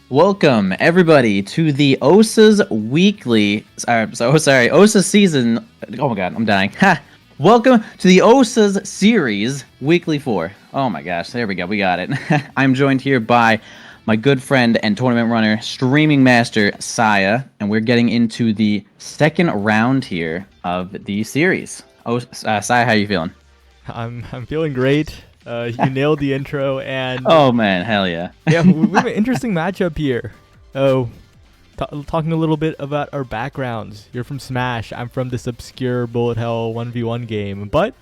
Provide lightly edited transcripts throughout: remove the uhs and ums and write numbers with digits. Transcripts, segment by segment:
Welcome everybody to the OSA's weekly. OSA season. Oh my god, I'm dying. Ha! Welcome to the OSA's series weekly 4. Oh my gosh, there we go, we got it. I'm joined here by my good friend and tournament runner, streaming master Saya, and we're getting into the second round here of the series. Saya, how you feeling? I'm feeling great. You nailed the intro, and Oh man, hell yeah. yeah, we have an interesting matchup here. Oh, talking a little bit about our backgrounds. You're from Smash. I'm from this obscure bullet hell 1v1 game, but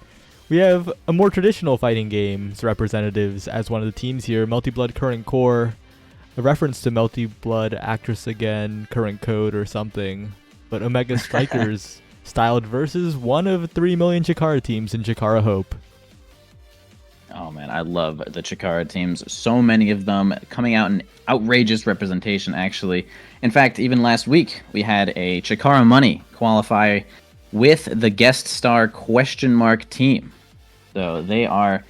we have a more traditional fighting game's representatives as one of the teams here. Melty Blood Current Core, a reference to Melty Blood Actress Again, Current Code or something. But Omega Strikers styled versus one of 3 million Chikara teams in Chikara Hope. Oh man, I love the Chikara teams. So many of them coming out in outrageous representation, actually. In fact, even last week, we had a Chikara Money qualify with the guest star question mark team. So they are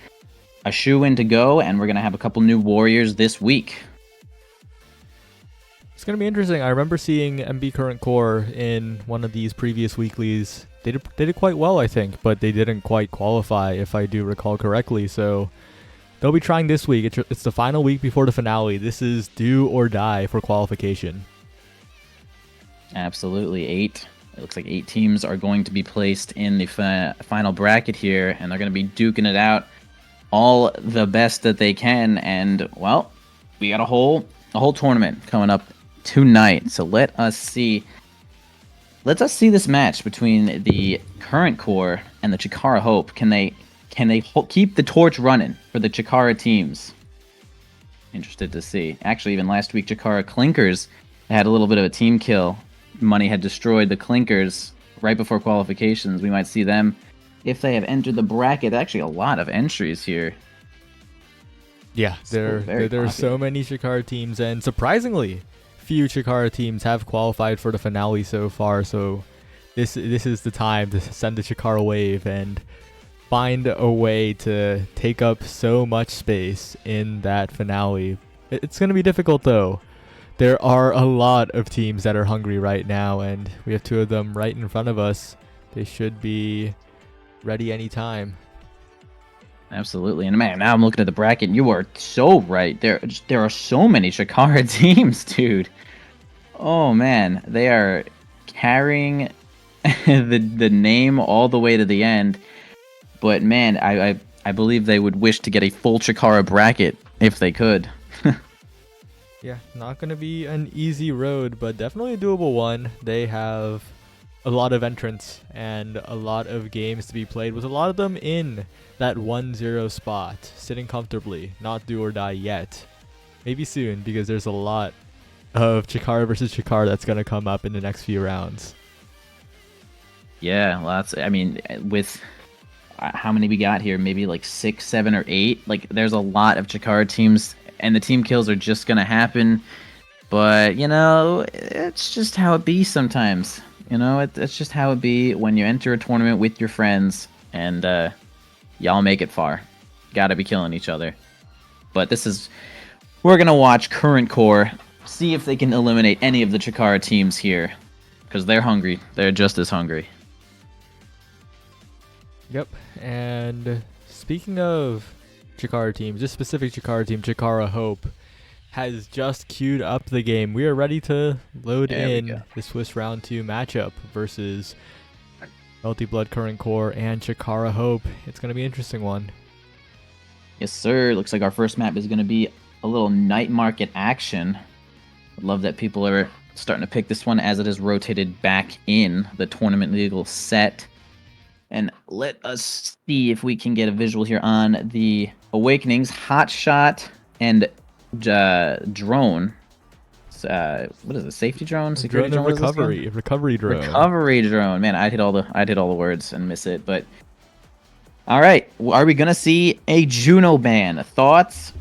a shoe-in to go, and we're going to have a couple new warriors this week. It's going to be interesting. I remember seeing MB Current Core in one of these previous weeklies. They did quite well, I think, but they didn't quite qualify, if I do recall correctly. So they'll be trying this week. It's the final week before the finale. This is do or die for qualification. Absolutely. It looks like 8 teams are going to be placed in the final bracket here, and they're going to be duking it out all the best that they can. And, well, we got a whole tournament coming up tonight. So let us see this match between the Current Core and the Chikara Hope. Can they keep the torch running for the Chikara teams? Interested to see. Actually, even last week, Chikara Clinkers had a little bit of a team kill. Money had destroyed the Clinkers right before qualifications. We might see them if they have entered the bracket. Actually, a lot of entries here. Yeah, there are so many Chikara teams, and surprisingly, few Chikara teams have qualified for the finale so far. So this is the time to send the Chikara wave and find a way to take up so much space in that finale. It's going to be difficult though. There are a lot of teams that are hungry right now, and we have 2 of them right in front of us. They should be ready anytime. Absolutely. And man, now I'm looking at the bracket, and you are so right. There are so many Chikara teams, dude. Oh man, they are carrying the name all the way to the end. But man, I believe they would wish to get a full Chikara bracket if they could. Yeah, not going to be an easy road, but definitely a doable one. They have a lot of entrants and a lot of games to be played, with a lot of them in that 1-0 spot, sitting comfortably, not do or die yet. Maybe soon, because there's a lot of Chikara versus Chikara that's going to come up in the next few rounds. Yeah, lots. I mean, with how many we got here, maybe like 6, 7, or 8. Like, there's a lot of Chikara teams, and the team kills are just going to happen. But, you know, it's just how it be sometimes. You know, it's just how it be when you enter a tournament with your friends, and y'all make it far. Gotta be killing each other. But we're gonna watch Current Core, see if they can eliminate any of the Chikara teams here, because they're hungry. They're just as hungry. Yep, and speaking of Chikara teams, this specific Chikara team, Chikara Hope, has just queued up the game. We are ready to load in the Swiss Round 2 matchup versus Melty Blood Current Core and Chikara Hope. It's going to be an interesting one. Yes, sir. Looks like our first map is going to be a little night market action. I love that people are starting to pick this one as it is rotated back in the tournament legal set. And let us see if we can get a visual here on the Awakenings, Hotshot, and drone. What is it? Safety drone? Security drone? Recovery drone. Recovery drone. Man, I'd hit all the words and miss it. But all right, are we gonna see a Juno ban? Thoughts?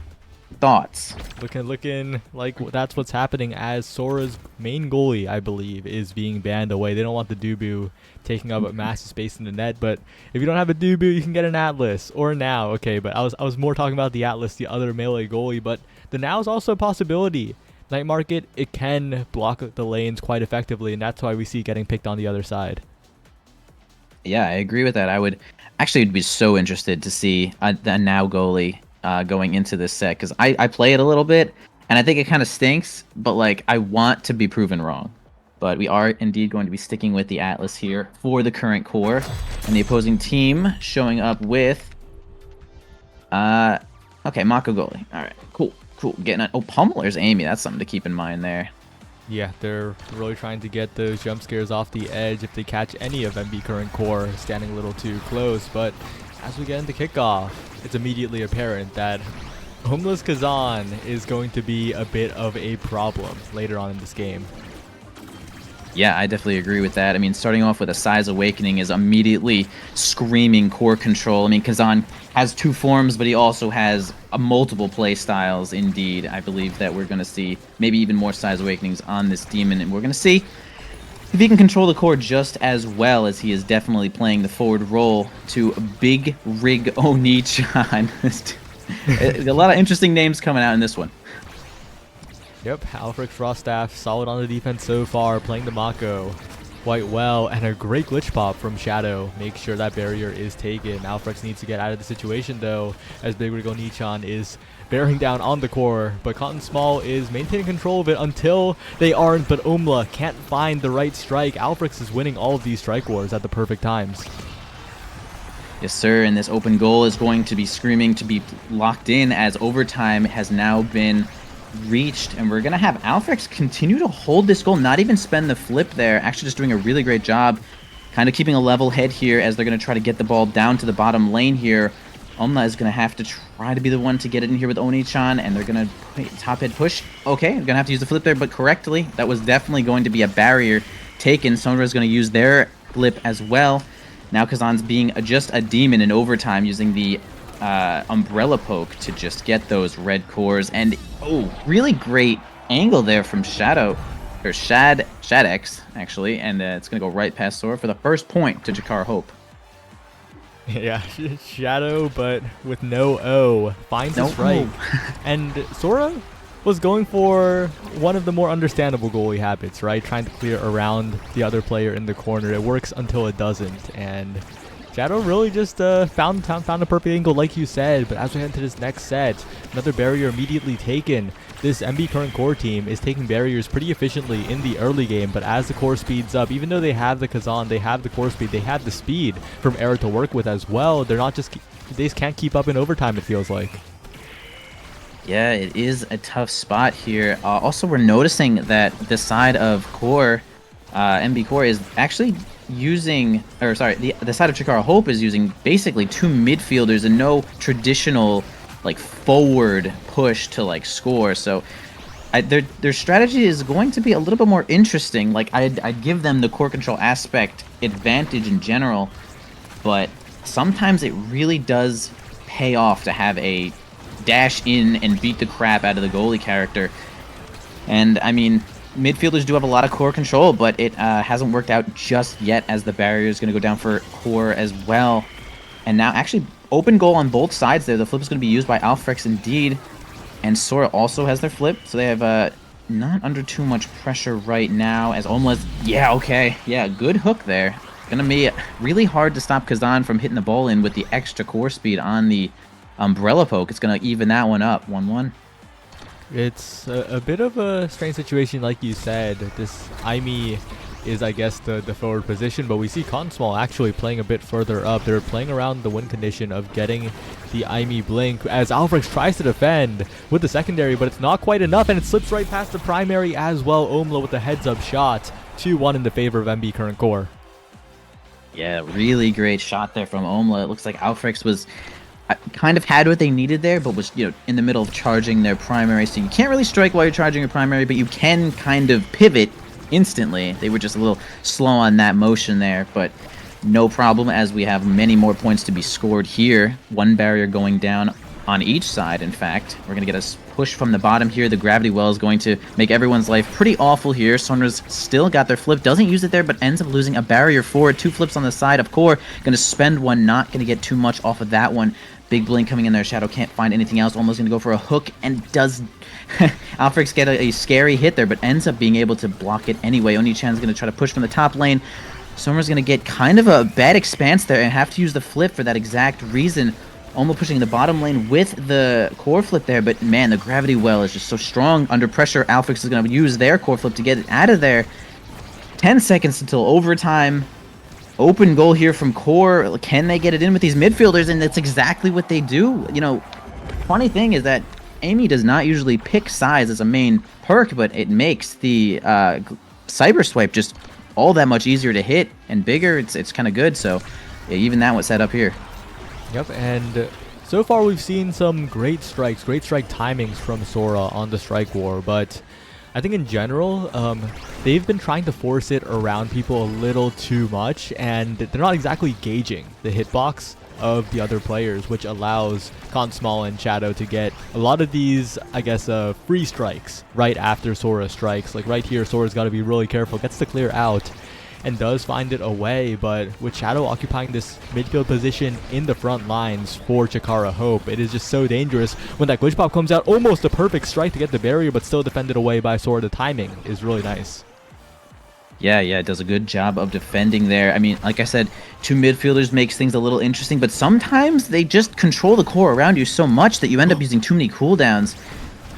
Looking like that's what's happening, as Sora's main goalie, I believe, is being banned away. They don't want the Dubu taking up massive space in the net, but if you don't have a Dubu, you can get an Atlas or a Now. Okay, but I was more talking about the Atlas, the other melee goalie, but the Now is also a possibility. Night Market, it can block the lanes quite effectively, and that's why we see getting picked on the other side. Yeah, I agree with that. I would actually be so interested to see the now goalie going into this set, because I play it a little bit, and I think it kind of stinks, but like I want to be proven wrong. But we are indeed going to be sticking with the Atlas here for the current core, and the opposing team showing up with okay, Mako goalie. All right, cool. Getting it. Oh, Pummeler's Amy. That's something to keep in mind there. Yeah, they're really trying to get those jump scares off the edge if they catch any of MB current core standing a little too close. But as we get into kickoff, it's immediately apparent that Homeless Kazan is going to be a bit of a problem later on in this game. Yeah, I definitely agree with that. I mean, starting off with a Size Awakening is immediately screaming core control. I mean, Kazan has 2 forms, but he also has multiple play styles. Indeed, I believe that we're going to see maybe even more Size Awakenings on this demon, and we're going to see if he can control the core just as well, as he is definitely playing the forward role to Big Rig Oni-chan. A lot of interesting names coming out in this one. Yep, Alfred Froststaff, solid on the defense so far, playing the Mako quite well, and a great glitch pop from Shadow. Make sure that barrier is taken. Alfrex needs to get out of the situation though, as Big Rigo Nichan is bearing down on the core, but Cotton Small is maintaining control of it until they aren't, but Omla can't find the right strike. Alfrex is winning all of these strike wars at the perfect times. Yes, sir, and this open goal is going to be screaming to be locked in, as overtime has now been reached, and we're gonna have Alfrex continue to hold this goal, not even spend the flip there, actually just doing a really great job kind of keeping a level head here as they're gonna try to get the ball down to the bottom lane here. Omna is gonna have to try to be the one to get it in here with Oni-chan, and they're gonna top head push. Okay, they're gonna have to use the flip there, but correctly. That was definitely going to be a barrier taken. Sonra is gonna use their flip as well. Now Kazan's being just a demon in overtime, using the umbrella poke to just get those red cores. And oh, really great angle there from Shadow, or Shadex actually, and it's gonna go right past Sora for the first point to Jakar Hope. Yeah, Shadow, but with no O, finds a strike. And Sora was going for one of the more understandable goalie habits, right? Trying to clear around the other player in the corner. It works until it doesn't, and Shadow really just found a perfect angle, like you said. But as we head into this next set, another barrier immediately taken. This MB current core team is taking barriers pretty efficiently in the early game, but as the core speeds up, even though they have the Kazan, they have the core speed, they have the speed from Era to work with as well. They're not just, they just can't keep up in overtime, it feels like. Yeah, it is a tough spot here. Also, we're noticing that the side of core, MB core, is actually using, or sorry, the side of Chikara Hope is using basically 2 midfielders and no traditional like forward push to like score. So their strategy is going to be a little bit more interesting. Like I'd give them the core control aspect advantage in general, but sometimes it really does pay off to have a dash in and beat the crap out of the goalie character. And I mean, midfielders do have a lot of core control, but it hasn't worked out just yet, as the barrier is going to go down for core as well. And now actually open goal on both sides there. The flip is going to be used by Alfrex indeed, and Sora also has their flip, so they have not under too much pressure right now, as Omla's, yeah, okay, yeah, good hook there. Gonna be really hard to stop Kazan from hitting the ball in with the extra core speed on the umbrella poke. It's gonna even that one up, 1-1. It's a bit of a strange situation, like you said. This Aimi is, I guess, the forward position, but we see Cotton Small actually playing a bit further up. They're playing around the win condition of getting the Aimi blink, as Alfrex tries to defend with the secondary, but it's not quite enough, and it slips right past the primary as well. Omla with the heads-up shot, 2-1 in the favor of MB current core. Yeah, really great shot there from Omla. It looks like Alfrex was kind of had what they needed there, but was, in the middle of charging their primary. So you can't really strike while you're charging your primary, but you can kind of pivot instantly. They were just a little slow on that motion there, but no problem, as we have many more points to be scored here. 1 barrier going down on each side. In fact, we're going to get a push from the bottom here. The gravity well is going to make everyone's life pretty awful here. Sonra's still got their flip, doesn't use it there, but ends up losing a barrier forward. 2 flips on the side of core. Going to spend one, not going to get too much off of that one. Big blink coming in there. Shadow can't find anything else. Almost going to go for a hook and does... Alfrex get a scary hit there, but ends up being able to block it anyway. Oni-chan's going to try to push from the top lane. Sommer's going to get kind of a bad expanse there and have to use the flip for that exact reason. Almost pushing the bottom lane with the core flip there, but man, the gravity well is just so strong. Under pressure, Alfrex is going to use their core flip to get it out of there. 10 seconds until overtime. Open goal here from core. Can they get it in with these midfielders? And that's exactly what they do. You know, funny thing is that Amy does not usually pick size as a main perk, but it makes the cyber swipe just all that much easier to hit and bigger. It's kind of good. So yeah, even that was set up here. Yep, and so far we've seen some great strike timings from Sora on the strike war, but I think in general, they've been trying to force it around people a little too much, and they're not exactly gauging the hitbox of the other players, which allows Small and Shadow to get a lot of these, I guess, free strikes right after Sora strikes. Like right here, Sora's got to be really careful, gets to clear out, and does find it away, but with Shadow occupying this midfield position in the front lines for Chikara Hope, it is just so dangerous. When that glitch pop comes out, almost a perfect strike to get the barrier, but still defended away by Sora. The timing is really nice. Yeah, it does a good job of defending there. I mean, like I said, two midfielders makes things a little interesting, but sometimes they just control the core around you so much that you end up using too many cooldowns,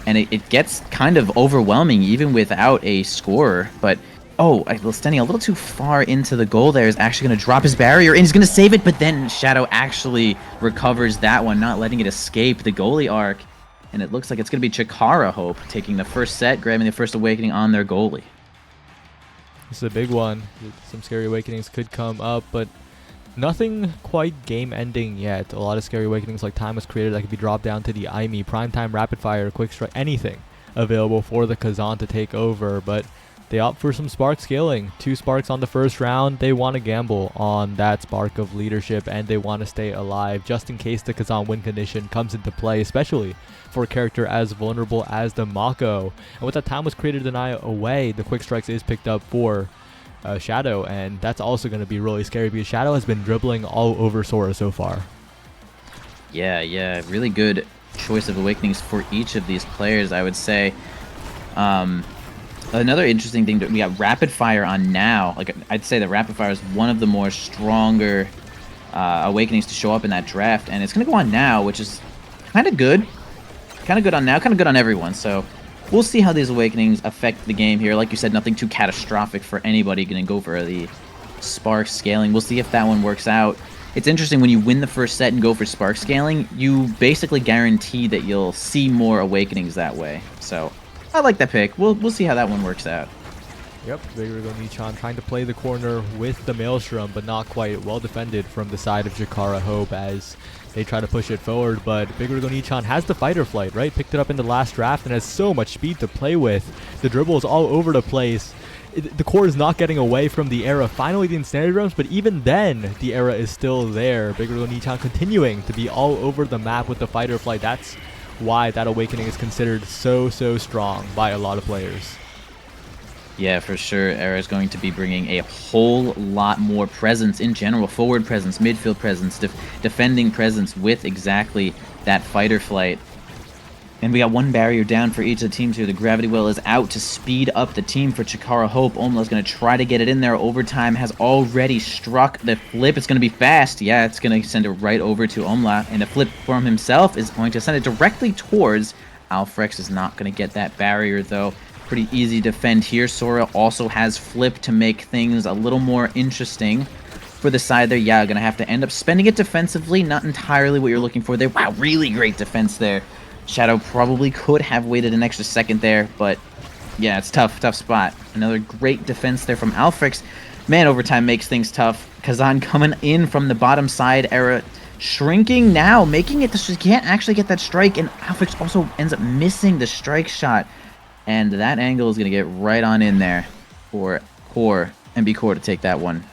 and it gets kind of overwhelming even without a scorer. But oh, standing a little too far into the goal there is actually going to drop his barrier, and he's going to save it, but then Shadow actually recovers that one, not letting it escape the goalie arc. And it looks like it's going to be Chikara Hope taking the first set, grabbing the first awakening on their goalie. This is a big one. Some scary awakenings could come up, but nothing quite game-ending yet. A lot of scary awakenings like time was created that could be dropped down to the Aimi, Primetime, Rapid Fire, Quick Strike, anything available for the Kazan to take over, but they opt for some spark scaling. 2 sparks on the first round. They want to gamble on that spark of leadership, and they want to stay alive just in case the Kazan win condition comes into play, especially for a character as vulnerable as the Mako. And with that time was created to deny away, the quick strikes is picked up for Shadow, and that's also going to be really scary because Shadow has been dribbling all over Sora so far. Yeah, really good choice of awakenings for each of these players, I would say. Another interesting thing, we got Rapid Fire on now. Like, I'd say that Rapid Fire is one of the more stronger awakenings to show up in that draft, and it's going to go on now, which is kind of good. Kind of good on now, kind of good on everyone. So we'll see how these awakenings affect the game here. Like you said, nothing too catastrophic for anybody. Going to go for the spark scaling. We'll see if that one works out. It's interesting when you win the first set and go for spark scaling, you basically guarantee that you'll see more awakenings that way. So I like that pick. We'll see how that one works out. Yep, Vigorigo Nichan trying to play the corner with the Maelstrom, but not quite well defended from the side of Chikara Hope as they try to push it forward. But Vigorigo Nichan has the fighter flight, right? Picked it up in the last draft and has so much speed to play with. The dribble is all over the place. The core is not getting away from the era. Finally the Insanity Realms, but even then, the era is still there. Vigorigo Nichan continuing to be all over the map with the fighter flight. That's why that awakening is considered so strong by a lot of players. Yeah, for sure. Era is going to be bringing a whole lot more presence in general. Forward presence, midfield presence, defending presence with exactly that fighter flight. And we got one barrier down for each of the teams here. The Gravity Well is out to speed up the team for Chikara Hope. Omla's going to try to get it in there. Overtime has already struck. The flip is going to be fast. Yeah, it's going to send it right over to Omla. And the flip from himself is going to send it directly towards Alfrex. Is not going to get that barrier, though. Pretty easy defend here. Sora also has flip to make things a little more interesting for the side there. Yeah, going to have to end up spending it defensively. Not entirely what you're looking for there. Wow, really great defense there. Shadow probably could have waited an extra second there, but yeah, it's tough spot. Another great defense there from Alfrex. Man, overtime makes things tough. Kazan coming in from the bottom side. Era shrinking now, making it so she can't actually get that strike, and Alfrex also ends up missing the strike shot. And that angle is going to get right on in there for Core, MB Core, to take that one.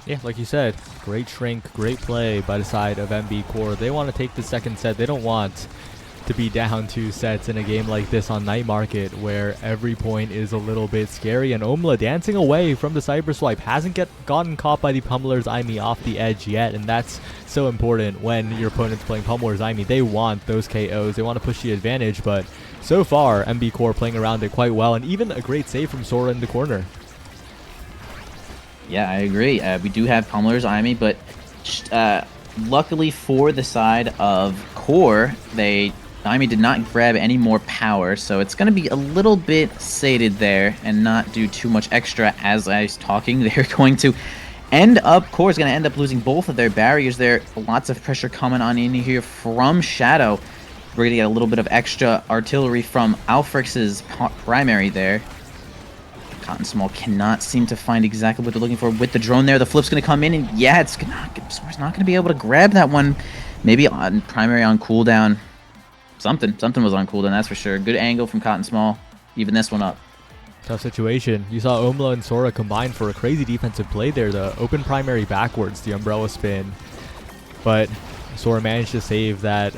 Yeah, like you said, great shrink, great play by the side of MB Core. They want to take the second set. They don't want to be down 2 sets in a game like this on Night Market, where every point is a little bit scary, and Omla dancing away from the cyber swipe, hasn't gotten caught by the Pummeler's Aimee off the edge yet, and that's so important when your opponent's playing Pummeler's Aimee. They want those KOs, they want to push the advantage, but so far MB Core playing around it quite well, and even a great save from Sora in the corner. Yeah, I agree. We do have Pummeler's Aimee, but luckily for the side of Core, Aimee did not grab any more power, so it's going to be a little bit sated there and not do too much extra. As I was talking, they're going to end up, Core is going to end up losing both of their barriers there. Lots of pressure coming on in here from Shadow. We're going to get a little bit of extra artillery from Alfrex's primary there. Cotton Small cannot seem to find exactly what they're looking for with the drone there. The flip's going to come in, and yeah, Sora's not going to be able to grab that one. Maybe on primary on cooldown. Something was on cooldown, that's for sure. Good angle from Cotton Small. Even this one up. Tough situation. You saw Omla and Sora combine for a crazy defensive play there. The open primary backwards, the umbrella spin. But Sora managed to save that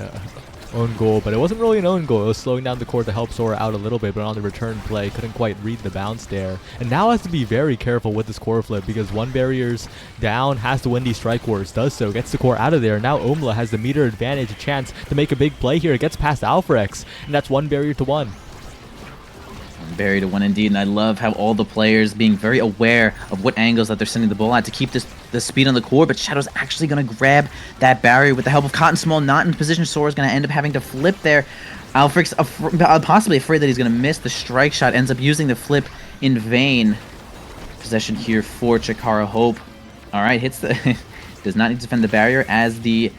own goal, but it wasn't really an own goal. It was slowing down the court to help Sora out a little bit, but on the return play, couldn't quite read the bounce there. And now has to be very careful with this core flip, because one barrier's down, has to win these strike wars, does so, gets the core out of there. Now Omla has the meter advantage, a chance to make a big play here. It gets past Alfrex, and that's 1 barrier to 1. Barrier to 1 indeed, and I love how all the players being very aware of what angles that they're sending the ball at to keep the speed on the core, but Shadow's actually going to grab that barrier with the help of Cotton Small, not in position. Sora's going to end up having to flip there. Alfrex possibly afraid that he's going to miss the strike shot, ends up using the flip in vain. Possession here for Chikara Hope. All right, hits the does not need to defend the barrier as the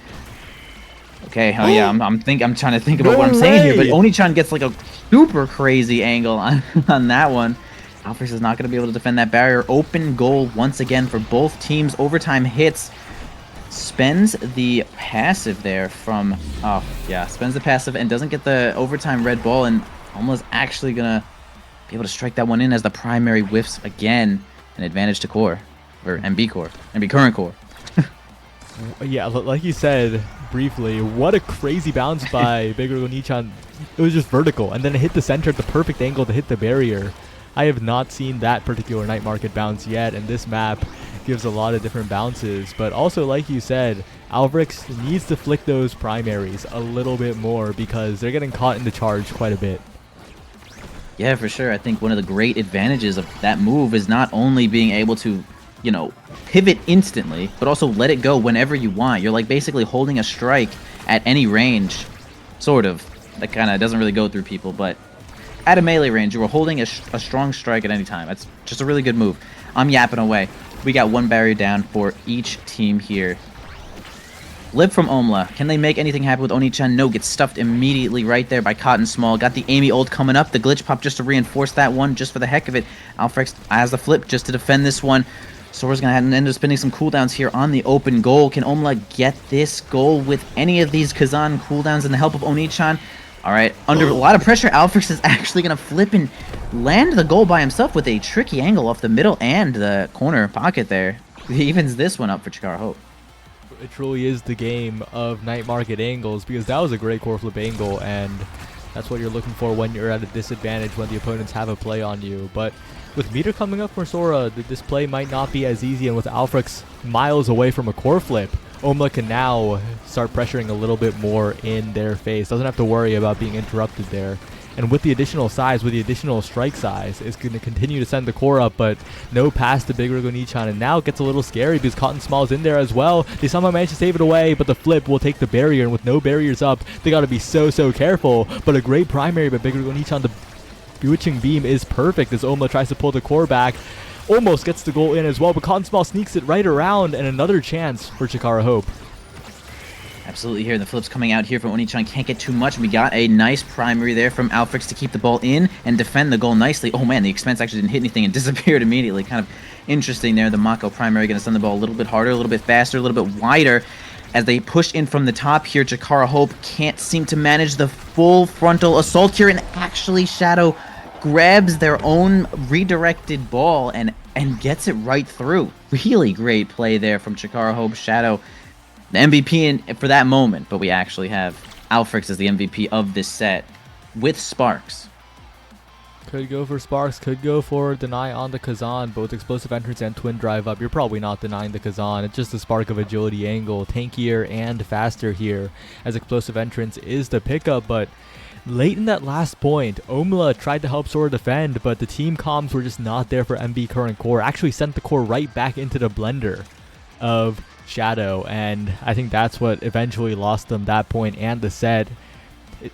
okay. Oh yeah, I'm trying to think about what I'm saying here, but Oni-chan gets like a super crazy angle on that one. Alfrex is not going to be able to defend that barrier. Open goal once again for both teams. Overtime hits. Spends the passive there from... Oh, yeah. Spends the passive and doesn't get the overtime red ball, and almost actually going to be able to strike that one in as the primary whiffs again. An advantage to Core. Or MB Core. MB current Core. Yeah, like you said briefly, what a crazy bounce by Big Oni-chan. It was just vertical, and then it hit the center at the perfect angle to hit the barrier. I have not seen that particular Night Market bounce yet, and this map gives a lot of different bounces. But also, like you said, Alfrex needs to flick those primaries a little bit more, because they're getting caught in the charge quite a bit. Yeah, for sure. I think one of the great advantages of that move is not only being able to, you know, pivot instantly, but also let it go whenever you want. You're like basically holding a strike at any range, sort of. That kind of doesn't really go through people, but at a melee range, you were holding a strong strike at any time. That's just a really good move. I'm yapping away. We got 1 barrier down for each team here. Lib from Omla. Can they make anything happen with Oni-chan? No, gets stuffed immediately right there by Cotton Small. Got the Aimee ult coming up. The glitch pop just to reinforce that one, just for the heck of it. Alfrex has the flip just to defend this one. Sora's going to end up spending some cooldowns here on the open goal. Can Omla get this goal with any of these Kazan cooldowns and the help of Oni-chan? All right, under a lot of pressure, Alfrex is actually going to flip and land the goal by himself with a tricky angle off the middle and the corner pocket there. He evens this one up for Chikara Hope. It truly is the game of Night Market angles, because that was a great core flip angle, and that's what you're looking for when you're at a disadvantage, when the opponents have a play on you. But with meter coming up for Sora, this play might not be as easy, and with Alfrex miles away from a core flip, Omla can now start pressuring a little bit more in their face. Doesn't have to worry about being interrupted there. And with the additional size, with the additional strike size, it's going to continue to send the core up, but no pass to Big Oni-chan. And now it gets a little scary because Cotton Small's in there as well. They somehow manage to save it away, but the flip will take the barrier, and with no barriers up, they got to be so careful. But a great primary by Big Oni-chan. The Bewitching Beam is perfect as Omla tries to pull the core back. Almost gets the goal in as well, but Cotton Small sneaks it right around, and another chance for Chikara Hope. Absolutely here. The flip's coming out here from Oni-chan. Can't get too much. We got a nice primary there from Alfrex to keep the ball in and defend the goal nicely. Oh man, the expense actually didn't hit anything and disappeared immediately. Kind of interesting there. The Mako primary going to send the ball a little bit harder, a little bit faster, a little bit wider. As they push in from the top here, Chikara Hope can't seem to manage the full frontal assault here, and actually Shadow grabs their own redirected ball and gets it right through. Really great play there from Chikara Hope. Shadow, the MVP for that moment, but we actually have Alfrex is the MVP of this set with Sparks. Could go for Sparks, could go for deny on the Kazan, both explosive entrance and twin drive up. You're probably not denying the Kazan. It's just a spark of agility angle, tankier and faster here, as explosive entrance is the pickup. But late in that last point, Omla tried to help Sora defend, but the team comms were just not there for MB current core. Actually sent the core right back into the blender of Shadow, and I think that's what eventually lost them that point and the set.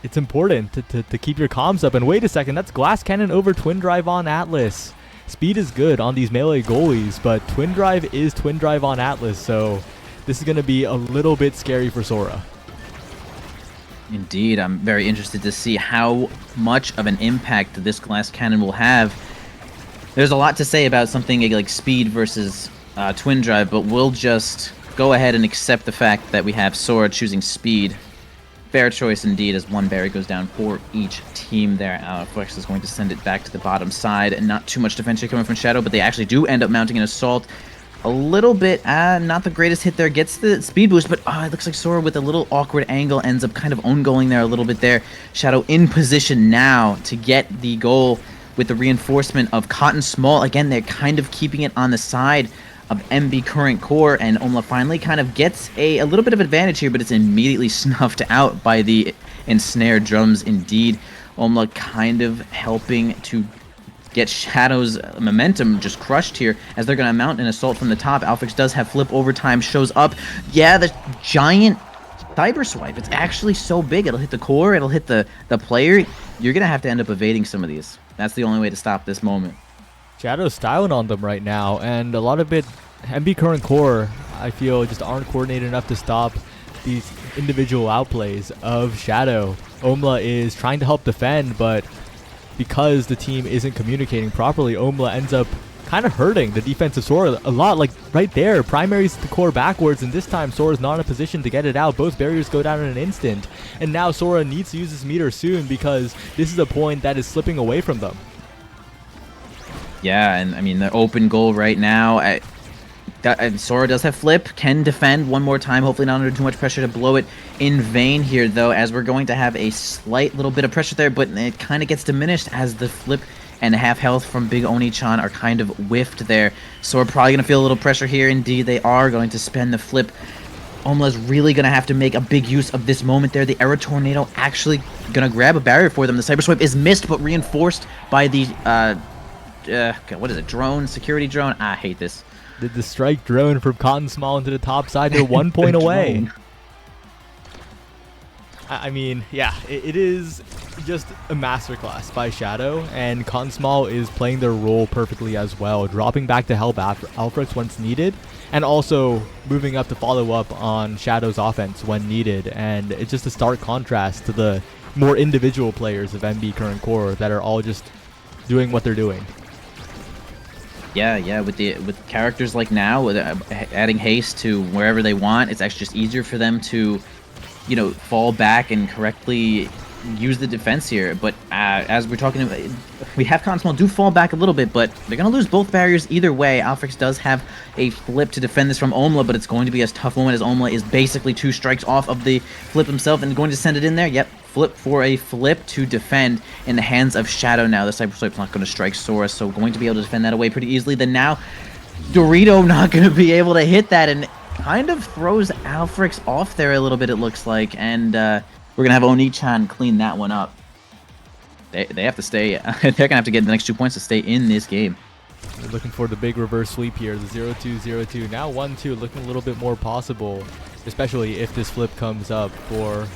It's important to keep your comms up. And wait a second, that's Glass Cannon over Twin Drive on Atlas. Speed is good on these melee goalies, but Twin Drive is Twin Drive on Atlas, so this is going to be a little bit scary for Sora. Indeed, I'm very interested to see how much of an impact this Glass Cannon will have. There's a lot to say about something like Speed versus Twin Drive, but we'll just go ahead and accept the fact that we have Sora choosing Speed. Fair choice indeed, as one berry goes down for each team there. Flex is going to send it back to the bottom side, and not too much defense coming from Shadow, but they actually do end up mounting an assault. A little bit, not the greatest hit there, gets the speed boost, but it looks like Sora with a little awkward angle ends up kind of own-goaling there a little bit there. Shadow in position now to get the goal with the reinforcement of Cotton Small. Again, they're kind of keeping it on the side of MB current core, and Omla finally kind of gets a little bit of advantage here, but it's immediately snuffed out by the ensnared drums. Indeed, Omla kind of helping to get Shadow's momentum just crushed here as they're going to mount an assault from the top. Alfrex does have flip overtime, shows up. Yeah, the giant cyber swipe. It's actually so big. It'll hit the core, it'll hit the player. You're going to have to end up evading some of these. That's the only way to stop this moment. Shadow's styling on them right now, and a lot of it, MB current core, I feel, just aren't coordinated enough to stop these individual outplays of Shadow. Omla is trying to help defend, but because the team isn't communicating properly, Omla ends up kind of hurting the defensive Sora a lot. Like right there, primaries the core backwards, and this time Sora's not in a position to get it out. Both barriers go down in an instant, and now Sora needs to use his meter soon because this is a point that is slipping away from them. Yeah, and I mean, the open goal right now, Sora does have flip, can defend one more time, hopefully not under too much pressure to blow it in vain here, though, as we're going to have a slight little bit of pressure there, but it kind of gets diminished as the flip and half health from Big Oni-chan are kind of whiffed there. Sora probably going to feel a little pressure here. Indeed, they are going to spend the flip. Omla's really going to have to make a big use of this moment there. The Error Tornado actually going to grab a barrier for them. The Cyber Swipe is missed, but reinforced by the what is it? Drone? Security drone? I hate this. The strike drone from Cotton Small into the top side. They're 1 point away. I mean, yeah, it is just a masterclass by Shadow, and Cotton Small is playing their role perfectly as well, dropping back to help Alfrex once needed, and also moving up to follow up on Shadow's offense when needed. And it's just a stark contrast to the more individual players of MB current core that are all just doing what they're doing. Yeah, with characters like now, with adding haste to wherever they want, it's actually just easier for them to, fall back and correctly use the defense here. But as we're talking about, we have Cotton Small do fall back a little bit, but they're going to lose both barriers either way. Alfrex does have a flip to defend this from Omla, but it's going to be a tough moment as Omla is basically 2 strikes off of the flip himself and going to send it in there. Yep, flip for a flip to defend in the hands of Shadow now. The Cyber Swipe's not going to strike Sora, so going to be able to defend that away pretty easily. Then now, Dorito not going to be able to hit that, and kind of throws Alfrex off there a little bit, it looks like. And we're going to have Oni-chan clean that one up. They have to stay. They're going to have to get the next 2 points to stay in this game. They're looking for the big reverse sweep here. The 0-2, 0-2. Now 1-2, looking a little bit more possible, especially if this flip comes up for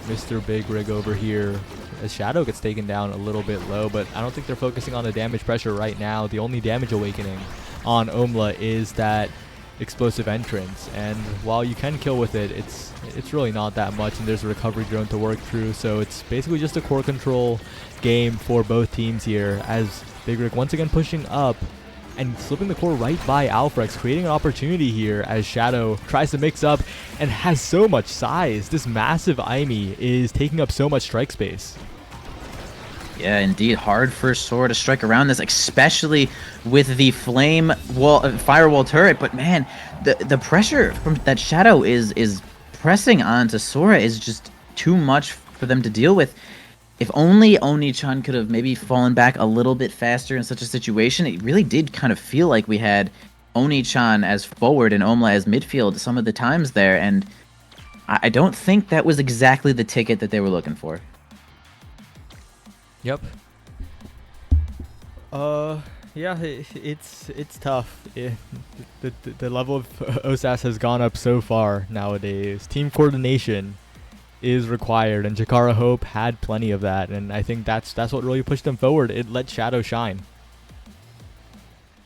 Mr. Big Rig over here, as Shadow gets taken down a little bit low, but I don't think they're focusing on the damage pressure right now. The only damage awakening on Omla is that explosive entrance, and while you can kill with it, it's really not that much, and there's a recovery drone to work through, so it's basically just a core control game for both teams here, as Big Rig once again pushing up and slipping the core right by Alfrex, creating an opportunity here as Shadow tries to mix up and has so much size. This massive Aimi is taking up so much strike space. Yeah, indeed. Hard for Sora to strike around this, especially with the flame wall, firewall turret. But man, the pressure from that Shadow is pressing onto Sora is just too much for them to deal with. If only Oni-chan could have maybe fallen back a little bit faster in such a situation. It really did kind of feel like we had Oni-chan as forward and Omla as midfield some of the times there, and I don't think that was exactly the ticket that they were looking for. Yep. Yeah, it's tough. The level of OSAS has gone up so far nowadays. Team coordination is required, and Chikara Hope had plenty of that, and I think that's what really pushed them forward. It let Shadow shine.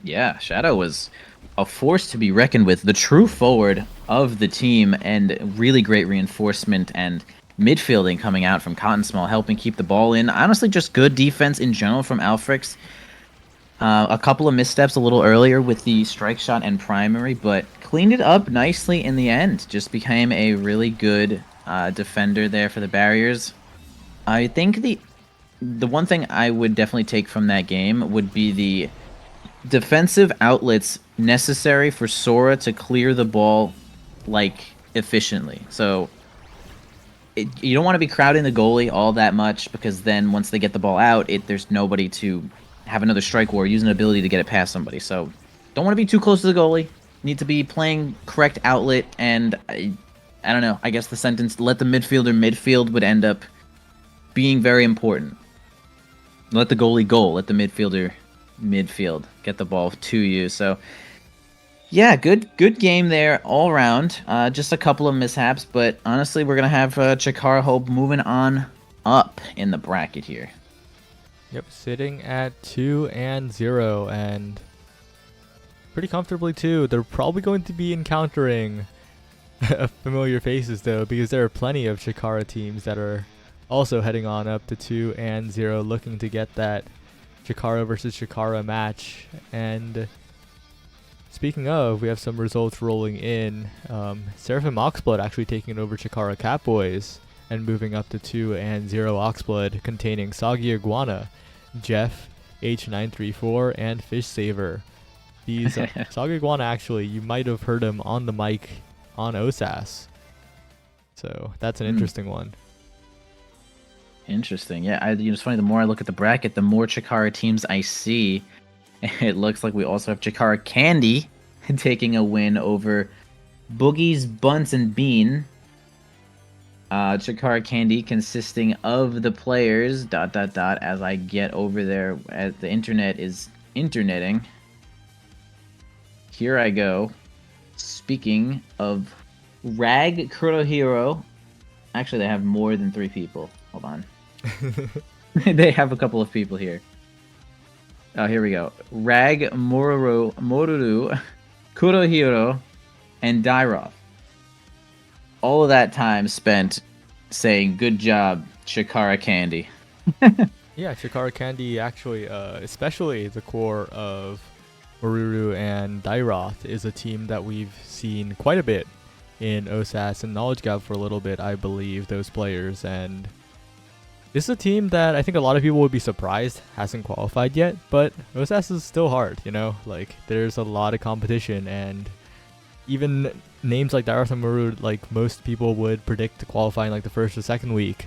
Yeah, Shadow was a force to be reckoned with, the true forward of the team, and really great reinforcement and midfielding coming out from Cotton Small, helping keep the ball in. Honestly, just good defense in general from Alfrix. A couple of missteps a little earlier with the strike shot and primary, but cleaned it up nicely in the end. Just became a really good defender there for the barriers. I think the one thing I would definitely take from that game would be the defensive outlets necessary for Sora to clear the ball like efficiently. So you don't want to be crowding the goalie all that much, because then once they get the ball out, there's nobody to have another strike war, use an ability to get it past somebody. So don't want to be too close to the goalie. Need to be playing correct outlet, and I don't know. I guess the sentence "let the midfielder midfield" would end up being very important. Let the goalie goal. Let the midfielder midfield. Get the ball to you. So yeah, good game there all around. Just a couple of mishaps, but honestly, we're gonna have Chikara Hope moving on up in the bracket here. Yep, sitting at 2-0, and pretty comfortably too. They're probably going to be encountering familiar faces though, because there are plenty of Chikara teams that are also heading on up to 2-0, looking to get that Chikara versus Chikara match. And speaking of, we have some results rolling in. Seraphim Oxblood actually taking over Chikara Catboys and moving up to 2-0 Oxblood, containing Soggy Iguana, Jeff, H934, and Fish Saver. These Soggy Iguana, actually, you might have heard him on the mic on OSAS. So that's an interesting one. Interesting. Yeah, it's funny, the more I look at the bracket, the more Chikara teams I see. It looks like we also have Chikara Candy taking a win over Boogie's Buns and Bean. Chikara Candy consisting of the players ... as I get over there as the internet is interneting. Here I go. Speaking of Rag Kurohiro, actually they have more than 3 people. Hold on. They have a couple of people here. Oh, here we go. Rag, Moruru, Kurohiro, and Dairoth. All of that time spent saying, "Good job, Chikara Candy." Yeah, Chikara Candy actually, especially the core of Moruru and Dairoth, is a team that we've seen quite a bit in OSAS and Knowledge Gap for a little bit, I believe, those players. And this is a team that I think a lot of people would be surprised hasn't qualified yet, but OSAS is still hard, you know? Like, there's a lot of competition, and even names like Dairoth and Moruru, like, most people would predict to qualify in, like, the first or second week.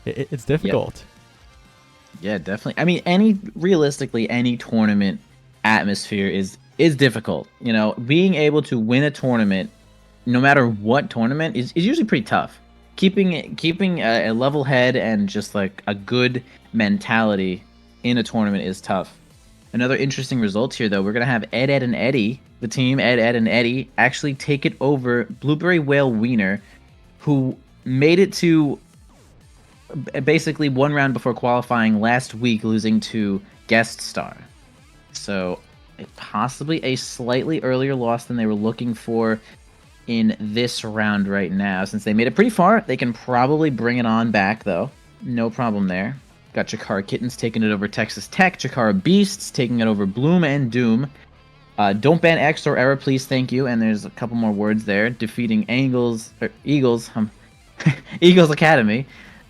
It's difficult. Yep. Yeah, definitely. I mean, realistically, any tournament atmosphere is difficult. You know, being able to win a tournament, no matter what tournament, is usually pretty tough. Keeping a level head and just like a good mentality in a tournament is tough. Another interesting result here, though, we're gonna have Ed and Eddie, the team Ed and Eddie, actually take it over Blueberry Whale Wiener, who made it to basically one round before qualifying last week, losing to Guest Star. So possibly a slightly earlier loss than they were looking for in this round right now. Since they made it pretty far, they can probably bring it on back, though. No problem there. Got Chikara Kittens taking it over Texas Tech. Chikara Beasts taking it over Bloom and Doom. Don't ban X or error, please, thank you. And there's a couple more words there. Defeating Eagles Academy.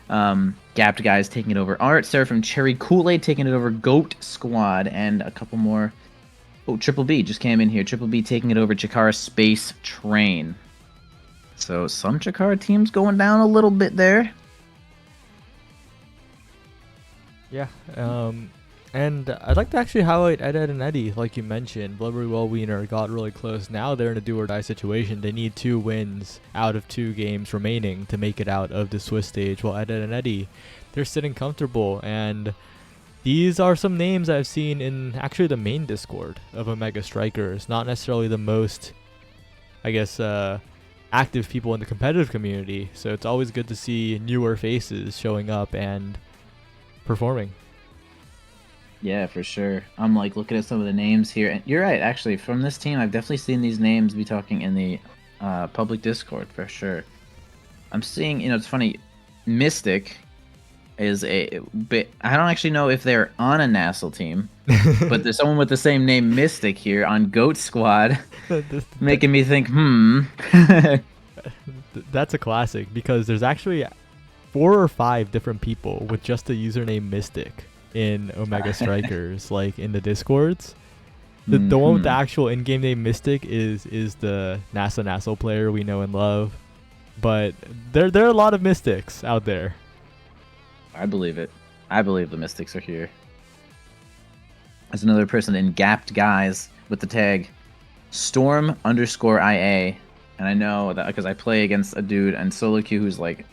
Gapped Guys taking it over Art. Seraphim Cherry Kool-Aid taking it over Goat Squad. And a couple more. Oh, Triple B just came in here. Triple B taking it over Chikara Space Train. So some Chikara teams going down a little bit there. Yeah. And I'd like to actually highlight Ed and Eddie, like you mentioned. Blubbery Wellwiener got really close. Now they're in a do-or-die situation. They need 2 wins out of 2 games remaining to make it out of the Swiss stage. While Ed and Eddie, they're sitting comfortable. And these are some names I've seen in actually the main Discord of Omega Strikers. Not necessarily the most, I guess, active people in the competitive community. So it's always good to see newer faces showing up and performing. Yeah, for sure. I'm like looking at some of the names here, and you're right. Actually, from this team, I've definitely seen these names be talking in the public Discord for sure. I'm seeing, it's funny. Mystic is a bit. I don't actually know if they're on a Nassel team, but there's someone with the same name, Mystic, here on Goat Squad, making me think, That's a classic because there's actually 4 or 5 different people with just the username Mystic in Omega Strikers, like in the Discords. The one with the actual in-game name Mystic is the Nassel player we know and love. But there are a lot of Mystics out there. I believe it. I believe the Mystics are here. There's another person in Gapped Guys with the tag Storm_IA. And I know that because I play against a dude in solo queue who's like,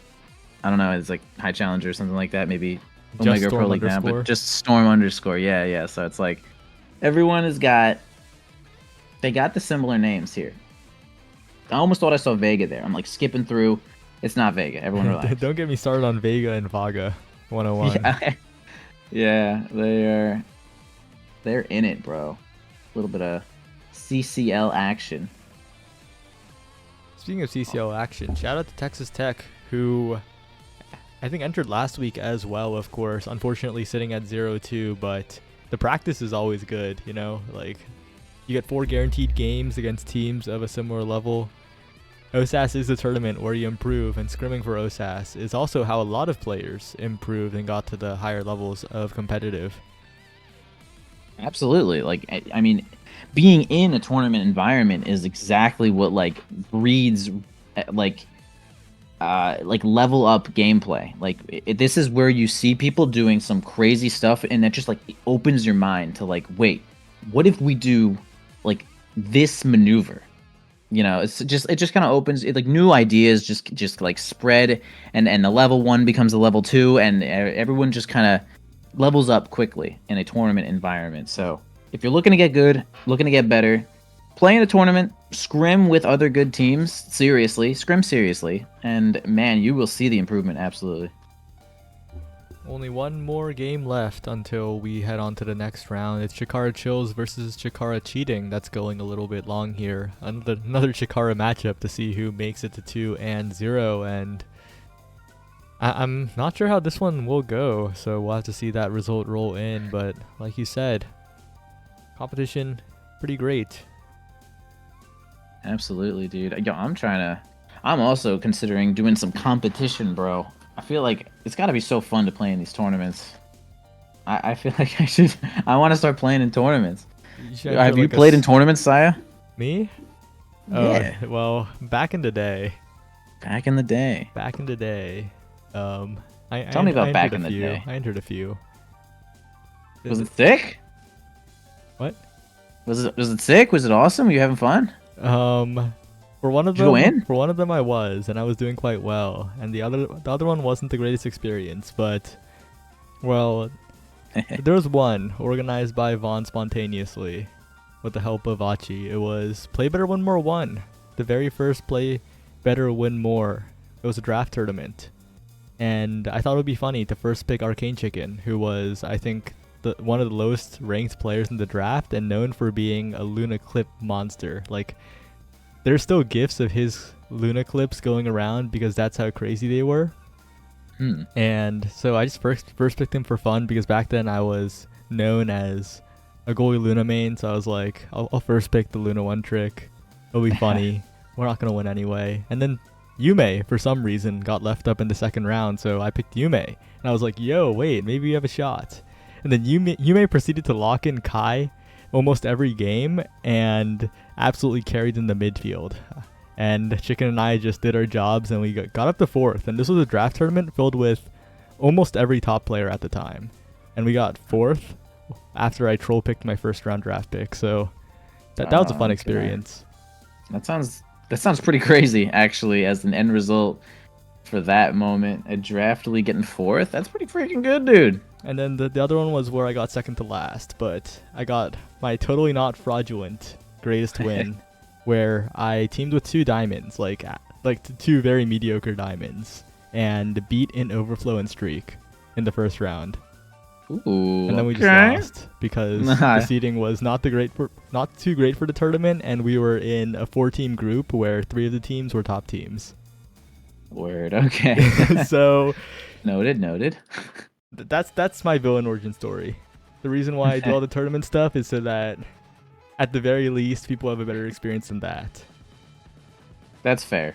I don't know, it's like High Challenger or something like that, maybe Omega Pro League now, but just Storm_. Yeah. So it's like everyone they got the similar names here. I almost thought I saw Vega there. I'm like skipping through. It's not Vega. Everyone relax. Don't get me started on Vega and Vaga 101. Yeah, they're in it, bro. A little bit of CCL action. Speaking of CCL action, shout out to Texas Tech, who I think entered last week as well, of course. Unfortunately sitting at 0-2, but the practice is always good, Like, you get 4 guaranteed games against teams of a similar level. OSAS is the tournament where you improve, and scrimming for OSAS is also how a lot of players improved and got to the higher levels of competitive. Absolutely. Like, I mean, being in a tournament environment is exactly what like breeds like level up gameplay. Like this is where you see people doing some crazy stuff, and that just like opens your mind to like, wait, what if we do like this maneuver? It just kind of opens it, like new ideas just like spread, and the level 1 becomes a level 2, and everyone just kind of levels up quickly in a tournament environment. So if you're looking to get good, looking to get better, play in a tournament, scrim with other good teams, scrim seriously, and man, you will see the improvement. Absolutely. Only one more game left until we head on to the next round. It's Chikara Chills versus Chikara Cheating. That's going a little bit long here. Another Chikara matchup to see who makes it to 2-0, and I'm not sure how this one will go, so we'll have to see that result roll in. But like you said, competition pretty great. Absolutely, dude. Yo, I'm also considering doing some competition, bro. I feel like it's got to be so fun to play in these tournaments. I feel like I want to start playing in tournaments. Have you played in tournaments, Saya? Me? Yeah. Well, back in the day. Back in the day. Tell me about back in the day. I entered a few. Was it thick? What? Was it sick? Was it awesome? Were you having fun? For one of them, go in? For one of them, I was, and I was doing quite well. And the other one wasn't the greatest experience, but well, there was one organized by Vaughn spontaneously, with the help of Achi. It was Play Better Win More 1, the very first Play Better Win More. It was a draft tournament, and I thought it would be funny to first pick Arcane Chicken, who was, I think, one of the lowest ranked players in the draft and known for being a Luna Clip monster. Like, there's still gifs of his Luna clips going around because that's how crazy they were. And so I just first picked him for fun because back then I was known as a goalie Luna main. So I was like, I'll first pick the Luna 1 trick. It'll be funny. We're not going to win anyway. And then Yume, for some reason, got left up in the second round. So I picked Yume. And I was like, yo, wait, maybe we have a shot. And then Yume proceeded to lock in Kai almost every game and absolutely carried in the midfield. and Chicken and I just did our jobs, and we got up to 4th. And this was a draft tournament filled with almost every top player at the time, and we got 4th after I troll picked my first round draft pick. So that was a fun experience. That sounds pretty crazy, actually, as an end result for that moment. A draft league getting 4th, that's pretty freaking good, dude. And then the other one was where I got second to last, but I got my totally not fraudulent greatest win, where I teamed with 2 diamonds, like 2 very mediocre diamonds, and beat an overflow and streak in the first round. Ooh, and then we just lost because the seeding was not too great for the tournament, and we were in a 4-team group where 3 of the teams were top teams. Word. Okay. So noted. That's my villain origin story. The reason why I do all the tournament stuff is so that at the very least people have a better experience than that. That's fair.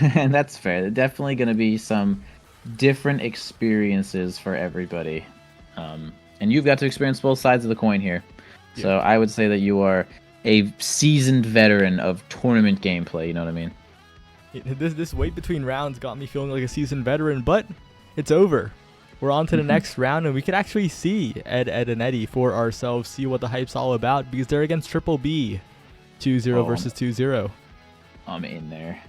And that's fair. There's definitely going to be some different experiences for everybody. And you've got to experience both sides of the coin here. Yeah. So I would say that you are a seasoned veteran of tournament gameplay, you know what I mean? This wait between rounds got me feeling like a seasoned veteran, but it's over. We're on to the next round, and we could actually see Ed and Eddie for ourselves, see what the hype's all about, because they're against Triple B. 2-0 versus 2-0. I'm in there.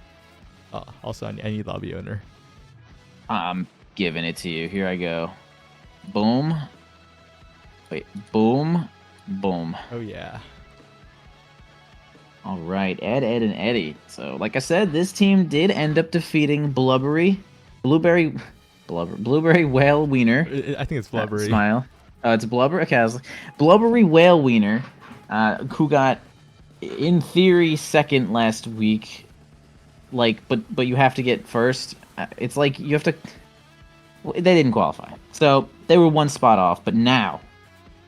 Also, I need lobby owner. I'm giving it to you. Here I go. Boom. Wait. Boom. Boom. Oh, yeah. All right. Ed, and Eddie. So, like I said, this team did end up defeating Blueberry Whale Wiener. I think it's Blubbery. Smile. It's Blubber. Okay, I was like, Blubbery Whale Wiener, who got, in theory, second last week. Like, but you have to get first. It's like you have to. Well, they didn't qualify, so they were 1 spot off. But now,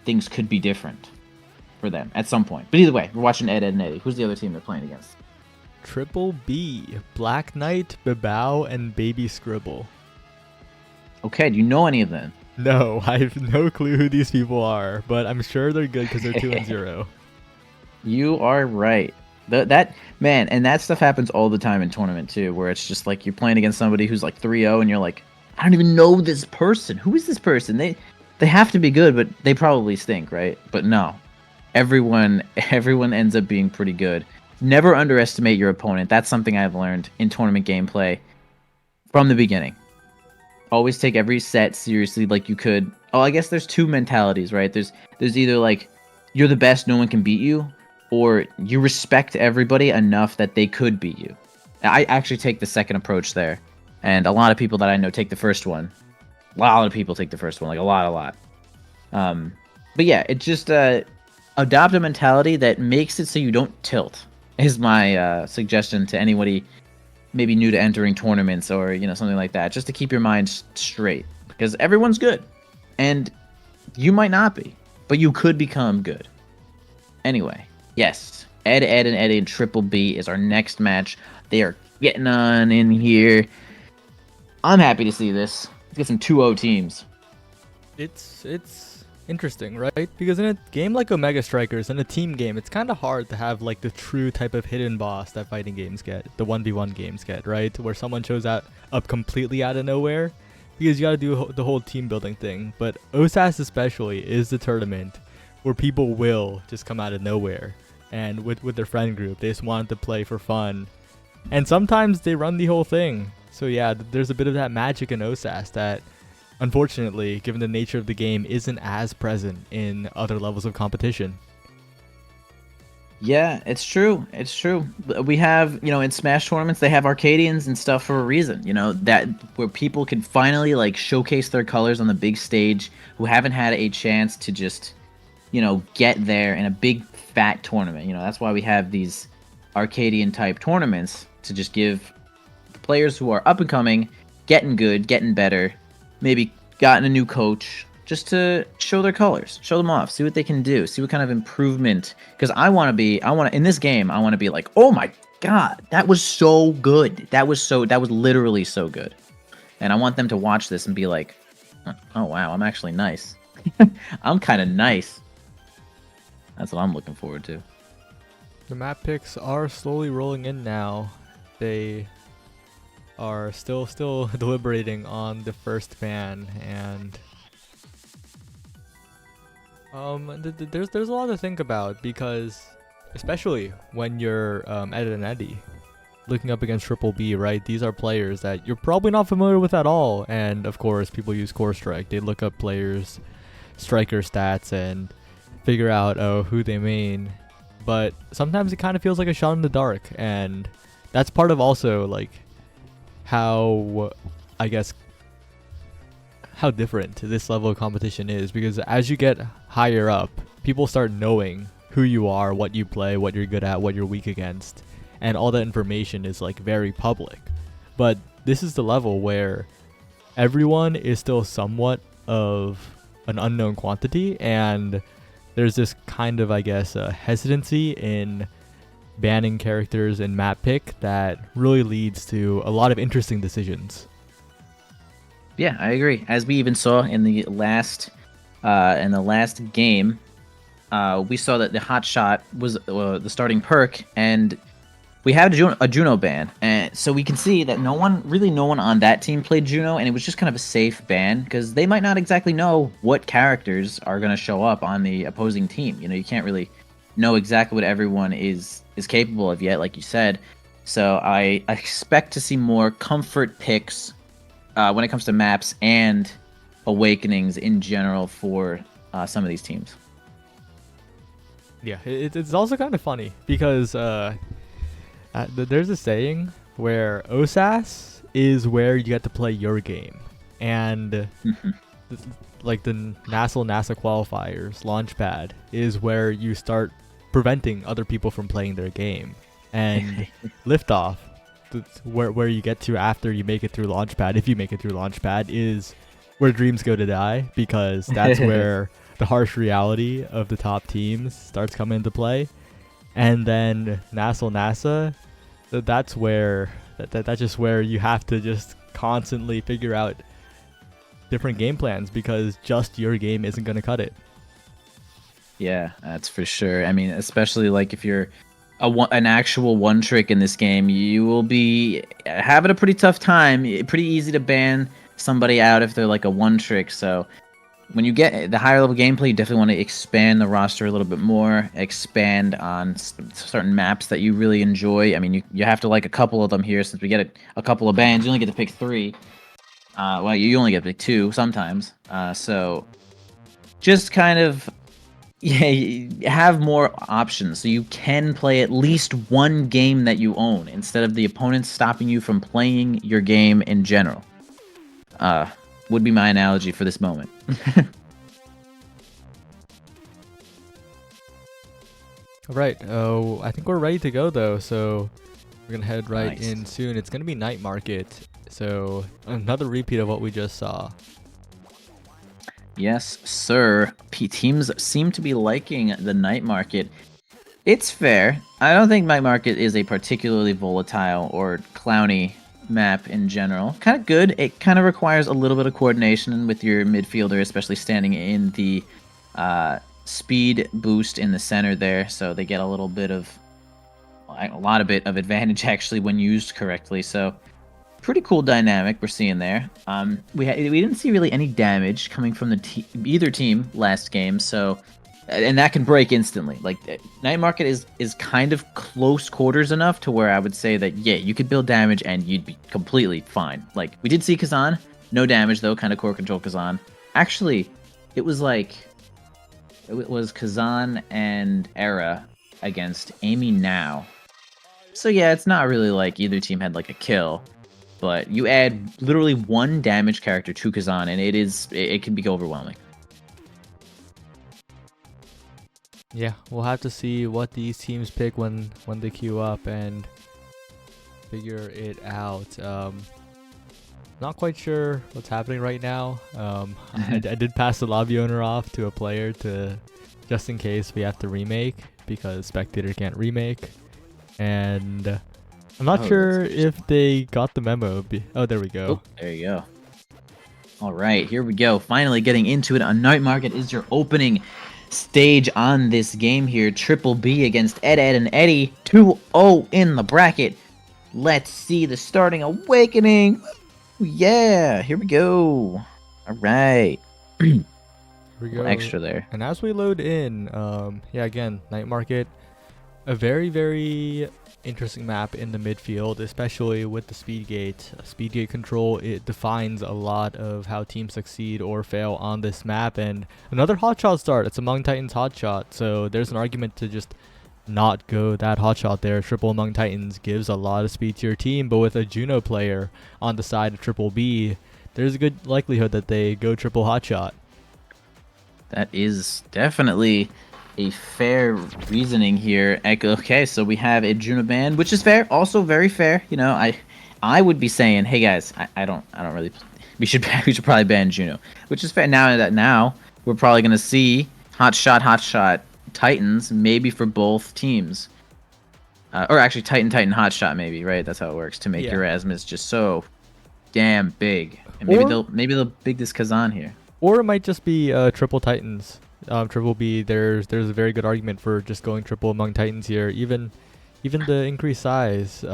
things could be different for them at some point. But either way, we're watching Ed, and Eddie. Who's the other team they're playing against? Triple B, Black Knight, Bibao, and Baby Scribble. Okay, do you know any of them? No, I have no clue who these people are, but I'm sure they're good because they're 2-0. You are right. That man, and that stuff happens all the time in tournament too, where it's just like you're playing against somebody who's like 3-0, and you're like, I don't even know this person. Who is this person? They have to be good, but they probably stink, right? But no, everyone ends up being pretty good. Never underestimate your opponent. That's something I've learned in tournament gameplay from the beginning. Always take every set seriously, like you could. Oh, I guess there's 2 mentalities, right? There's either like you're the best, no one can beat you, or you respect everybody enough that they could beat you. I actually take the second approach there, and a lot of people that I know take the first one. A lot of people take the first one, like a lot. But yeah, it just adopt a mentality that makes it so you don't tilt. Is my suggestion to anybody maybe new to entering tournaments or something like that, just to keep your mind straight, because everyone's good, and you might not be, but you could become good. Anyway, yes, Ed, and Eddie and Triple B is our next match. They are getting on in here. I'm happy to see this. Let's get some 2-0 teams. It's interesting, right? Because in a game like Omega Strikers, in a team game, it's kind of hard to have like the true type of hidden boss that fighting games get, the 1v1 games get, right? Where someone shows up completely out of nowhere, because you got to do the whole team building thing. But OSAS especially is the tournament where people will just come out of nowhere, and with their friend group, they just want to play for fun, and sometimes they run the whole thing. So yeah, there's a bit of that magic in OSAS that, unfortunately, given the nature of the game, isn't as present in other levels of competition. Yeah, it's true. We have, in Smash tournaments, they have Arcadians and stuff for a reason, that where people can finally like showcase their colors on the big stage, who haven't had a chance to just, get there in a big fat tournament. That's why we have these Arcadian type tournaments, to just give players who are up and coming, getting good, getting better, maybe gotten a new coach, just to show their colors, show them off, see what they can do, see what kind of improvement. Because in this game, I want to be like, oh my god, that was so good. That was literally so good. And I want them to watch this and be like, oh wow, I'm actually nice. I'm kind of nice. That's what I'm looking forward to. The map picks are slowly rolling in now. They are still deliberating on the first ban, and there's a lot to think about, because especially when you're Ed and Eddie looking up against Triple B, right? These are players that you're probably not familiar with at all, and of course people use Core Strike. They look up players' striker stats and figure out who they main, but sometimes it kind of feels like a shot in the dark, and that's part of also like how, I guess, how different this level of competition is, because as you get higher up, people start knowing who you are, what you play, what you're good at, what you're weak against, and all that information is like very public. But this is the level where everyone is still somewhat of an unknown quantity, and there's this kind of, I guess, hesitancy in banning characters in map pick that really leads to a lot of interesting decisions. Yeah, I agree. As we even saw in the last game, we saw that the hot shot was the starting perk, and we had a Juno ban, and so we can see that no one on that team played Juno, and it was just kind of a safe ban because they might not exactly know what characters are going to show up on the opposing team. You know, you can't really know exactly what everyone is capable of yet, like you said. So I expect to see more comfort picks when it comes to maps and awakenings in general for some of these teams. Yeah, it's also kind of funny because there's a saying where OSAS is where you get to play your game, and like the NASA qualifiers, Launchpad is where you start preventing other people from playing their game, and Liftoff, where you get to after you make it through Launchpad, if you make it through Launchpad, is where dreams go to die, because that's where the harsh reality of the top teams starts coming into play. And then NASA, that's where that's just where you have to just constantly figure out different game plans, because just your game isn't going to cut it. Yeah, that's for sure. I mean, especially like if you're an actual one trick in this game, you will be having a pretty tough time. Pretty easy to ban somebody out if they're like a one trick. So when you get the higher level gameplay, you definitely want to expand the roster a little bit more, expand on certain maps that you really enjoy. I mean, you have to like a couple of them here, since we get a couple of bans. You only get to pick 3. Well, you only get to pick 2 sometimes. So just kind of, yeah, have more options so you can play at least one game that you own instead of the opponents stopping you from playing your game in general. Would be my analogy for this moment. All right. Oh, I think we're ready to go though. So we're gonna head right in soon. It's gonna be Night Market. So another repeat of what we just saw. Yes, sir. Teams seem to be liking the Night Market. It's fair. I don't think Night Market is a particularly volatile or clowny map in general. Kind of good. It kind of requires a little bit of coordination with your midfielder, especially standing in the speed boost in the center there, so they get a lot of advantage actually when used correctly. So pretty cool dynamic we're seeing there. We didn't see really any damage coming from either team last game, so, and that can break instantly. Like, Night Market is kind of close quarters enough to where I would say that, yeah, you could build damage and you'd be completely fine. Like, we did see Kazan, no damage though, kind of core control Kazan. Actually, it was Kazan and Era against Amy Now. So yeah, it's not really like either team had like a kill, but you add literally one damage character to Kazan and it can be overwhelming. Yeah, we'll have to see what these teams pick when they queue up and figure it out. Not quite sure what's happening right now. I did pass the lobby owner off to a player just in case we have to remake, because spectator can't remake. And I'm not sure if they got the memo. Oh, there we go. Oh, there you go. All right, here we go. Finally getting into it. A Night Market is your opening stage on this game here. Triple B against Ed, and Eddie. 2-0 in the bracket. Let's see the starting awakening. Yeah, here we go. All right. Here we go. Extra there. And as we load in, yeah, again, Night Market, a very, very interesting map in the midfield, especially with the speed gate. Speed gate control, it defines a lot of how teams succeed or fail on this map. And another hotshot start. It's Among Titans hotshot, so there's an argument to just not go that hotshot there. Triple Among Titans gives a lot of speed to your team, but with a Juno player on the side of Triple B, there's a good likelihood that they go triple hotshot. That is definitely a fair reasoning here. Okay, so we have a Juno ban, which is fair, also very fair. You know, I would be saying, hey guys, I don't really. We should probably ban Juno, which is fair. Now we're probably gonna see hotshot Titans maybe for both teams, or actually Titan hotshot maybe, right? That's how it works to make Erasmus just so damn big, and maybe they'll big this Kazan here. Or it might just be triple Titans. Triple B, there's a very good argument for just going triple Among Titans here. Even the increased size.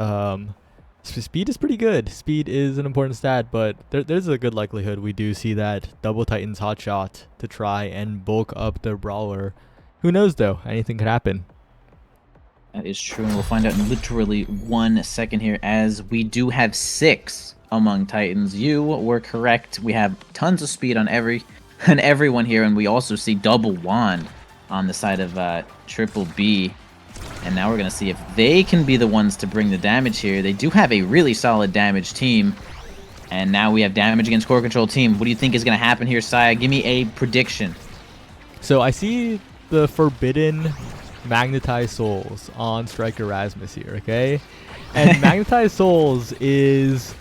Speed is pretty good. Speed is an important stat, but there's a good likelihood we do see that double Titans hotshot to try and bulk up the brawler. Who knows though? Anything could happen. That is true, and we'll find out in literally 1 second here, as we do have 6 Among Titans. You were correct. We have tons of speed on everyone here, and we also see double wand on the side of Triple B. And now we're gonna see if they can be the ones to bring the damage here. They do have a really solid damage team, and now we have damage against core control team. What do you think is gonna happen here, Saya? Give me a prediction. So I see the forbidden Magnetized Souls on Strike Erasmus here, okay? And Magnetized Souls is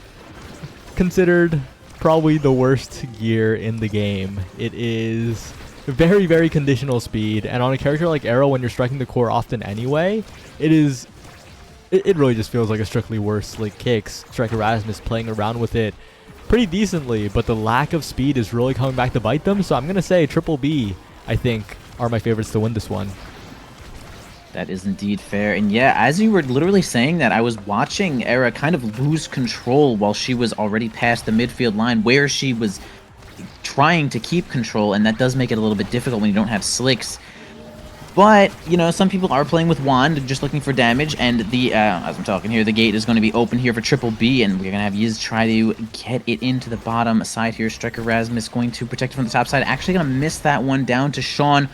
considered probably the worst gear in the game. It is very, very conditional speed, and on a character like Arrow, when you're striking the core often anyway, it really just feels like a strictly worse Slick Kicks. Strike Erasmus playing around with it pretty decently, but the lack of speed is really coming back to bite them, so I'm gonna say Triple B, I think, are my favorites to win this one. That is indeed fair. And yeah, as you were literally saying that, I was watching Era kind of lose control while she was already past the midfield line, where she was trying to keep control, and that does make it a little bit difficult when you don't have slicks. But, you know, some people are playing with wand, just looking for damage, and the, as I'm talking here, the gate is going to be open here for Triple B, and we're going to have Yiz try to get it into the bottom side here. Striker Erasmus going to protect it from the top side. Actually going to miss that one down to Sean.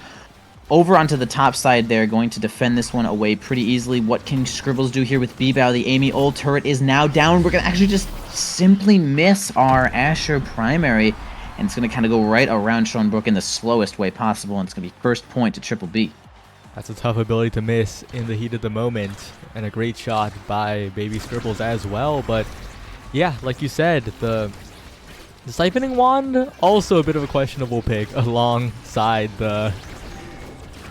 Over onto the top side there, going to defend this one away pretty easily. What can Scribbles do here with B-Bow? The Amy ult turret is now down. We're going to actually just simply miss our Asher primary, and it's going to kind of go right around Sean Brook in the slowest way possible, and it's going to be first point to Triple B. That's a tough ability to miss in the heat of the moment, and a great shot by Baby Scribbles as well. But yeah, like you said, the Siphoning Wand, also a bit of a questionable pick alongside the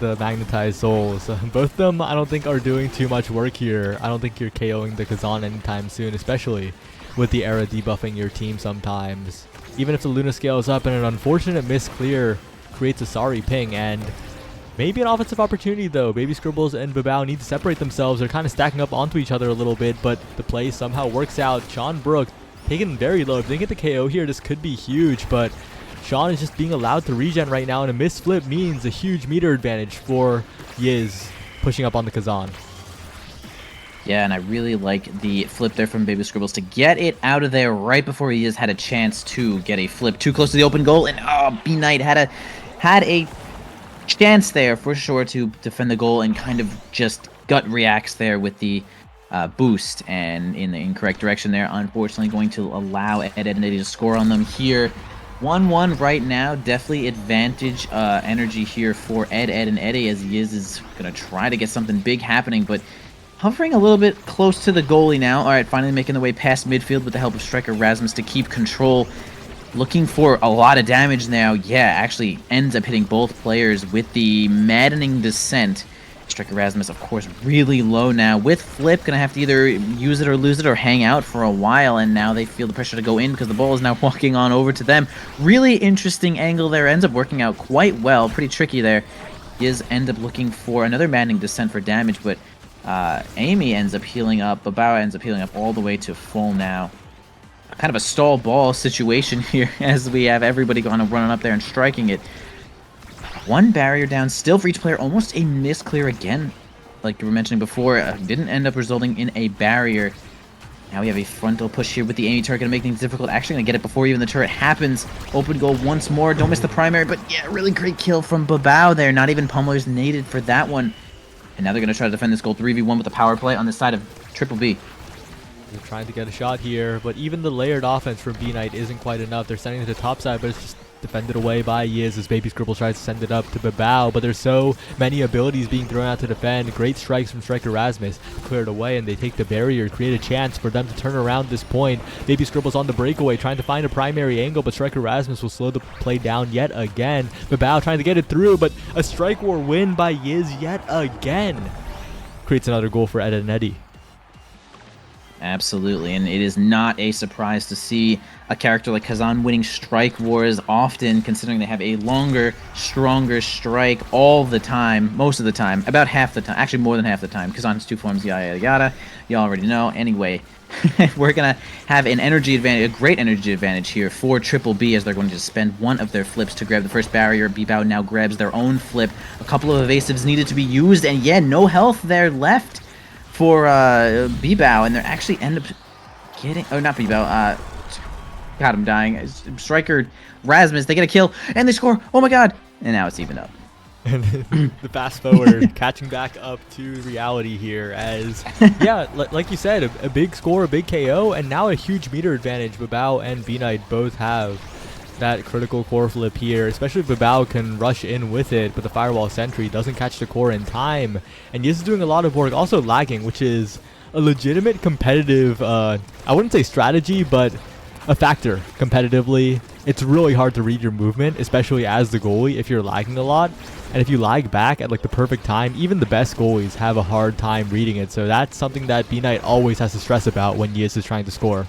Magnetized Souls. Both of them, I don't think, are doing too much work here. I don't think you're KOing the Kazan anytime soon, especially with the Era debuffing your team sometimes. Even if the Luna scales up and an unfortunate miss clear creates a sorry ping, and maybe an offensive opportunity though. Baby Scribbles and Babao need to separate themselves. They're kind of stacking up onto each other a little bit, but the play somehow works out. Sean Brook taken very low. If they get the KO here, this could be huge, but Sean is just being allowed to regen right now, and a missed flip means a huge meter advantage for Yiz pushing up on the Kazan. Yeah, and I really like the flip there from Baby Scribbles to get it out of there right before Yiz had a chance to get a flip too close to the open goal, and B-Knight had a chance there for sure to defend the goal, and kind of just gut reacts there with the boost, and in the incorrect direction there, unfortunately going to allow Ed and Eddie to score on them here. 1-1 right now. Definitely advantage energy here for Ed and Eddie, as Yiz is going to try to get something big happening, but hovering a little bit close to the goalie now. All right, finally making the way past midfield with the help of Striker Erasmus to keep control. Looking for a lot of damage now. Yeah, actually ends up hitting both players with the maddening descent. Striker Rasmus, of course, really low now. With Flip, gonna have to either use it or lose it or hang out for a while, and now they feel the pressure to go in because the ball is now walking on over to them. Really interesting angle there. Ends up working out quite well. Pretty tricky there. Yiz end up looking for another maddening descent for damage, but Amy ends up healing up. Babao ends up healing up all the way to full now. Kind of a stall ball situation here as we have everybody going and running up there and striking it. One barrier down, still for each player, almost a misclear again. Like you were mentioning before, didn't end up resulting in a barrier. Now we have a frontal push here with the Amy turret, gonna make things difficult. Actually gonna get it before even the turret happens. Open goal once more, don't miss the primary, but yeah, really great kill from Babao there. Not even pummelers needed for that one. And now they're gonna try to defend this goal 3v1 with the power play on the side of Triple B. They're trying to get a shot here, but even the layered offense from B-Knight isn't quite enough. They're sending it to the top side, but it's just defended away by Yiz as Baby Scribble tries to send it up to Babao, but there's so many abilities being thrown out to defend. Great strikes from Striker Rasmus, cleared away, and they take the barrier, create a chance for them to turn around this point. Baby Scribble's on the breakaway, trying to find a primary angle, but Striker Rasmus will slow the play down yet again. Babao trying to get it through, but a strike war win by Yiz yet again. Creates another goal for Ed and Eddie. Absolutely, and it is not a surprise to see a character like Kazan winning strike wars often, considering they have a longer, stronger strike all the time, most of the time, about half the time, actually more than half the time. Kazan has two forms, yada yada yada, you already know. Anyway, we're gonna have an energy advantage, a great energy advantage here for Triple B, as they're going to spend one of their flips to grab the first barrier. Babao now grabs their own flip. A couple of evasives needed to be used, and yeah, no health there left for Babao, and they actually end up getting, oh, not Babao, God, I'm dying. Striker Rasmus, they get a kill, and they score. Oh my god. And now it's even up. And the fast forward, catching back up to reality here as, yeah, like you said, a big score, a big KO, and now a huge meter advantage. Babao and B-Knight both have that critical core flip here, especially if Babao can rush in with it, but the firewall sentry doesn't catch the core in time. And Yiz is doing a lot of work, also lagging, which is a legitimate competitive, I wouldn't say strategy, but a factor competitively. It's really hard to read your movement, especially as the goalie, if you're lagging a lot. And if you lag back at like the perfect time, even the best goalies have a hard time reading it. So that's something that B-Knight always has to stress about when Yiz is trying to score.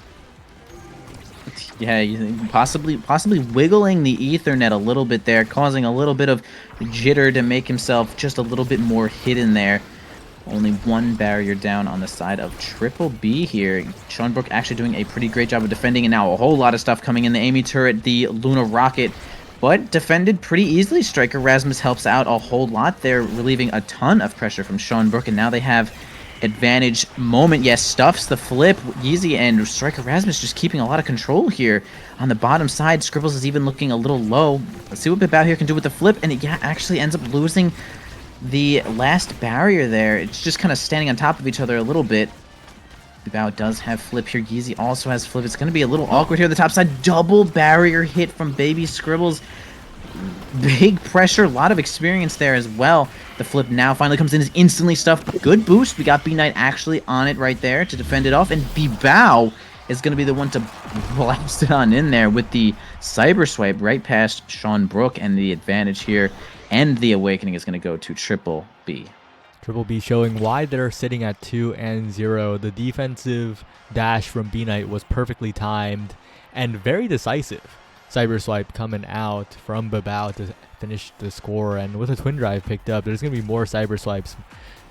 Yeah, possibly wiggling the Ethernet a little bit there, causing a little bit of jitter to make himself just a little bit more hidden there. Only one barrier down on the side of Triple B here. Sean Brook actually doing a pretty great job of defending, and now a whole lot of stuff coming in. The Amy turret, the Luna rocket, but defended pretty easily. Striker Rasmus helps out a whole lot there, relieving a ton of pressure from Sean Brook, and now they have advantage moment. Yes, stuffs the flip. Yeezy and Striker Rasmus just keeping a lot of control here on the bottom side. Scribbles is even looking a little low. Let's see what Babao here can do with the flip, and it actually ends up losing the last barrier there. It's just kind of standing on top of each other a little bit. Babao does have flip here. Yeezy also has flip. It's going to be a little awkward here on the top side. Double barrier hit from Baby Scribbles. Big pressure, a lot of experience there as well. The flip now finally comes in, is instantly stuffed. Good boost. We got B-Knight actually on it right there to defend it off, and Babao is going to be the one to blast it on in there with the cyber swipe right past Sean Brook, and the advantage here and the awakening is going to go to Triple B. Triple B showing why they're sitting at 2-0. The defensive dash from B-Knight was perfectly timed and very decisive. Cyber swipe coming out from Babao to finish the score, and with a twin drive picked up, there's going to be more cyber swipes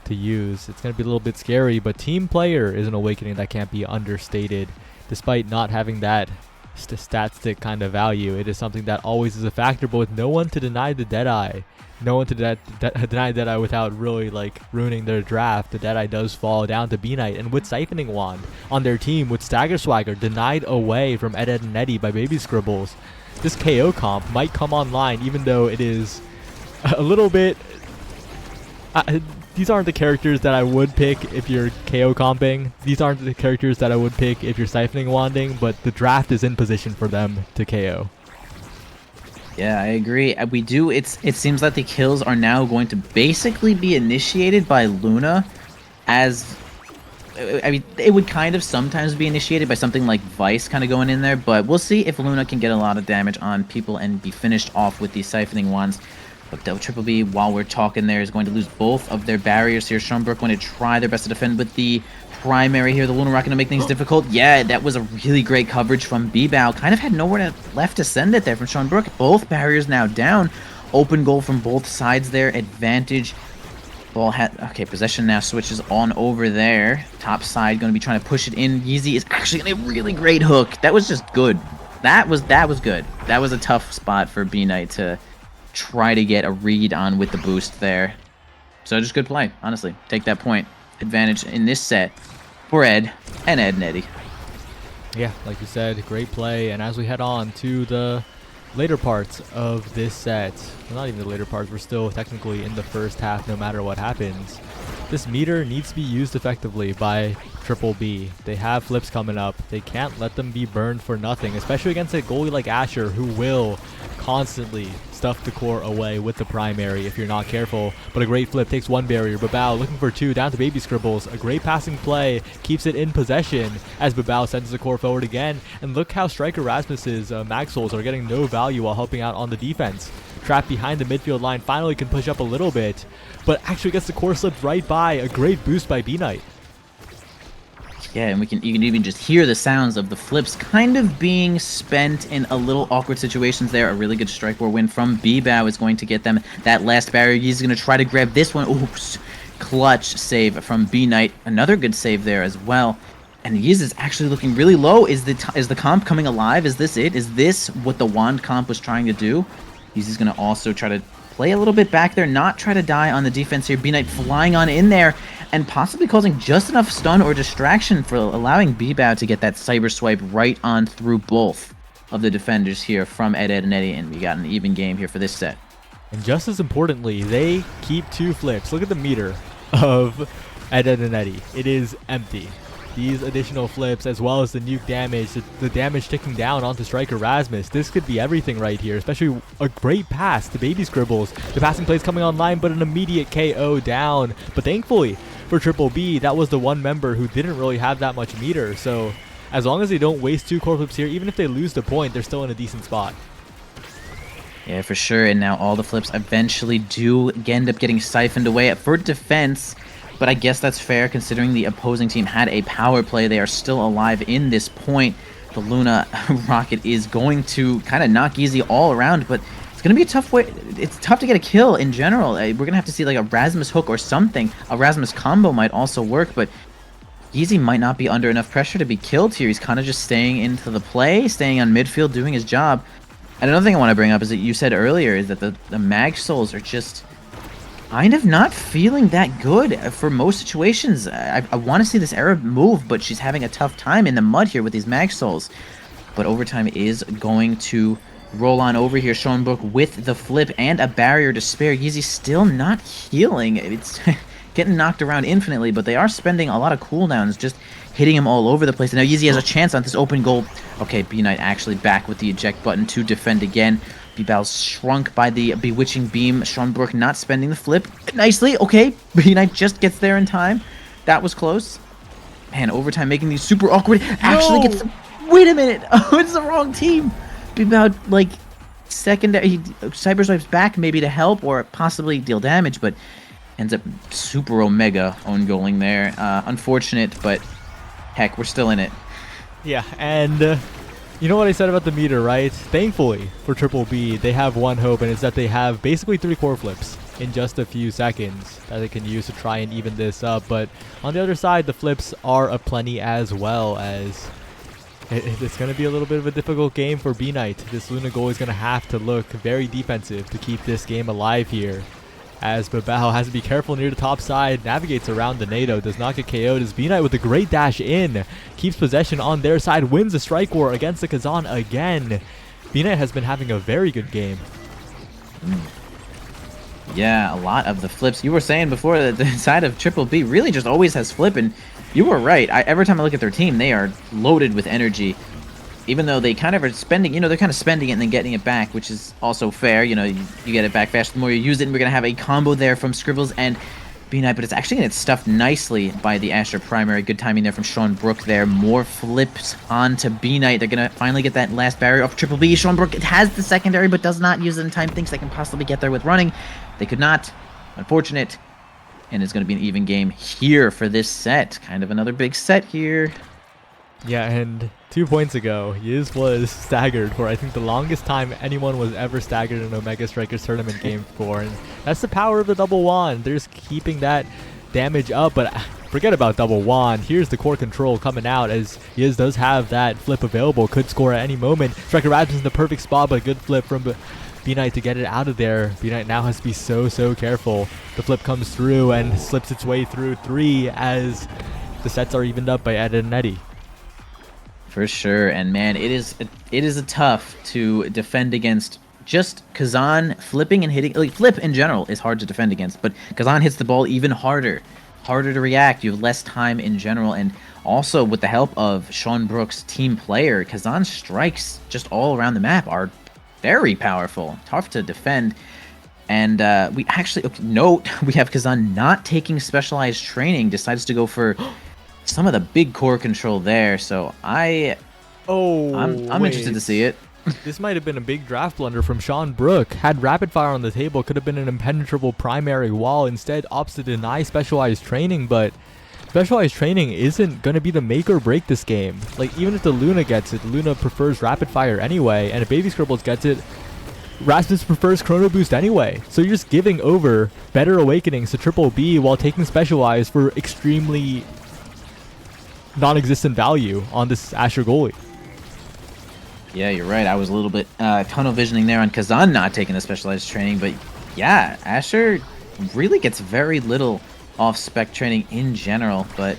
to use. It's going to be a little bit scary, but team player is an awakening that can't be understated. Despite not having that stat stick kind of value, it is something that always is a factor, but with no one to deny the Deadeye, no one to deny Deadeye without really like ruining their draft, the Deadeye does fall down to B-Knight. And with Siphoning Wand on their team, with Stagger Swagger denied away from Ed and Eddie by Baby Scribbles, this KO comp might come online, even though it is a little bit... these aren't the characters that I would pick if you're KO comping. These aren't the characters that I would pick if you're Siphoning Wanding, but the draft is in position for them to KO. Yeah, I agree. We do. It seems like the kills are now going to basically be initiated by Luna, as I mean, it would kind of sometimes be initiated by something like Vice kind of going in there, but we'll see if Luna can get a lot of damage on people and be finished off with these Siphoning Wands. But Triple B, while we're talking there, is going to lose both of their barriers here. Schomburg going to try their best to defend with the primary here. The Luna Rock going to make things difficult. Yeah, that was a really great coverage from B-Bao. Kind of had nowhere left to send it there from Schomburg. Both barriers now down. Open goal from both sides there. Advantage. Ball had okay. Possession now switches on over there. Top side going to be trying to push it in. Yeezy is actually going to a really great hook. That was just good. That was good. That was a tough spot for B-Knight to try to get a read on with the boost there. So just good play, honestly. Take that point. Advantage in this set for Ed and Eddie. Yeah, like you said, great play. And as we head on to the later parts of this set, well, not even the later parts, we're still technically in the first half no matter what happens. This meter needs to be used effectively by Triple B. They have flips coming up. They can't let them be burned for nothing, especially against a goalie like Asher, who will constantly stuff the core away with the primary if you're not careful. But a great flip takes one barrier. Babao looking for two, down to Baby Scribbles. A great passing play keeps it in possession as Babao sends the core forward again. And look how Striker Rasmus's mag souls are getting no value while helping out on the defense. Trapped behind the midfield line, finally can push up a little bit, but actually gets the core slipped right by. A great boost by B-Knight. Yeah, and you can even just hear the sounds of the flips kind of being spent in a little awkward situations there. A really good strike war win from B-Bao is going to get them that last barrier. He's going to try to grab this one. Oops. Clutch save from B-Knight. Another good save there as well. And Yiz is actually looking really low. Is the comp coming alive? Is this it? Is this what the wand comp was trying to do? Yiz is going to also try to play a little bit back there, not try to die on the defense here. B-Knight flying on in there and possibly causing just enough stun or distraction for allowing B-Bao to get that cyber swipe right on through both of the defenders here from Ed and Eddie, and we got an even game here for this set. And just as importantly, they keep two flips. Look at the meter of Ed and Eddie. It is empty. These additional flips, as well as the nuke damage, the damage ticking down onto Striker Rasmus. This could be everything right here, especially a great pass to Baby Scribbles. The passing play's coming online, but an immediate KO down. But thankfully for Triple B, that was the one member who didn't really have that much meter. So as long as they don't waste two core flips here, even if they lose the point, they're still in a decent spot. Yeah, for sure. And now all the flips eventually do end up getting siphoned away for defense. But I guess that's fair considering the opposing team had a power play. They are still alive in this point. The Luna Rocket is going to kind of knock Easy all around, but it's going to be a tough way. It's tough to get a kill in general. We're going to have to see like a Rasmus hook or something. A Rasmus combo might also work, but Easy might not be under enough pressure to be killed here. He's kind of just staying into the play, staying on midfield, doing his job. And another thing I want to bring up is that you said earlier is that the Mag Souls are just kind of not feeling that good for most situations. I want to see this Arab move, but she's having a tough time in the mud here with these Mag Souls. But overtime is going to roll on over here. Schoenbrook with the flip and a barrier to spare. Yeezy still not healing. It's getting knocked around infinitely, but they are spending a lot of cooldowns, just hitting him all over the place. And now Yeezy has a chance on this open goal. Okay, B-Knight actually back with the eject button to defend again. B-Bao's shrunk by the bewitching beam. Schoenbrook not spending the flip nicely. Okay, B-Knight just gets there in time. That was close. Man, overtime making these super awkward. Actually gets the... Wait a minute. Oh, it's the wrong team. B-Bao, like, secondary... He cyber swipes back maybe to help or possibly deal damage, but ends up super omega own goaling there. Unfortunate, but heck, we're still in it. Yeah, and... you know what I said about the meter, right? Thankfully for Triple B, they have one hope, and it's that they have basically 3 core flips in just a few seconds that they can use to try and even this up. But on the other side, the flips are aplenty as well, as it's going to be a little bit of a difficult game for B-Knight. This Luna goal is going to have to look very defensive to keep this game alive here, as Babao has to be careful near the top side, navigates around the NATO, does not get KO'd as B-Knight with a great dash in, keeps possession on their side, wins the strike war against the Kazan again. B-Knight has been having a very good game. Yeah, a lot of the flips. You were saying before that the side of Triple B really just always has flip, and you were right. Every time I look at their team, they are loaded with energy. Even though they kind of are spending, they're kind of spending it and then getting it back, which is also fair. You get it back fast the more you use it, and we're going to have a combo there from Scribbles and B-Knight, but it's actually going to get stuffed nicely by the Asher primary. Good timing there from Sean Brook there. More flips onto B-Knight. They're going to finally get that last barrier off Triple B. Sean Brook has the secondary, but does not use it in time. Thinks they can possibly get there with running. They could not. Unfortunate. And it's going to be an even game here for this set. Kind of another big set here. Yeah, and 2 points ago, Yiz was staggered for, I think, the longest time anyone was ever staggered in Omega Strikers tournament game 4. And that's the power of the double wand. They're just keeping that damage up, but forget about double wand. Here's the core control coming out as Yiz does have that flip available. Could score at any moment. Striker Rasmus in the perfect spot, but a good flip from B-Knight to get it out of there. B-Knight now has to be so careful. The flip comes through and slips its way through 3 as the sets are evened up by Ed and Eddie. For sure, and man, it is a tough to defend against. Just Kazan flipping and hitting, like flip in general is hard to defend against, but Kazan hits the ball even harder to react. You have less time in general, and also with the help of Sean Brook's team player, Kazan's strikes just all around the map are very powerful, tough to defend. And we actually note we have Kazan not taking specialized training, decides to go for some of the big core control there, so I'm interested to see it. This might have been a big draft blunder from Sean Brook. Had rapid fire on the table, could have been an impenetrable primary wall. Instead, opts to deny specialized training, but specialized training isn't going to be the make or break this game. Like, even if the Luna gets it, Luna prefers rapid fire anyway, and if Baby Scribbles gets it, Rasmus prefers Chrono Boost anyway. So you're just giving over better awakenings to Triple B while taking specialized for extremely non-existent value on this Asher goalie. Yeah, you're right. I was a little bit tunnel visioning there on Kazan not taking the specialized training, but yeah, Asher really gets very little off-spec training in general, but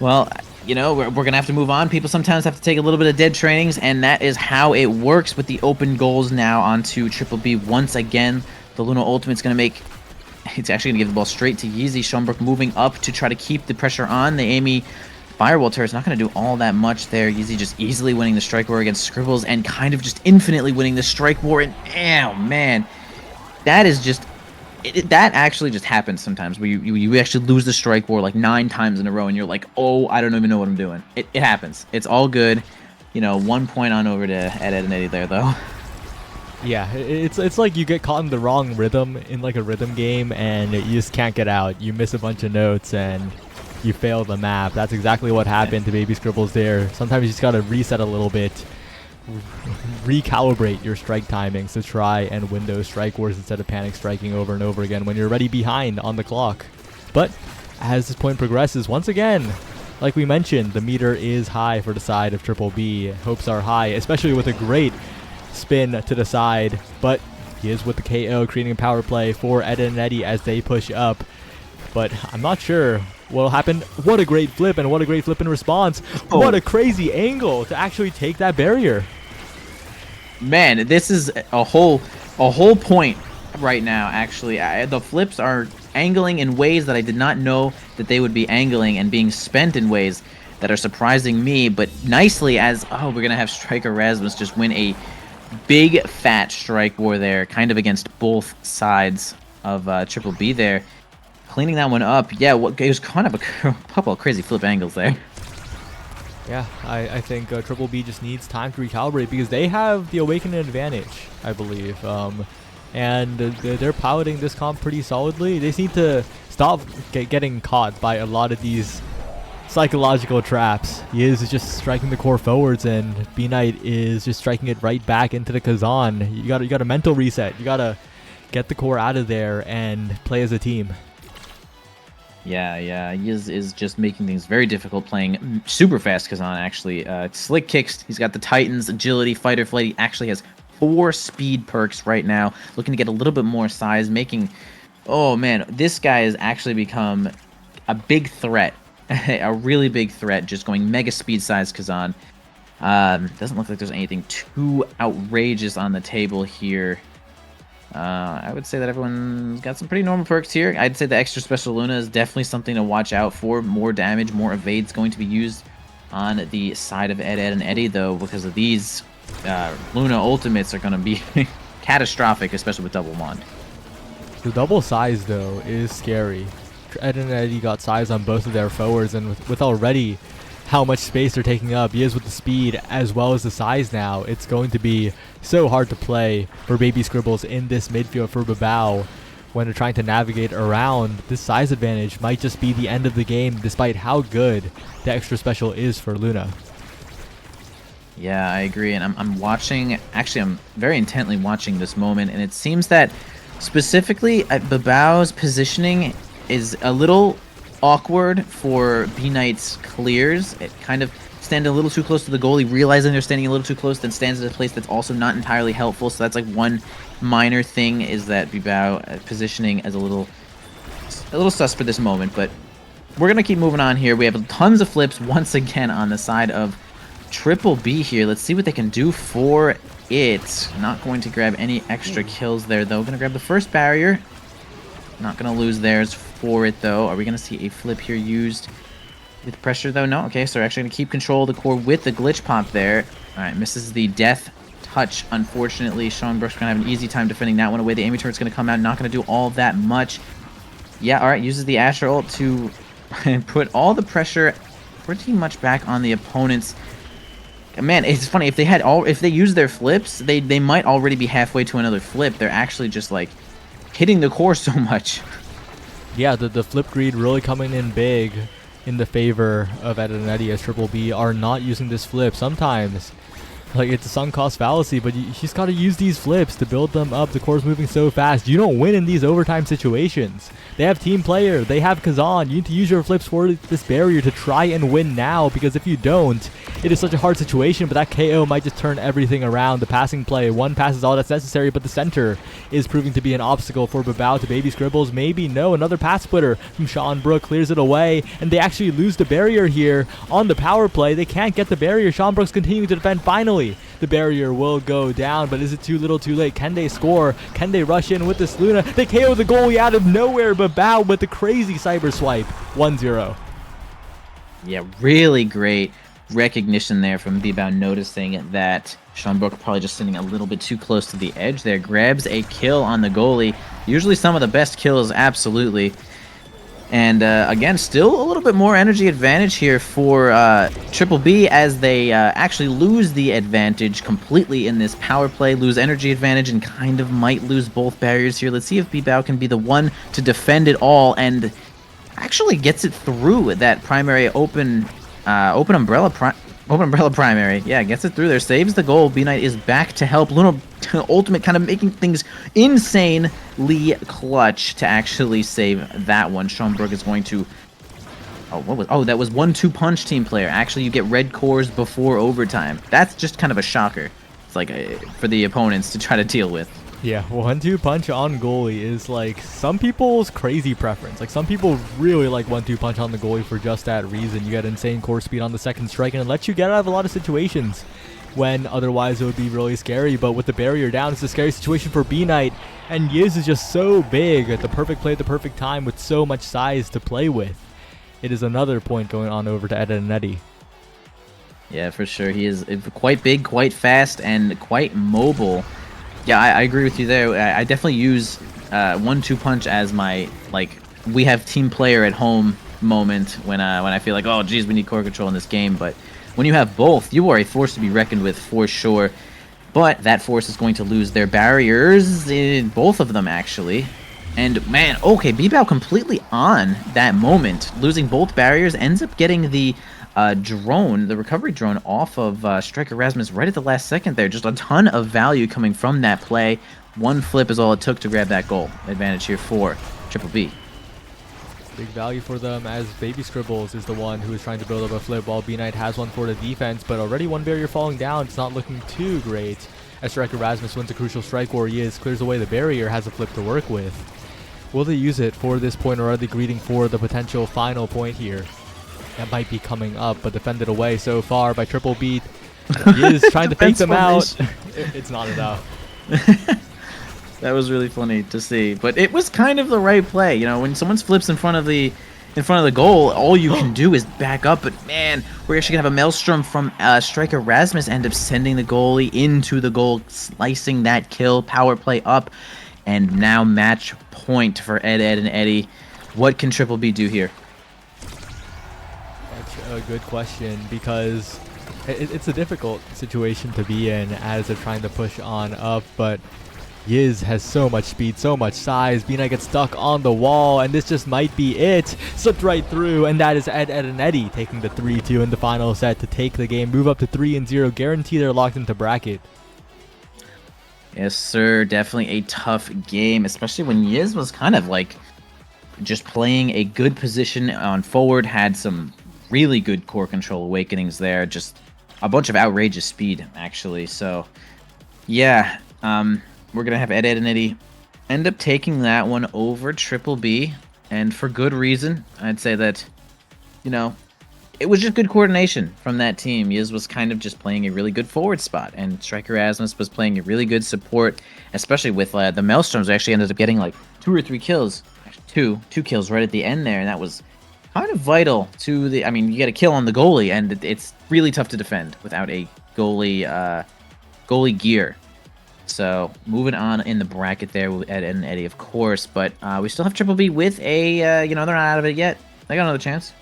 well, you know, we're going to have to move on. People sometimes have to take a little bit of dead trainings, and that is how it works with the open goals now onto Triple B. Once again, the Luna Ultimate's going to make... It's actually going to give the ball straight to Yeezy. Schomburg moving up to try to keep the pressure on. The Amy Firewall turret's not going to do all that much there. Yeezy just easily winning the strike war against Scribbles and kind of just infinitely winning the strike war. And, oh, man, that is just... that actually just happens sometimes where you actually lose the strike war like 9 times in a row and you're like, oh, I don't even know what I'm doing. It happens. It's all good. You know, 1 point on over to Ed and Eddie there, though. Yeah, it's like you get caught in the wrong rhythm in like a rhythm game and you just can't get out. You miss a bunch of notes and you fail the map. That's exactly what happened to Baby Scribbles there. Sometimes you just gotta reset a little bit, recalibrate your strike timings to try and win those strike wars instead of panic striking over and over again when you're already behind on the clock. But as this point progresses, once again, like we mentioned, the meter is high for the side of Triple B. Hopes are high, especially with a great spin to the side, but he is with the KO, creating a power play for Ed and Eddie as they push up. But I'm not sure what'll happen. What a great flip, and what a great flip in response. Oh. What a crazy angle to actually take that barrier. Man, this is a whole point right now, actually. The flips are angling in ways that I did not know that they would be angling and being spent in ways that are surprising me, but nicely as, oh, we're going to have Striker Rasmus just win a big fat strike war there, kind of against both sides of Triple B there. Cleaning that one up. Yeah, it was kind of a couple of crazy flip angles there. Yeah, I think Triple B just needs time to recalibrate because they have the Awakening advantage, I believe. And they're piloting this comp pretty solidly. They just need to stop getting caught by a lot of these psychological traps. He is just striking the core forwards, and B-Knight is just striking it right back into the Kazan. You got a mental reset. You gotta get the core out of there and play as a team. Yeah, he is just making things very difficult playing super fast Kazan, actually. Slick kicks, he's got the Titans, agility, fighter flight. He actually has 4 speed perks right now, looking to get a little bit more size, making... Oh, man, this guy has actually become a big threat. A really big threat, just going mega speed size Kazan. Doesn't look like there's anything too outrageous on the table here. I would say that everyone's got some pretty normal perks here. I'd say the extra special Luna is definitely something to watch out for. More damage, more evades going to be used on the side of Ed, and Eddie, though, because of these Luna ultimates are going to be catastrophic, especially with double wand. The double size, though, is scary. Ed and Eddie got size on both of their forwards, and with already how much space they're taking up, Yiz with the speed as well as the size now, it's going to be so hard to play for Baby Scribbles in this midfield for Babao when they're trying to navigate around. This size advantage might just be the end of the game despite how good the extra special is for Luna. Yeah, I agree, and I'm watching, actually I'm very intently watching this moment, and it seems that specifically at Babao's positioning is a little awkward for B-Knight's clears. It kind of stand a little too close to the goalie, realizing they're standing a little too close, then stands at a place that's also not entirely helpful, so that's like one minor thing, is that Babao positioning as a little sus for this moment, but we're going to keep moving on here. We have tons of flips once again on the side of Triple B here. Let's see what they can do for it. Not going to grab any extra kills there, though. Going to grab the first barrier. Not going to lose theirs for it, though. Are we going to see a flip here used with pressure, though? No. Okay, so they're actually going to keep control of the core with the glitch pop there. All right, misses the death touch, unfortunately. Sean Brooks going to have an easy time defending that one away. The aiming turret's going to come out. Not going to do all that much. Yeah, all right, uses the Asher ult to put all the pressure pretty much back on the opponents. Man, it's funny, if they use their flips, they might already be halfway to another flip. They're actually just like hitting the core so much. Yeah, the flip greed really coming in big in the favor of Ed and Eddie, as Triple B are not using this flip. Sometimes, like, it's a sunk cost fallacy, but you just got to use these flips to build them up. The core's moving so fast. You don't win in these overtime situations. They have team player. They have Kazan. You need to use your flips for this barrier to try and win now, because if you don't, it is such a hard situation, but that KO might just turn everything around. The passing play, one pass is all that's necessary, but the center is proving to be an obstacle for Babao to Baby Scribbles. Maybe no, another pass splitter from Sean Brook clears it away, and they actually lose the barrier here on the power play. They can't get the barrier. Sean Brooks continuing to defend. Finally, the barrier will go down, but is it too little too late? Can they score? Can they rush in with this Luna? They KO the goalie out of nowhere. Babao with the crazy cyber swipe. 1-0. Yeah, really great recognition there from Babao, noticing that Sean Brook probably just sitting a little bit too close to the edge there. Grabs a kill on the goalie. Usually some of the best kills, absolutely. And again, still a little bit more energy advantage here for Triple B, as they actually lose the advantage completely in this power play, lose energy advantage, and kind of might lose both barriers here. Let's see if Babao can be the one to defend it all and actually gets it through that primary open umbrella primary. Yeah, gets it through there, saves the goal. B-Knight is back to help. Luna Ultimate kind of making things insanely clutch to actually save that one. Sean Brook is going to... that was 1-2 punch team player. Actually, you get red cores before overtime. That's just kind of a shocker. It's like for the opponents to try to deal with. Yeah, 1-2 punch on goalie is like some people's crazy preference. Like, some people really like 1-2 punch on the goalie for just that reason. You get insane core speed on the second strike, and it lets you get out of a lot of situations when otherwise it would be really scary. But with the barrier down, it's a scary situation for B-Knight, and Yiz is just so big at the perfect play at the perfect time with so much size to play with. It is another point going on over to Ed and Eddie. Yeah, for sure. He is quite big, quite fast, and quite mobile. Yeah, I agree with you there. I definitely use 1-2 punch as my, like, we have team player at home moment when I feel like, oh geez, we need core control in this game. But when you have both, you are a force to be reckoned with for sure. But that force is going to lose their barriers, both of them actually. And man, okay, Babao completely on that moment, losing both barriers, ends up getting the drone, the recovery drone, off of Striker Rasmus right at the last second there. Just a ton of value coming from that play. One flip is all it took to grab that goal. Advantage here for Triple B. Big value for them, as Baby Scribbles is the one who is trying to build up a flip, while B-Knight has one for the defense, but already one barrier falling down. It's not looking too great, as Striker Rasmus wins a crucial strike where he is, clears away the barrier, has a flip to work with. Will they use it for this point, or are they greeting for the potential final point here? That might be coming up, but defended away so far by Triple B. He is trying to fake them out. It's not enough. That was really funny to see, but it was kind of the right play. You know, when someone flips in front of the goal, all you can do is back up. But man, we're actually gonna have a maelstrom from Striker Rasmus, end up sending the goalie into the goal, slicing that kill. Power play up. And now match point for Ed, and Eddie. What can Triple B do here? That's a good question, because it's a difficult situation to be in as they're trying to push on up, but Yiz has so much speed, so much size. Bina gets stuck on the wall, and this just might be it. Slipped right through, and that is Ed, and Eddie taking the 3-2 in the final set to take the game, move up to 3-0, guarantee they're locked into bracket. Yes, sir. Definitely a tough game, especially when Yiz was kind of like just playing a good position on forward, had some really good core control awakenings there, just a bunch of outrageous speed, actually. So, yeah, we're going to have Ed, and Eddie end up taking that one over Triple B, and for good reason. I'd say that, you know, it was just good coordination from that team. Yiz was kind of just playing a really good forward spot, and Striker Erasmus was playing a really good support, especially with the Maelstroms. They actually ended up getting like 2 or 3 kills. Actually, two kills right at the end there, and that was kind of vital to the... I mean, you get a kill on the goalie, and it's really tough to defend without a goalie gear. So, moving on in the bracket there with Ed and Eddie, of course, but we still have Triple B with a, they're not out of it yet. They got another chance.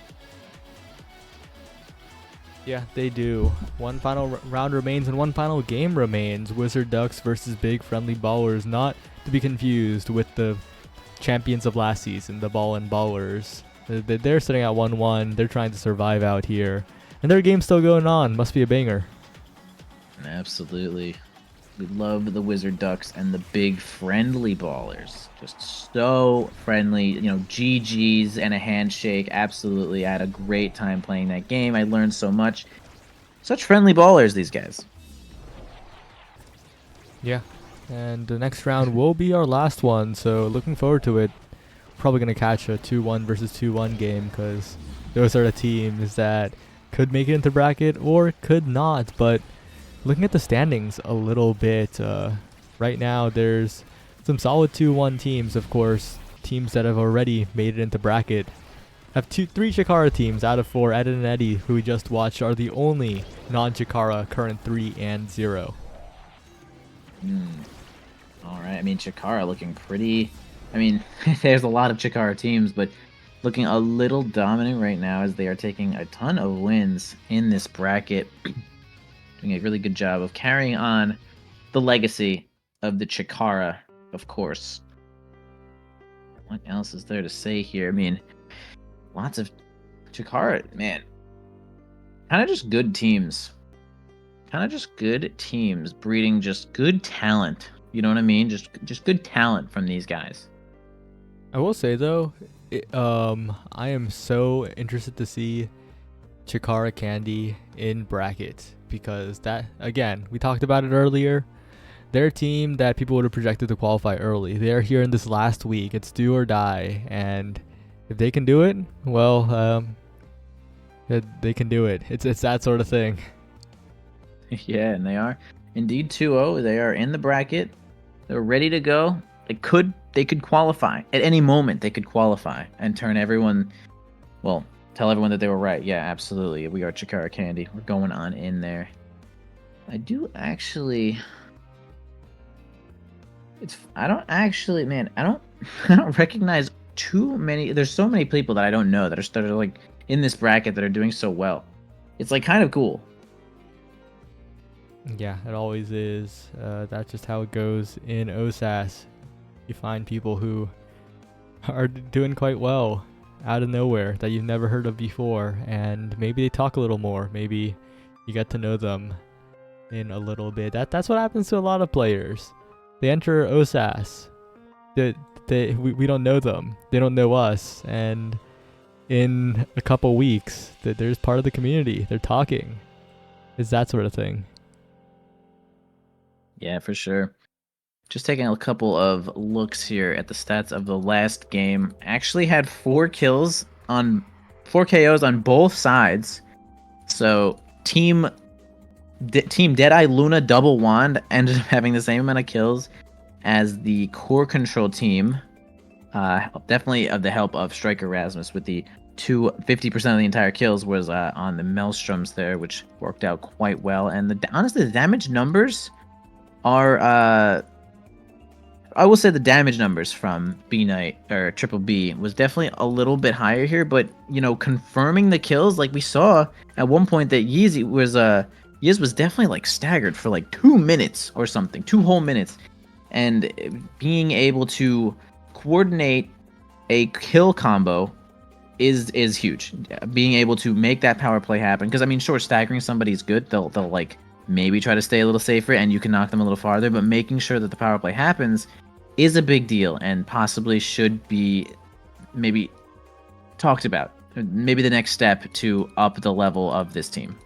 Yeah, they do. One final round remains and one final game remains. Wizard Ducks versus Big Friendly Ballers, not to be confused with the champions of last season, the Ball and Ballers. They're sitting at 1-1. They're trying to survive out here. And their game's still going on. Must be a banger. Absolutely. We love the Wizard Ducks and the Big Friendly Ballers. Just so friendly, you know, GGs and a handshake. Absolutely. I had a great time playing that game. I learned so much. Such friendly ballers, these guys. Yeah. And the next round will be our last one, so looking forward to it. Probably going to catch a 2-1 versus 2-1 game, because those are the teams that could make it into bracket or could not. But looking at the standings a little bit, right now there's some solid 2-1 teams, of course. Teams that have already made it into bracket. Have 3 Chikara teams out of 4. Ed and Eddie, who we just watched, are the only non-Chikara current 3-0. Alright, I mean, Chikara looking pretty... I mean, there's a lot of Chikara teams, but looking a little dominant right now as they are taking a ton of wins in this bracket. Doing a really good job of carrying on the legacy of the Chikara, of course. What else is there to say here? I mean, lots of Chikara, man. Kind of just good teams. Kind of just good teams breeding just good talent. You know what I mean? Just good talent from these guys. I will say though, I am so interested to see Chikara Candy in bracket, because that, again, we talked about it earlier. They're a team that people would have projected to qualify early. They're here in this last week. It's do or die, and if they can do it, well, they can do it. It's that sort of thing. Yeah, and they are indeed 2-0. They are in the bracket. They're ready to go. They could qualify at any moment. They could qualify and turn everyone, well, tell everyone that they were right. Yeah, absolutely. We are Chikara Candy. We're going on in there. I do actually. I don't recognize too many. There's so many people that I don't know that are like in this bracket that are doing so well. It's like kind of cool. Yeah, it always is. That's just how it goes in OSAS. You find people who are doing quite well out of nowhere that you've never heard of before, and maybe they talk a little more. Maybe you get to know them in a little bit. That's what happens to a lot of players. They enter OSAS. We don't know them. They don't know us, and in a couple weeks, there's part of the community. They're talking. It's that sort of thing. Yeah, for sure. Just taking a couple of looks here at the stats of the last game. Actually had 4 KOs on both sides. So Team Deadeye Luna Double Wand ended up having the same amount of kills as the core control team. Definitely of the help of Striker Erasmus with the 50% of the entire kills was on the Maelstroms there, which worked out quite well. And honestly, the damage numbers are I will say the damage numbers from B Knight or Triple B was definitely a little bit higher here, but you know, confirming the kills, like we saw at one point that Yiz was definitely like staggered for like 2 minutes or something, 2 whole minutes, and being able to coordinate a kill combo is huge. Being able to make that power play happen, because I mean, sure, staggering somebody is good. They'll like maybe try to stay a little safer, and you can knock them a little farther. But making sure that the power play happens is a big deal, and possibly should be maybe talked about. Maybe the next step to up the level of this team.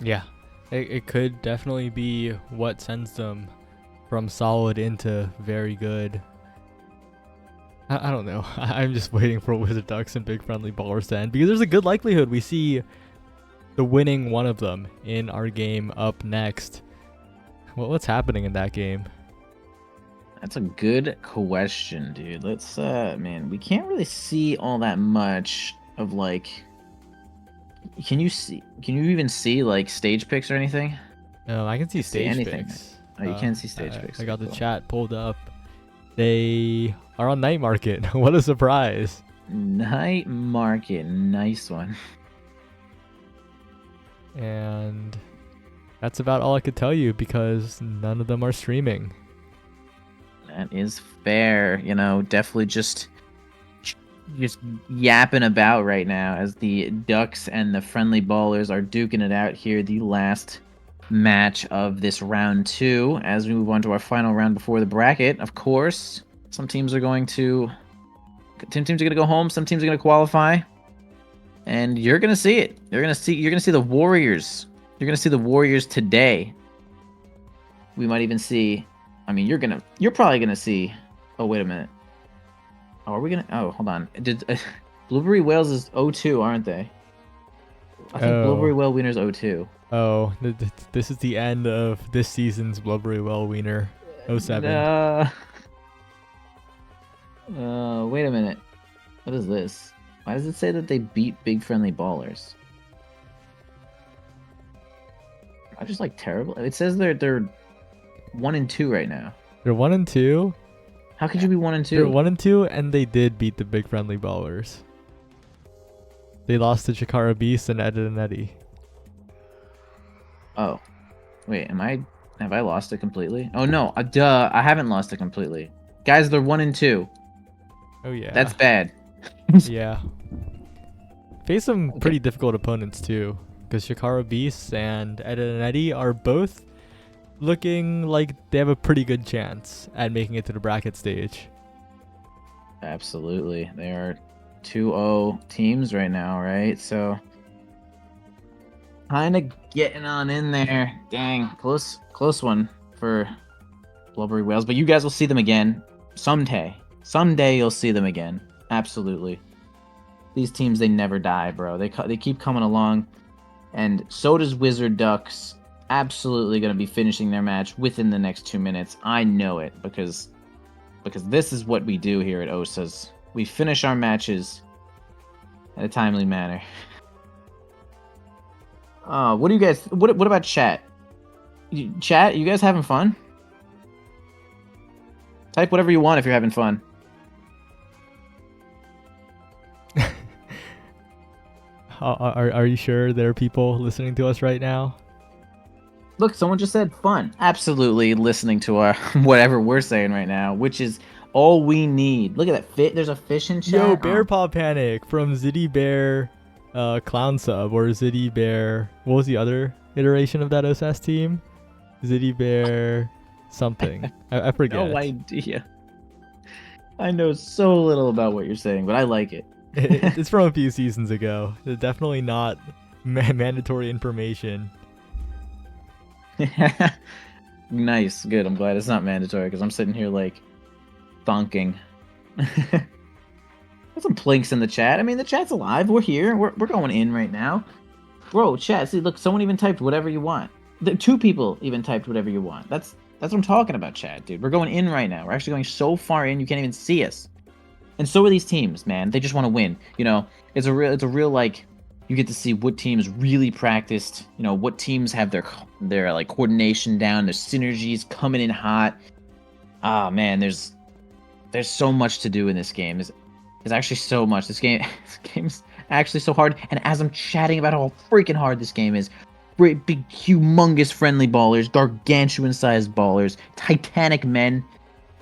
Yeah, it could definitely be what sends them from solid into very good. I don't know. I'm just waiting for Wizard Ducks and Big Friendly Ballers to end, because there's a good likelihood we see the winning one of them in our game up next. Well, what's happening in that game? That's a good question, dude. Let's man, we can't really see all that much of like. Can you even see like stage picks or anything? No, I can see stage picks. Oh, you can't see stage picks. I got the chat pulled up. They are on Night Market. What a surprise. Night Market, nice one. And that's about all I could tell you, because none of them are streaming. That is fair. You know, definitely just yapping about right now as the Ducks and the Friendly Ballers are duking it out here. The last match of this round 2 as we move on to our final round before the bracket. Of course, some teams are going to go home, some teams are going to qualify, and you're going to see it. You're going to see the Warriors. You're going to see the Warriors today. We might even see, I mean, you're probably going to see, oh wait a minute. Oh, are we going to, oh, hold on. Did Blueberry Whales is 0-2, aren't they? I think Blueberry Whale Wiener's 0-2. Oh, this is the end of this season's Blueberry Whale Wiener 07. Wait a minute. What is this? Why does it say that they beat Big Friendly Ballers? I just like terrible. It says they're 1-2 right now. They're 1-2. How could you be 1-2? They're 1-2, and they did beat the Big Friendly Ballers. They lost to Chikara Beast and Ed and Eddie. Oh, wait. Have I lost it completely? Oh no, duh! I haven't lost it completely. Guys, they're 1-2. Oh yeah. That's bad. Yeah. Face some pretty difficult opponents too, because Chikara Beast and Ed and Eddie are both looking like they have a pretty good chance at making it to the bracket stage. Absolutely. They are 2-0 teams right now, right? So kind of getting on in there. Dang, close one for Blubbery Whales, but you guys will see them again someday. Someday you'll see them again. Absolutely. These teams, they never die, bro. They keep coming along, and so does Wizard Ducks. Absolutely going to be finishing their match within the next 2 minutes. I know it, because this is what we do here at OSAS. We finish our matches in a timely manner. What do you guys? What about chat? Chat, you guys having fun? Type whatever you want if you're having fun. Are you sure there are people listening to us right now? Look, someone just said fun. Absolutely listening to our whatever we're saying right now, which is all we need. Look at that fit. There's a fish in chat. Yo, Bear Paw Panic from Zitty Bear Clown Sub, or Zitty Bear. What was the other iteration of that OSAS team? Zitty Bear something. I forget. No idea. I know so little about what you're saying, but I like it. It's from a few seasons ago. It's definitely not mandatory information. Nice, good. I'm glad it's not mandatory, because I'm sitting here like thonking. There's some plinks in the chat. I mean, the chat's alive. We're here. We're going in right now. Bro, chat. See, look, someone even typed whatever you want. The 2 people even typed whatever you want. That's what I'm talking about, chat, dude. We're going in right now. We're actually going so far in you can't even see us. And so are these teams, man. They just want to win. You know, it's a real like, You get to see what teams really practiced, what teams have their like coordination down, their synergies coming in hot. Ah, man, there's so much to do in this game. There's actually so much. This game's actually so hard. And as I'm chatting about how freaking hard this game is, great big humongous friendly ballers, gargantuan sized ballers, titanic men.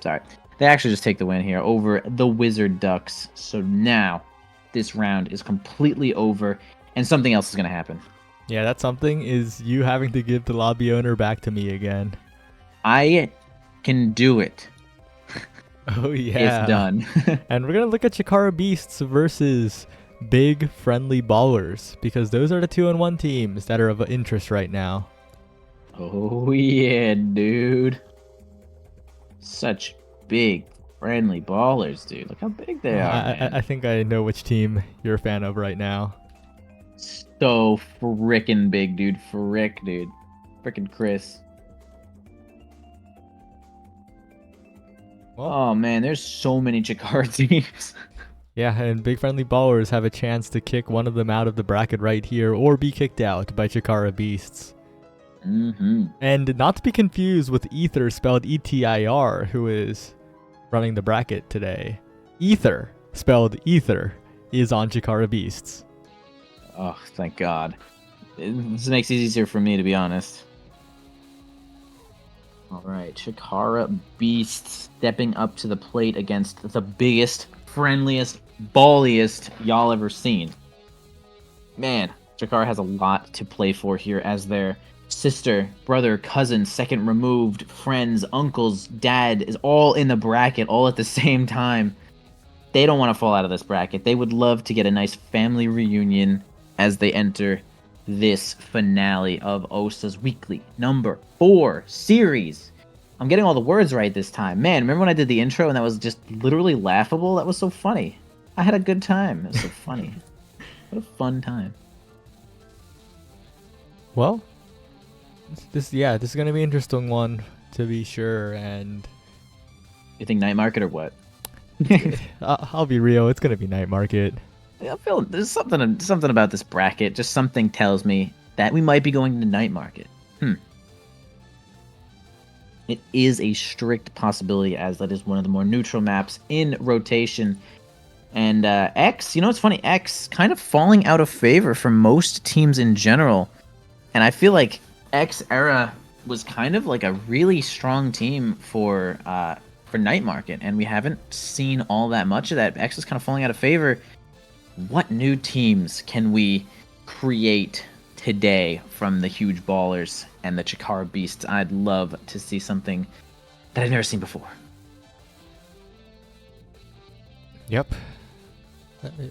Sorry. They actually just take the win here over the Wizard Ducks. So now this round is completely over and something else is going to happen. Yeah, that something is you having to give the lobby owner back to me again. I can do it. Oh yeah. It's done. And we're going to look at Chikara Beasts versus Big Friendly Ballers, because those are the 2-1 teams that are of interest right now. Oh yeah, dude. Such big friendly ballers, dude. Look how big they are, man. I think I know which team you're a fan of right now. So frickin' big, dude. Frickin' Chris. Well, oh man, there's so many Chikara teams. Yeah, and Big Friendly Ballers have a chance to kick one of them out of the bracket right here, or be kicked out by Chikara Beasts. And not to be confused with Ether, spelled E-T-I-R, who is running the bracket today. Ether, spelled Ether, is on Chikara Beasts. Oh, thank God. This makes it easier for me, to be honest. Alright, Chikara Beasts stepping up to the plate against the biggest, friendliest, balliest y'all ever seen. Man, Chikara has a lot to play for here as their sister, brother, cousin, second removed, friends, uncles, dad is all in the bracket all at the same time. They don't want to fall out of this bracket. They would love to get a nice family reunion as they enter this finale of OSA's weekly number 4 series. I'm getting all the words right this time. Man, remember when I did the intro and that was just literally laughable? That was so funny. I had a good time. It was so funny. What a fun time. Well, this is going to be an interesting one to be sure. And you think Night Market or what? I'll be real. It's going to be Night Market. I feel there's something about this bracket. Just something tells me that we might be going to Night Market. It is a strict possibility, as that is one of the more neutral maps in rotation. And X, it's funny, X kind of falling out of favor for most teams in general. And I feel like X era was kind of like a really strong team for Night Market, and we haven't seen all that much of that. X is kind of falling out of favor. What new teams can we create today from the huge ballers and the Chikara Beasts? I'd love to see something that I've never seen before. Yep.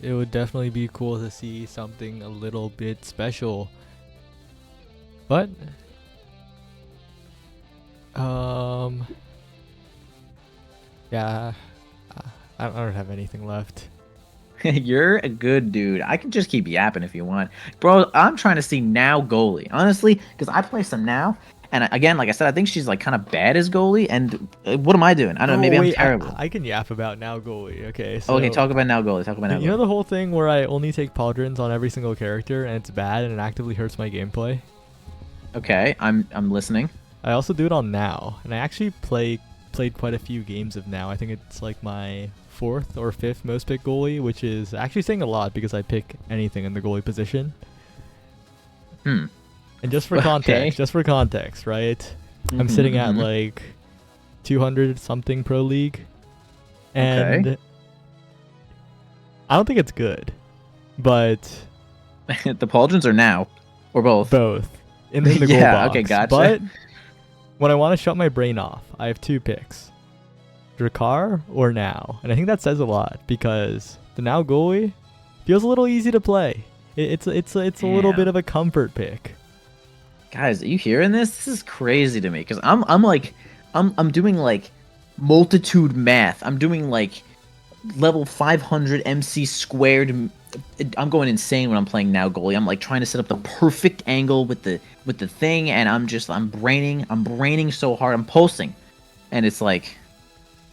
It would definitely be cool to see something a little bit special. But yeah, I don't have anything left. You're a good dude. I can just keep yapping if you want. Bro, I'm trying to see Now goalie. Honestly, because I play some Now. And again, like I said, I think she's like kind of bad as goalie. And what am I doing? I don't know. Maybe I'm terrible. I can yap about Now goalie. Okay. So, okay, talk about Now goalie. You know the whole thing where I only take pauldrons on every single character and it's bad and it actively hurts my gameplay? Okay, I'm listening. I also do it on Now. And I actually played quite a few games of Now. I think it's like my 4th or 5th most picked goalie, which is actually saying a lot because I pick anything in the goalie position. And just for context, right? I'm sitting at like 200 something pro league, and I don't think it's good, but the pauldrons are Now, or both. Both in the goal box. Okay, gotcha. But when I want to shut my brain off, I have 2 picks. Drakkar or Now, and I think that says a lot because the Now goalie feels a little easy to play. It's a little bit of a comfort pick. Guys, are you hearing this? This is crazy to me because I'm doing like multitude math. I'm doing like level 500 MC squared. I'm going insane when I'm playing Now goalie. I'm like trying to set up the perfect angle with the thing, and I'm braining so hard. I'm pulsing, and it's like.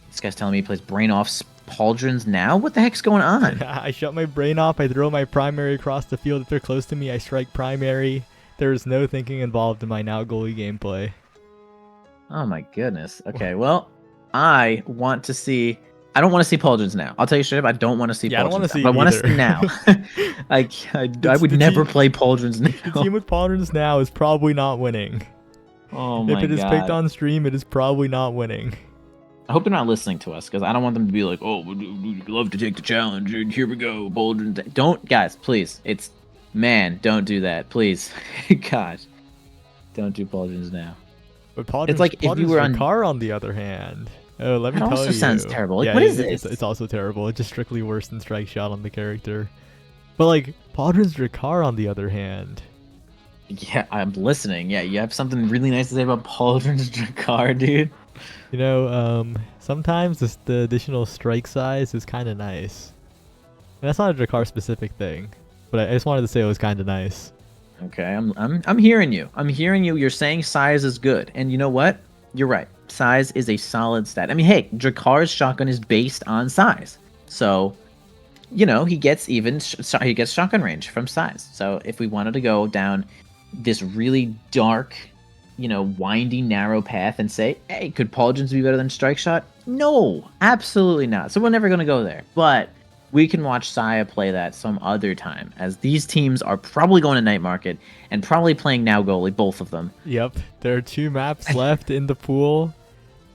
This guy's telling me he plays brain off pauldrons now? What the heck's going on? I shut my brain off. I throw my primary across the field. If they're close to me, I strike primary. There is no thinking involved in my now goalie gameplay. Oh my goodness. Okay, well, I want to see. I don't want to see pauldrons now. I'll tell you straight up, I don't want to see pauldrons. I don't want to see but I want to either. see now. I would never play pauldrons now. The team with pauldrons now is probably not winning. Oh my god. If it is picked on stream, it is probably not winning. I hope they're not listening to us, because I don't want them to be like, oh, we'd love to take the challenge, and here we go, pauldrons. Don't, guys, please. Man, don't do that, please. Gosh. Don't do pauldrons now. But pauldrons, it's like if you were on car, on the other hand. Oh, let me tell you. That also sounds terrible. Like, yeah, what is this? It's also terrible. It's just strictly worse than strike shot on the character. But like pauldrons Drakkar on the other hand. Yeah, I'm listening. Yeah, you have something really nice to say about pauldrons Drakkar, dude. You know, sometimes the additional strike size is kind of nice. And that's not a Drakkar specific thing, but I just wanted to say it was kind of nice. Okay, I'm hearing you. I'm hearing you. You're saying size is good, and you know what? You're right. Size is a solid stat. I mean, hey, Drakkar's shotgun is based on size, so you know he gets shotgun range from size. So if we wanted to go down this really dark, you know, windy, narrow path and say, hey, could pauldrons be better than strike shot? No, absolutely not. So we're never going to go there. But we can watch Saya play that some other time, as these teams are probably going to Night Market and probably playing now goalie, both of them. Yep, there are 2 maps left in the pool.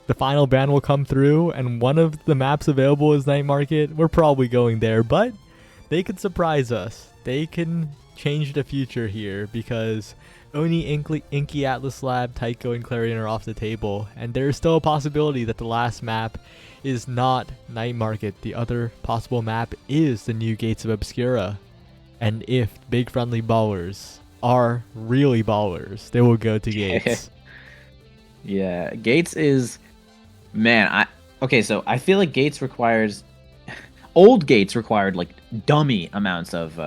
The final ban will come through, and one of the maps available is Night Market. We're probably going there, but they could surprise us. They can change the future here, because Oni, Inky, Atlas Lab, Tycho, and Clarion are off the table, and there's still a possibility that the last map is not Night Market. The other possible map is the new Gates of Obscura, and if big friendly ballers are really ballers, they will go to Gates. Yeah, Gates is, man, okay, so I feel like Gates requires, old Gates required like dummy amounts of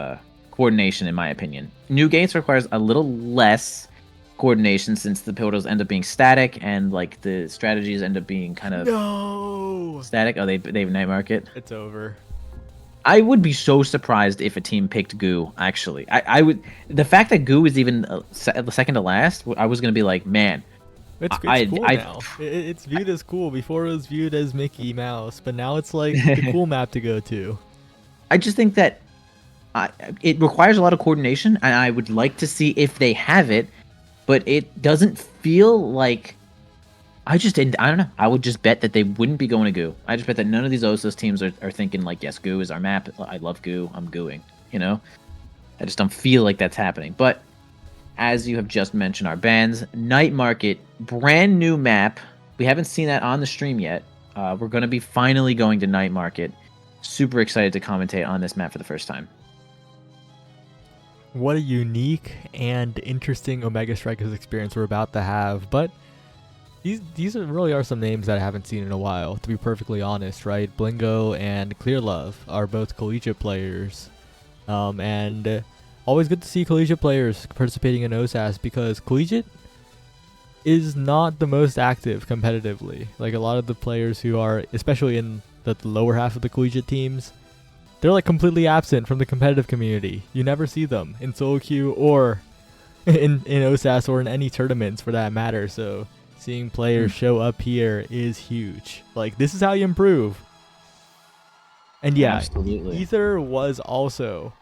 coordination, in my opinion. New Gates requires a little less coordination, since the pillars end up being static and like the strategies end up being kind of static. Oh, they've Night Market. It's over. I would be so surprised if a team picked Goo. Actually, I would. The fact that Goo is even the second to last, I was gonna be like, man. It's cool now. It's viewed as cool. Before it was viewed as Mickey Mouse, but now it's like the cool map to go to. I just think that it requires a lot of coordination, and I would like to see if they have it, but it doesn't feel like. I don't know. I would just bet that they wouldn't be going to Goo. I just bet that none of these Osos teams are thinking like, yes, Goo is our map. I love Goo. I'm gooing. You know, I just don't feel like that's happening. But as you have just mentioned, our bans, Night Market, brand new map. We haven't seen that on the stream yet. We're going to be finally going to Night Market. Super excited to commentate on this map for the first time. What a unique and interesting Omega Strikers experience we're about to have. But these really are some names that I haven't seen in a while, to be perfectly honest, right? Blingo and Clearlove are both collegiate players. And always good to see collegiate players participating in OSAS, because collegiate is not the most active competitively. Like a lot of the players who are, especially in the lower half of the collegiate teams, they're like completely absent from the competitive community. You never see them in solo queue or in OSAS or in any tournaments for that matter. So seeing players show up here is huge. Like, this is how you improve. And yeah, absolutely. Ether was also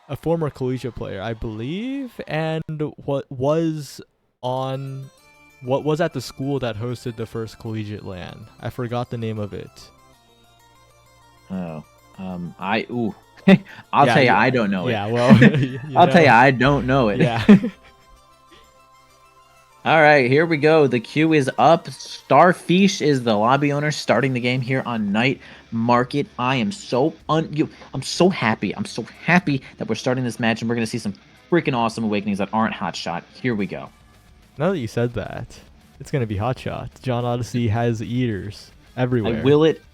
a former collegiate player, I believe, and what was at the school that hosted the first collegiate LAN. I forgot the name of it. Oh, I'll tell you, I don't know it. Yeah, well, I'll tell you, I don't know it. Yeah. All right, here we go. The queue is up. Starfish is the lobby owner starting the game here on Night Market. I am so I'm so happy. I'm so happy that we're starting this match, and we're gonna see some freaking awesome awakenings that aren't hotshot. Here we go. Now that you said that, it's gonna be hotshot. John Odyssey has eaters everywhere.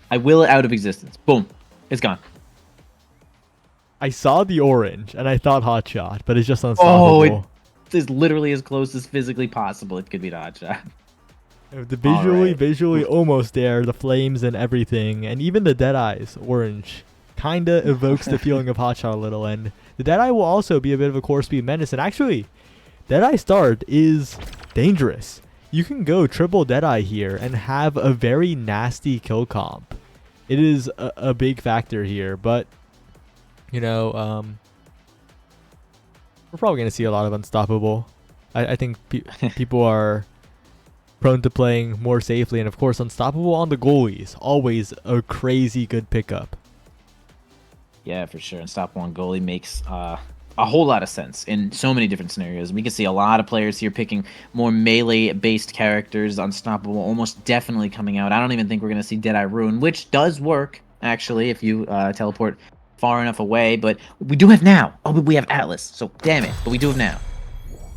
I will it out of existence. Boom, it's gone. I saw the orange and I thought hotshot, but it's just unstoppable. Oh, is literally as close as physically possible. It could be the hotshot. The visually almost there, the flames and everything, and even the Deadeye's orange kinda evokes the feeling of Hotshot a little. And the Deadeye will also be a bit of a core speed menace. And actually, Deadeye start is dangerous. You can go triple Deadeye here and have a very nasty kill comp. It is a big factor here, but you know, we're probably gonna see a lot of Unstoppable. I think people are prone to playing more safely, and of course Unstoppable on the goalies, always a crazy good pickup. Yeah, for sure. Unstoppable on goalie makes a whole lot of sense in so many different scenarios. We can see a lot of players here picking more melee-based characters. Unstoppable almost definitely coming out. I don't even think we're going to see Deadeye Ruin, which does work, actually, if you teleport far enough away. But we do have now. Oh, but we have Atlas, so damn it. But we do have now.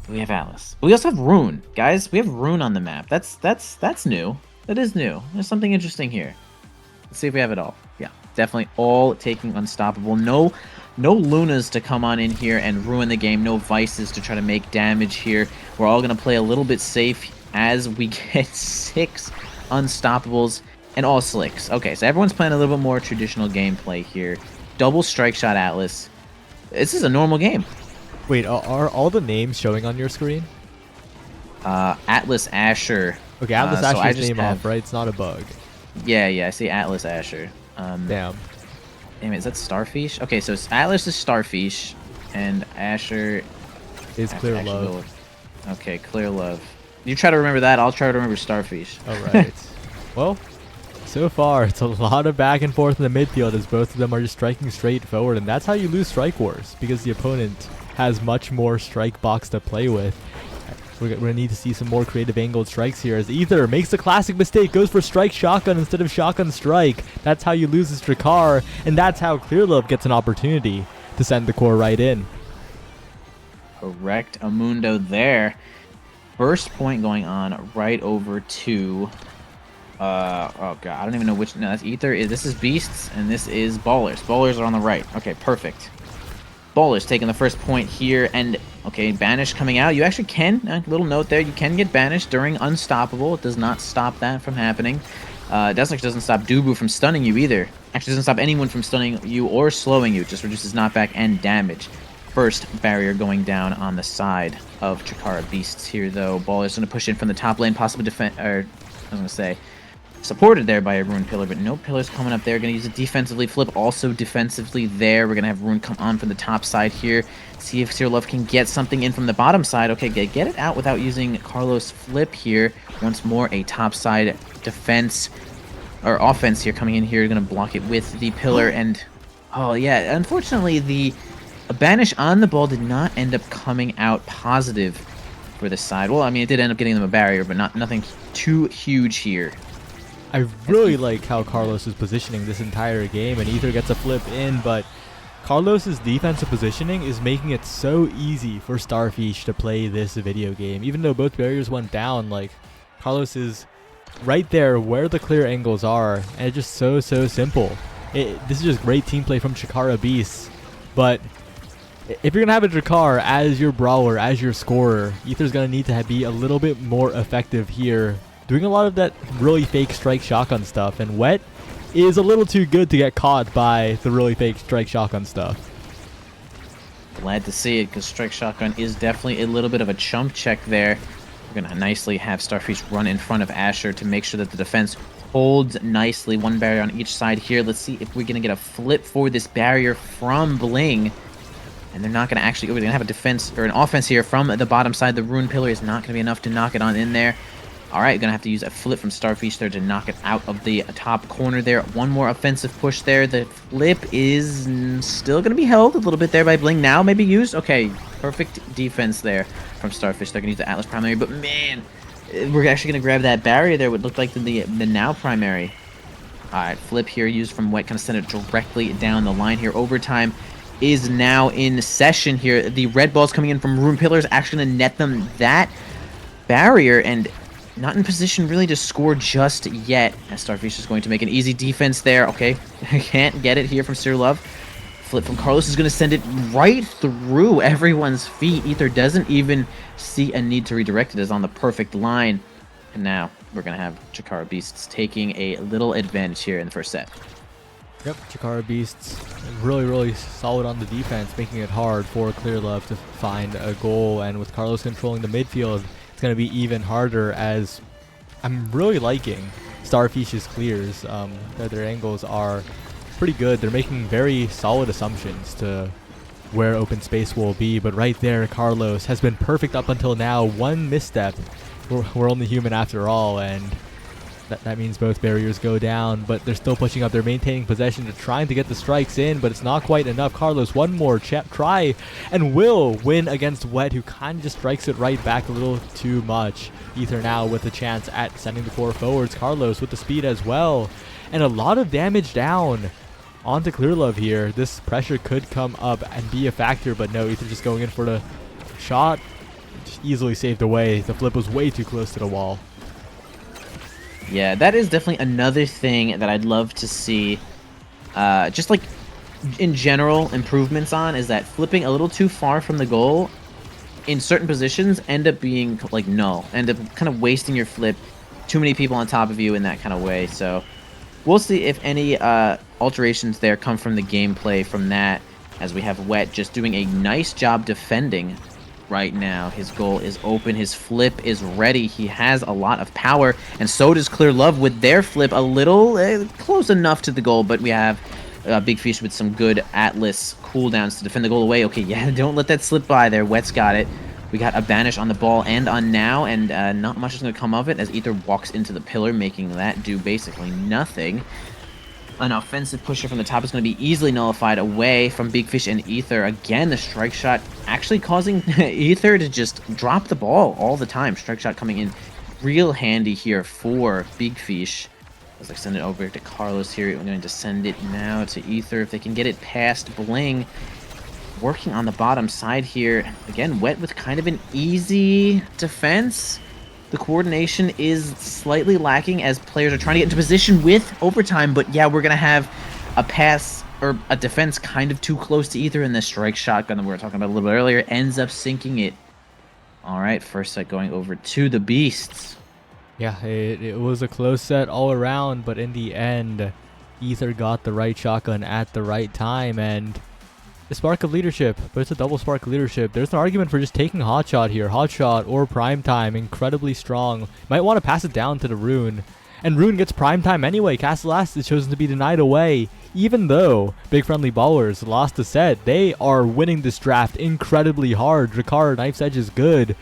We have Atlas. But we also have Rune, guys. We have Rune on the map. That's new. That is new. There's something interesting here. Let's see if we have it all. Yeah, definitely all taking Unstoppable. No Lunas to come on in here and ruin the game. No Vices to try to make damage here. We're all going to play a little bit safe as we get 6 Unstoppables and all Slicks. Okay, so everyone's playing a little bit more traditional gameplay here. Double Strike Shot Atlas. This is a normal game. Wait, are all the names showing on your screen? Atlas Asher. Okay, Atlas Asher's name off, right? It's not a bug. Yeah, I see Atlas Asher. Damn. Damn it, is that Starfish? Okay, so it's Atlas is Starfish, and Asher is Clear Love. Okay, Clear Love. You try to remember that, I'll try to remember Starfish. Alright. Well, so far, it's a lot of back and forth in the midfield as both of them are just striking straight forward, and that's how you lose Strike Wars, because the opponent has much more strike box to play with. We're going to need to see some more creative angled strikes here as Ether makes the classic mistake, goes for Strike Shotgun instead of Shotgun Strike. That's how you lose this Drakkar, and that's how Clearlove gets an opportunity to send the core right in. Correct, Amundo there. First point going on right over to... oh god, I don't even know which... No, that's Ether. This is Beasts, and this is Ballers. Ballers are on the right. Okay, perfect. Ballers taking the first point here, and okay, Banish coming out. You actually can, a little note there, you can get banished during Unstoppable. It does not stop that from happening. It doesn't stop Dubu from stunning you either. Actually doesn't stop anyone from stunning you or slowing you. It just reduces knockback and damage. First barrier going down on the side of Chikara Beasts here, though. Baller's going to push in from the top lane, possibly supported there by a Rune Pillar, but no pillars coming up there. Going to use a defensively flip, also defensively there. We're going to have Rune come on from the top side here. See if Clear Love can get something in from the bottom side. Okay, get it out without using Carlos Flip here. Once more, a top side defense, or offense here coming in here. Going to block it with the pillar, and oh yeah, unfortunately the banish on the ball did not end up coming out positive for the side. Well, I mean, it did end up getting them a barrier, but nothing too huge here. I really like how Carlos is positioning this entire game, and Ether gets a flip in, but Carlos's defensive positioning is making it so easy for Starfish to play this video game. Even though both barriers went down, like, Carlos is right there where the clear angles are, and it's just so simple. This is just great team play from Chikara Beasts, but if you're going to have a Drakkar as your brawler, as your scorer, Ether's going to need to be a little bit more effective here, doing a lot of that really fake strike shotgun stuff, and Wet is a little too good to get caught by the really fake strike shotgun stuff. Glad to see it, because strike shotgun is definitely a little bit of a chump check there. We're going to nicely have Starfish run in front of Asher to make sure that the defense holds nicely. One barrier on each side here. Let's see if we're going to get a flip for this barrier from Bling. And they're not going to actually... We're going to have a defense, or an offense here from the bottom side. The Rune Pillar is not going to be enough to knock it on in there. Alright, gonna have to use a flip from Starfish there to knock it out of the top corner there. One more offensive push there. The flip is still gonna be held a little bit there by Bling. Now maybe used. Okay, perfect defense there from Starfish. They're gonna use the Atlas primary, but man, we're actually gonna grab that barrier there. What looked like the now primary. Alright, flip here used from Wet, kind of send it directly down the line here. Overtime is now in session here. The red balls coming in from Rune Pillars actually gonna net them that barrier, and not in position really to score just yet, as Starfish is going to make an easy defense there. Okay, can't get it here from Sir Love. Flip from Carlos is going to send it right through everyone's feet. Ether doesn't even see a need to redirect it, is on the perfect line. And now we're going to have Chikara Beasts taking a little advantage here in the first set. Yep, Chikara Beasts really solid on the defense, making it hard for Clear Love to find a goal. And with Carlos controlling the midfield, it's going to be even harder, as I'm really liking Starfish's clears. Their angles are pretty good. They're making very solid assumptions to where open space will be. But right there, Carlos has been perfect up until now. One misstep. We're only human after all, and that means both barriers go down, but they're still pushing up. They're maintaining possession. They're trying to get the strikes in, but it's not quite enough. Carlos, one more try, and will win against Wet, who kind of just strikes it right back a little too much. Ether now with a chance at sending the core forwards. Carlos with the speed as well, and a lot of damage down onto Clear Love here. This pressure could come up and be a factor, but no, Ether just going in for the shot. Just easily saved away. The flip was way too close to the wall. Yeah, that is definitely another thing that I'd love to see, just like in general improvements on, is that flipping a little too far from the goal in certain positions end up being like null, end up kind of wasting your flip, too many people on top of you in that kind of way. So we'll see if any alterations there come from the gameplay from that, as we have Wet just doing a nice job defending. Right now, his goal is open. His flip is ready. He has a lot of power, and so does Clear Love with their flip. A little close enough to the goal, but we have Big Fish with some good Atlas cooldowns to defend the goal away. Okay, yeah, don't let that slip by there. Wet's got it. We got a banish on the ball and on now, and not much is going to come of it as Ether walks into the pillar, making that do basically nothing. An offensive pusher from the top is going to be easily nullified away from Big Fish and Ether. Again, the strike shot actually causing Ether to just drop the ball all the time. Strike shot coming in real handy here for Big Fish. As I send it over to Carlos here, I'm going to send it now to Ether. If they can get it past Bling. Working on the bottom side here. Again, Wet with kind of an easy defense. The coordination is slightly lacking as players are trying to get into position with overtime, but yeah, we're going to have a pass or a defense kind of too close to Ether, and the strike shotgun that we were talking about a little bit earlier ends up sinking it. All right, first set going over to the Beasts. Yeah, it was a close set all around, but in the end, Ether got the right shotgun at the right time, and a spark of leadership, but it's a double spark of leadership. There's an argument for just taking Hotshot here. Hotshot or Primetime, incredibly strong. Might want to pass it down to the Rune. And Rune gets Primetime anyway. Castellast is chosen to be denied away. Even though Big Friendly Ballers lost a set, they are winning this draft incredibly hard. Ricard Knife's Edge is good.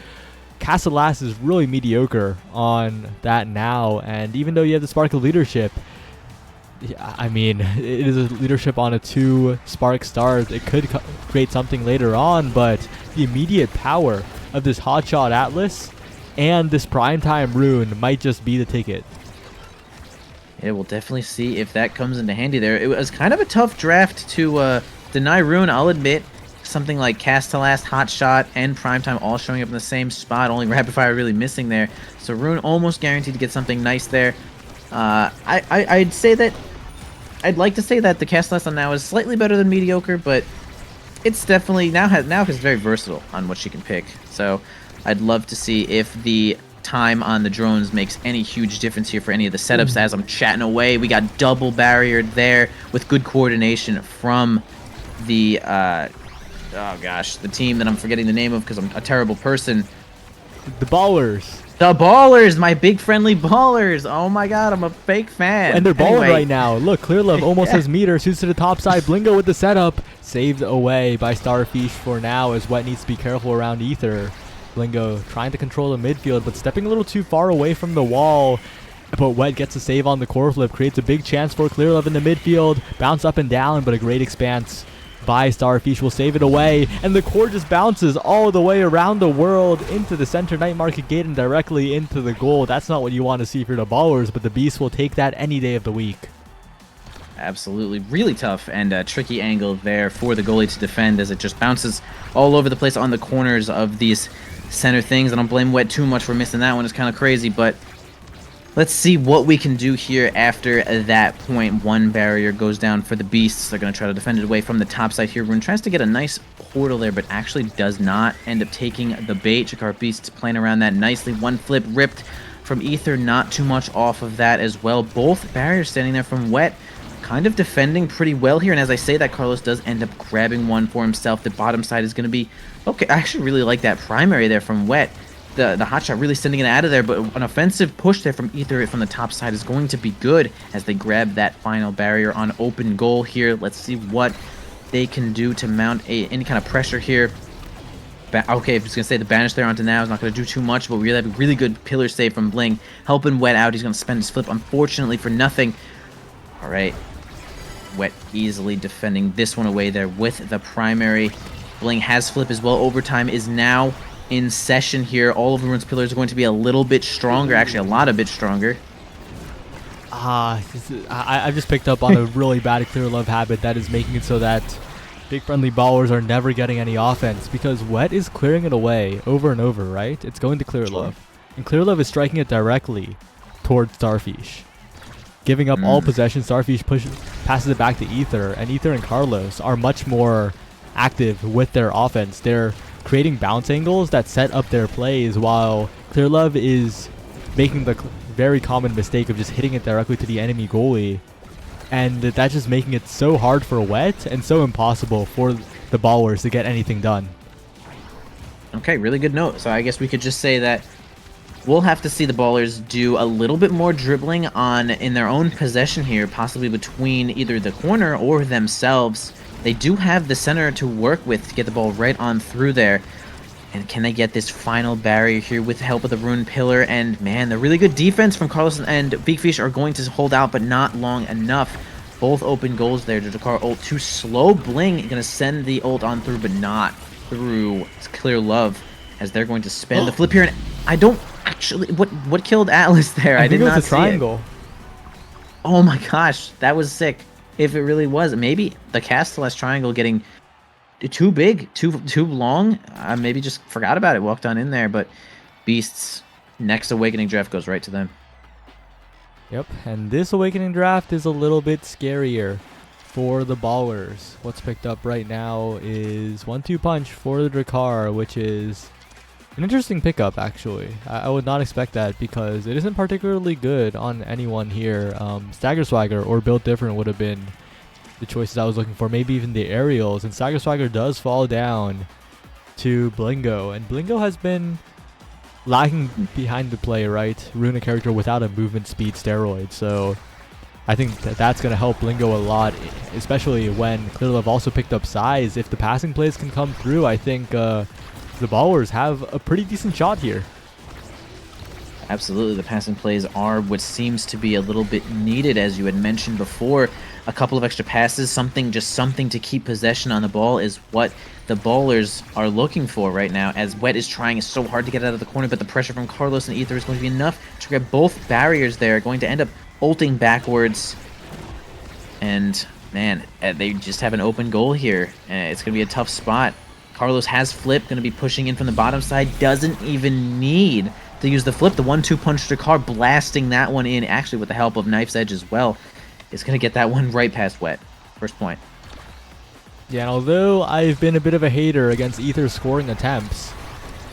Castellast is really mediocre on that now. And even though you have the spark of leadership, I mean, it is a leadership on a 2 spark stars. It could create something later on, but the immediate power of this Hotshot Atlas and this Primetime Rune might just be the ticket. Yeah, we'll definitely see if that comes into handy there. It was kind of a tough draft to deny Rune, I'll admit. Something like Castellast, Hotshot, and Primetime all showing up in the same spot, only Rapid Fire really missing there. So Rune almost guaranteed to get something nice there. I'd say that I'd like to say that the Castellast on now is slightly better than mediocre, but it's definitely now is very versatile on what she can pick. So I'd love to see if the time on the drones makes any huge difference here for any of the setups. As I'm chatting away, we got double barriered there with good coordination from the oh gosh, the team that I'm forgetting the name of because I'm a terrible person. The Ballers. The Ballers, my big friendly Ballers. Oh my god, I'm a fake fan. And they're balling right now. Look, Clear Love almost has meter. Shoots to the top side. Blingo with the setup. Saved away by Starfish for now, as Wet needs to be careful around Ether. Blingo trying to control the midfield, but stepping a little too far away from the wall. But Wet gets a save on the core flip. Creates a big chance for Clear Love in the midfield. Bounce up and down, but a great expanse by Starfish will save it away, and the core just bounces all the way around the world into the center night market gate and directly into the goal. That's not what you want to see for the Ballers, but the Beast will take that any day of the week. Absolutely. Really tough and tricky angle there for the goalie to defend, as it just bounces all over the place on the corners of these center things. I don't blame Wet too much for missing that one. It's kind of crazy, but let's see what we can do here after that point. One barrier goes down for the Beasts. They're going to try to defend it away from the top side here. Rune tries to get a nice portal there, but actually does not end up taking the bait. Chikara Beasts playing around that nicely. One flip ripped from Ether, not too much off of that as well. Both barriers standing there from Wet, kind of defending pretty well here. And as I say that, Carlos does end up grabbing one for himself. The bottom side is going to be... Okay, I actually really like that primary there from Wet. The hotshot really sending it out of there, but an offensive push there from Ether from the top side is going to be good as they grab that final barrier on open goal here. Let's see what they can do to mount any kind of pressure here. Okay, I was going to say the banish there onto Now is not going to do too much, but we really have a really good pillar save from Bling, helping Wet out. He's going to spend his flip, unfortunately, for nothing. All right. Wet easily defending this one away there with the primary. Bling has flip as well. Overtime is now in session here. All of Ruin's pillars are going to be a little bit stronger, actually a lot a bit stronger. I've just picked up on a really bad Clear Love habit that is making it so that big friendly ballers are never getting any offense because Wet is clearing it away over and over, right? It's going to Clear Love. And Clear Love is striking it directly towards Starfish. Giving up all possession, Starfish passes it back to Ether, and Ether and Carlos are much more active with their offense. They're creating bounce angles that set up their plays while Clear Love is making the very common mistake of just hitting it directly to the enemy goalie. And that's just making it so hard for Wet and so impossible for the ballers to get anything done. Okay, really good note. So I guess we could just say that we'll have to see the ballers do a little bit more dribbling in their own possession here, possibly between either the corner or themselves. They do have the center to work with to get the ball right on through there. And can they get this final barrier here with the help of the Rune Pillar? And man, the really good defense from Carlos and Big Fish are going to hold out, but not long enough. Both open goals there. Dakar ult too slow. Bling going to send the ult on through, but not through Clear Love, as they're going to spend the flip here. And I don't actually... What killed Atlas there? I did not see triangle. Oh my gosh, that was sick. If it really was. Maybe the Castellas triangle getting too big, too long. Maybe just forgot about it, walked on in there, but Beasts, next Awakening draft goes right to them. Yep, and this Awakening draft is a little bit scarier for the ballers. What's picked up right now is 1-2 punch for the Drakkar, which is an interesting pickup, actually. I would not expect that because it isn't particularly good on anyone here. Stagger Swagger or Built Different would have been the choices I was looking for. Maybe even the aerials. And Stagger Swagger does fall down to Blingo. And Blingo has been lagging behind the play, right? Rune a character without a movement speed steroid. So I think that's going to help Blingo a lot, especially when Clear Love also picked up size. If the passing plays can come through, I think... the ballers have a pretty decent shot here. Absolutely, the passing plays are what seems to be a little bit needed, as you had mentioned before. A couple of extra passes, something to keep possession on the ball is what the ballers are looking for right now, as Wet is trying so hard to get out of the corner, but the pressure from Carlos and Ether is going to be enough to grab both barriers there, going to end up ulting backwards. And man, they just have an open goal here. It's going to be a tough spot. Carlos has flip, going to be pushing in from the bottom side, doesn't even need to use the flip. The 1-2 punch to Car, blasting that one in, actually with the help of Knife's Edge as well. Is going to get that one right past Wet. First point. Yeah, and although I've been a bit of a hater against Ether's scoring attempts,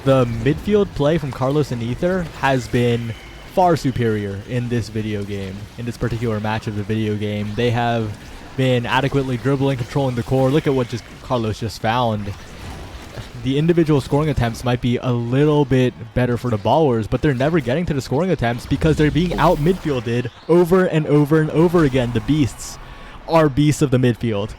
the midfield play from Carlos and Ether has been far superior in this video game, in this particular match of the video game. They have been adequately dribbling, controlling the core. Look at what Carlos just found. The individual scoring attempts might be a little bit better for the ballers, but they're never getting to the scoring attempts because they're being out midfielded over and over and over again. The Beasts are beasts of the midfield.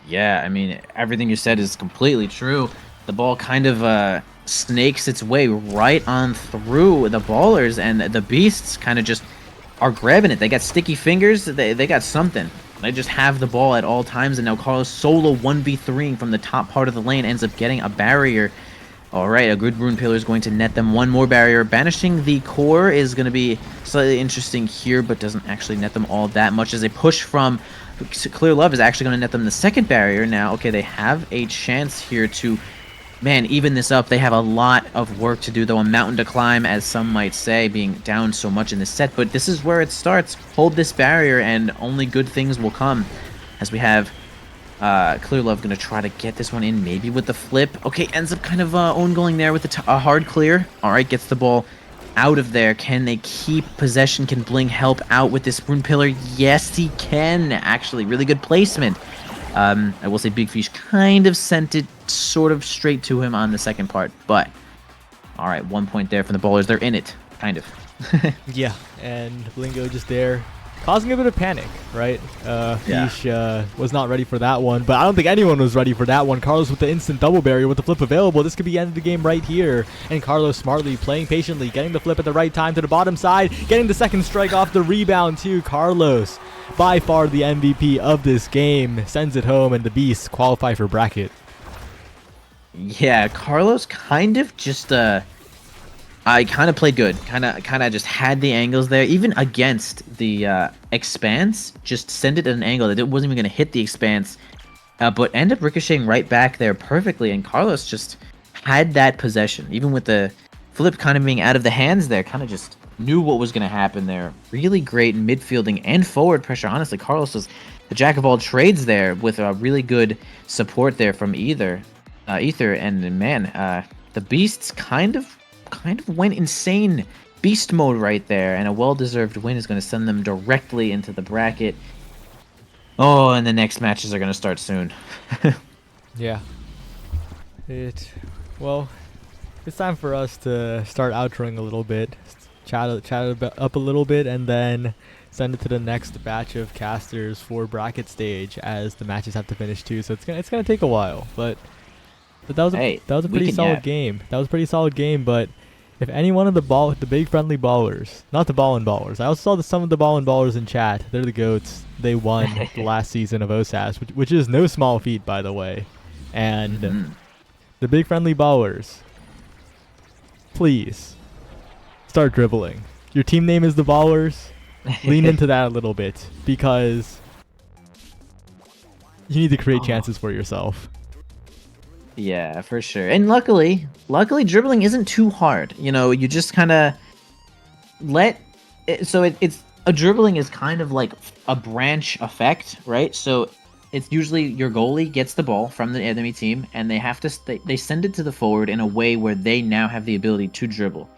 Yeah, I mean, everything you said is completely true. The ball kind of snakes its way right on through the ballers, and the Beasts kind of just are grabbing it. They got sticky fingers. They got something. They just have the ball at all times, and now Carlos solo 1v3ing from the top part of the lane, ends up getting a barrier. All right, a good Rune Pillar is going to net them one more barrier. Banishing the core is going to be slightly interesting here, but doesn't actually net them all that much, as a push from Clear Love is actually going to net them the second barrier. Now, okay, they have a chance here to, man, even this up. They have a lot of work to do, though. A mountain to climb, as some might say, being down so much in this set. But this is where it starts. Hold this barrier, and only good things will come. As we have Clear Love going to try to get this one in, maybe with the flip. Okay, ends up kind of own goaling there with a hard clear. All right, gets the ball out of there. Can they keep possession? Can Bling help out with this Rune Pillar? Yes, he can, actually. Really good placement. I will say Big Fish kind of sent it sort of straight to him on the second part, but all right, 1 point there from the bowlers. They're in it, kind of. Yeah, and Blingo just there, causing a bit of panic, right? Fish was not ready for that one, but I don't think anyone was ready for that one. Carlos with the instant double barrier with the flip available. This could be the end of the game right here. And Carlos smartly playing patiently, getting the flip at the right time to the bottom side, getting the second strike off the rebound too. Carlos, by far the MVP of this game, sends it home, and the Beasts qualify for bracket. Yeah, Carlos kind of just I kind of played good. Kind of just had the angles there. Even against the Expanse, just send it at an angle that it wasn't even going to hit the Expanse. But end up ricocheting right back there perfectly. And Carlos just had that possession. Even with the flip kind of being out of the hands there, kind of just knew what was going to happen there. Really great midfielding and forward pressure. Honestly, Carlos was the jack of all trades there with a really good support there from Ether. And man, the Beasts kind of went insane beast mode right there, and a well-deserved win is going to send them directly into the bracket. Oh, and the next matches are going to start soon. Yeah. Well, it's time for us to start outroing a little bit, chat up a little bit, and then send it to the next batch of casters for bracket stage, as the matches have to finish too. So it's gonna take a while, but that was a pretty solid game. That was a pretty solid game, but if any one of the big friendly ballers, not the ballin' ballers, I also saw some of the ballin' ballers in chat. They're the GOATs. They won the last season of OSAS, which is no small feat, by the way. And the big friendly ballers, please start dribbling. Your team name is the Ballers. Lean into that a little bit, because you need to create chances for yourself. Yeah, for sure. And luckily dribbling isn't too hard. You know, you just kind of it's a dribbling is kind of like a branch effect, right? So it's usually your goalie gets the ball from the enemy team, and they have to they send it to the forward in a way where they now have the ability to dribble.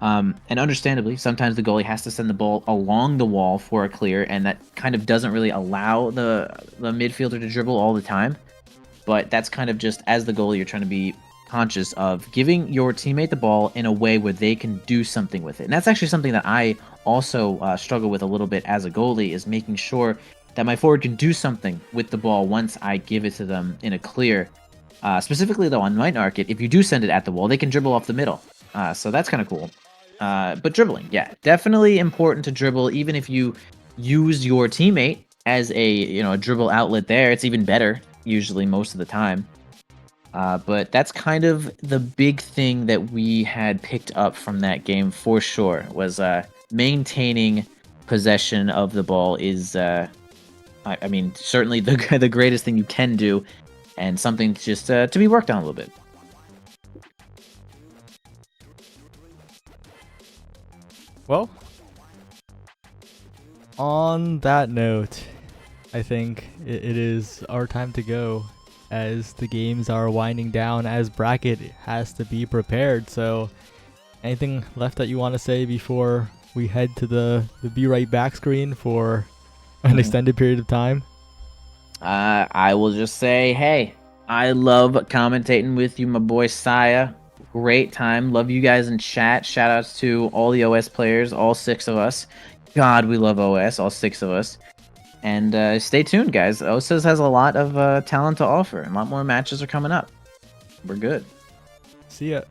And understandably, sometimes the goalie has to send the ball along the wall for a clear, and that kind of doesn't really allow the midfielder to dribble all the time. But that's kind of just, as the goalie, you're trying to be conscious of giving your teammate the ball in a way where they can do something with it. And that's actually something that I also struggle with a little bit as a goalie, is making sure that my forward can do something with the ball once I give it to them in a clear. Specifically, though, on Night Market, if you do send it at the wall, they can dribble off the middle. So that's kind of cool. But dribbling, yeah, definitely important to dribble. Even if you use your teammate as a dribble outlet there, it's even better. Usually, most of the time. But that's kind of the big thing that we had picked up from that game for sure, was maintaining possession of the ball is, I mean, certainly the greatest thing you can do, and something just to be worked on a little bit. Well, on that note, I think it is our time to go, as the games are winding down, as bracket has to be prepared. So anything left that you want to say before we head to the Be Right Back screen for an extended period of time? I will just say, hey, I love commentating with you, my boy Saya. Great time. Love you guys in chat. Shout outs to all the OS players, all 6 of us. God, we love OS, all 6 of us. And stay tuned, guys. OSAS has a lot of talent to offer, and a lot more matches are coming up. We're good. See ya.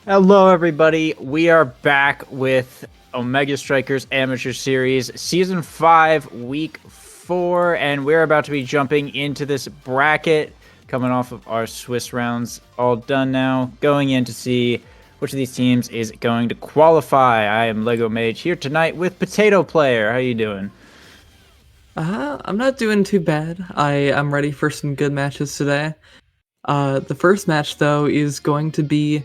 Hello, everybody. We are back with Omega Strikers Amateur Series Season 5, Week 4, and we're about to be jumping into this bracket, coming off of our Swiss rounds all done now, going in to see which of these teams is going to qualify. I am Lego Mage here tonight with Potato Player. How you doing? I'm not doing too bad. I'm ready for some good matches today. The first match, though, is going to be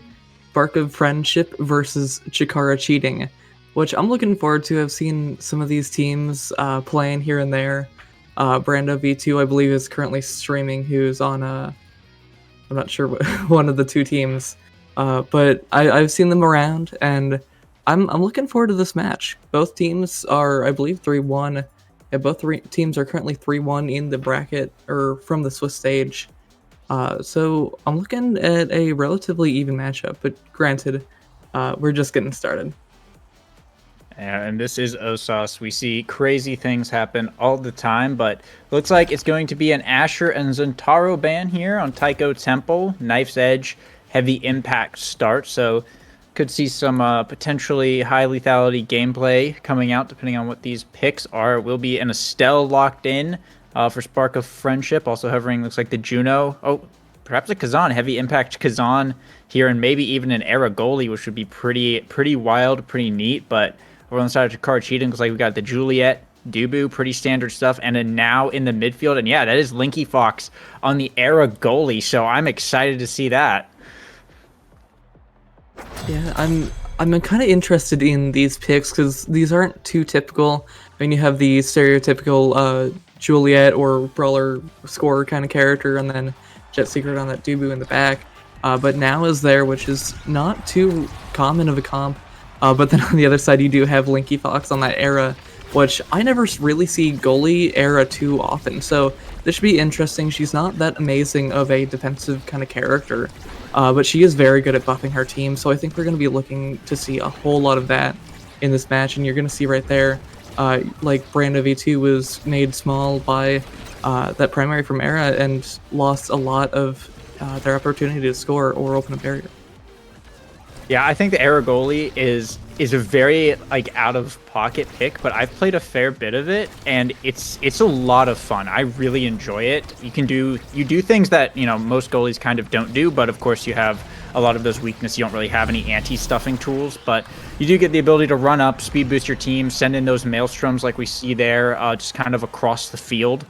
Spark of Friendship versus Chikara Cheating, which I'm looking forward to. I've seen some of these teams playing here and there. Brando V2, I believe, is currently streaming, who's on, I'm not sure what, one of the two teams. But I've seen them around, and I'm looking forward to this match. Both teams are, I believe, 3-1. Yeah, both teams are currently 3-1 in the bracket, or from the Swiss stage. So I'm looking at a relatively even matchup, but granted, we're just getting started. And this is OSAS. We see crazy things happen all the time, but looks like it's going to be an Asher and Zentaro ban here on Taiko Temple. Knife's Edge, heavy impact start, so could see some potentially high lethality gameplay coming out depending on what these picks are. Will be an Estelle locked in for Spark of Friendship. Also hovering, looks like the Juno. Oh, perhaps a Kazan, heavy impact Kazan here, and maybe even an Aragoli, which would be pretty wild, pretty neat. But over on the side of Chikara Cheating, looks like we got the Juliet, Dubu, pretty standard stuff, and then now in the midfield. And yeah, that is Linky Fox on the Aragoli, so I'm excited to see that. Yeah, I'm kind of interested in these picks because these aren't too typical. I mean, you have the stereotypical Juliet or brawler scorer kind of character, and then Jet Secret on that Dubu in the back. But now is there, which is not too common of a comp. But then on the other side, you do have Linky Fox on that era, which I never really see goalie era too often. So this should be interesting. She's not that amazing of a defensive kind of character, but she is very good at buffing her team. So I think we're going to be looking to see a whole lot of that in this match. And you're going to see right there, like Brando V2 was made small by that primary from Era and lost a lot of their opportunity to score or open a barrier. Yeah, I think the Aragoli is a very like out of pocket pick, but I've played a fair bit of it and it's a lot of fun. I really enjoy it. You do things that, you know, most goalies kind of don't do, but of course you have a lot of those weaknesses. You don't really have any anti-stuffing tools, but you do get the ability to run up, speed boost your team, send in those maelstroms like we see there, just kind of across the field.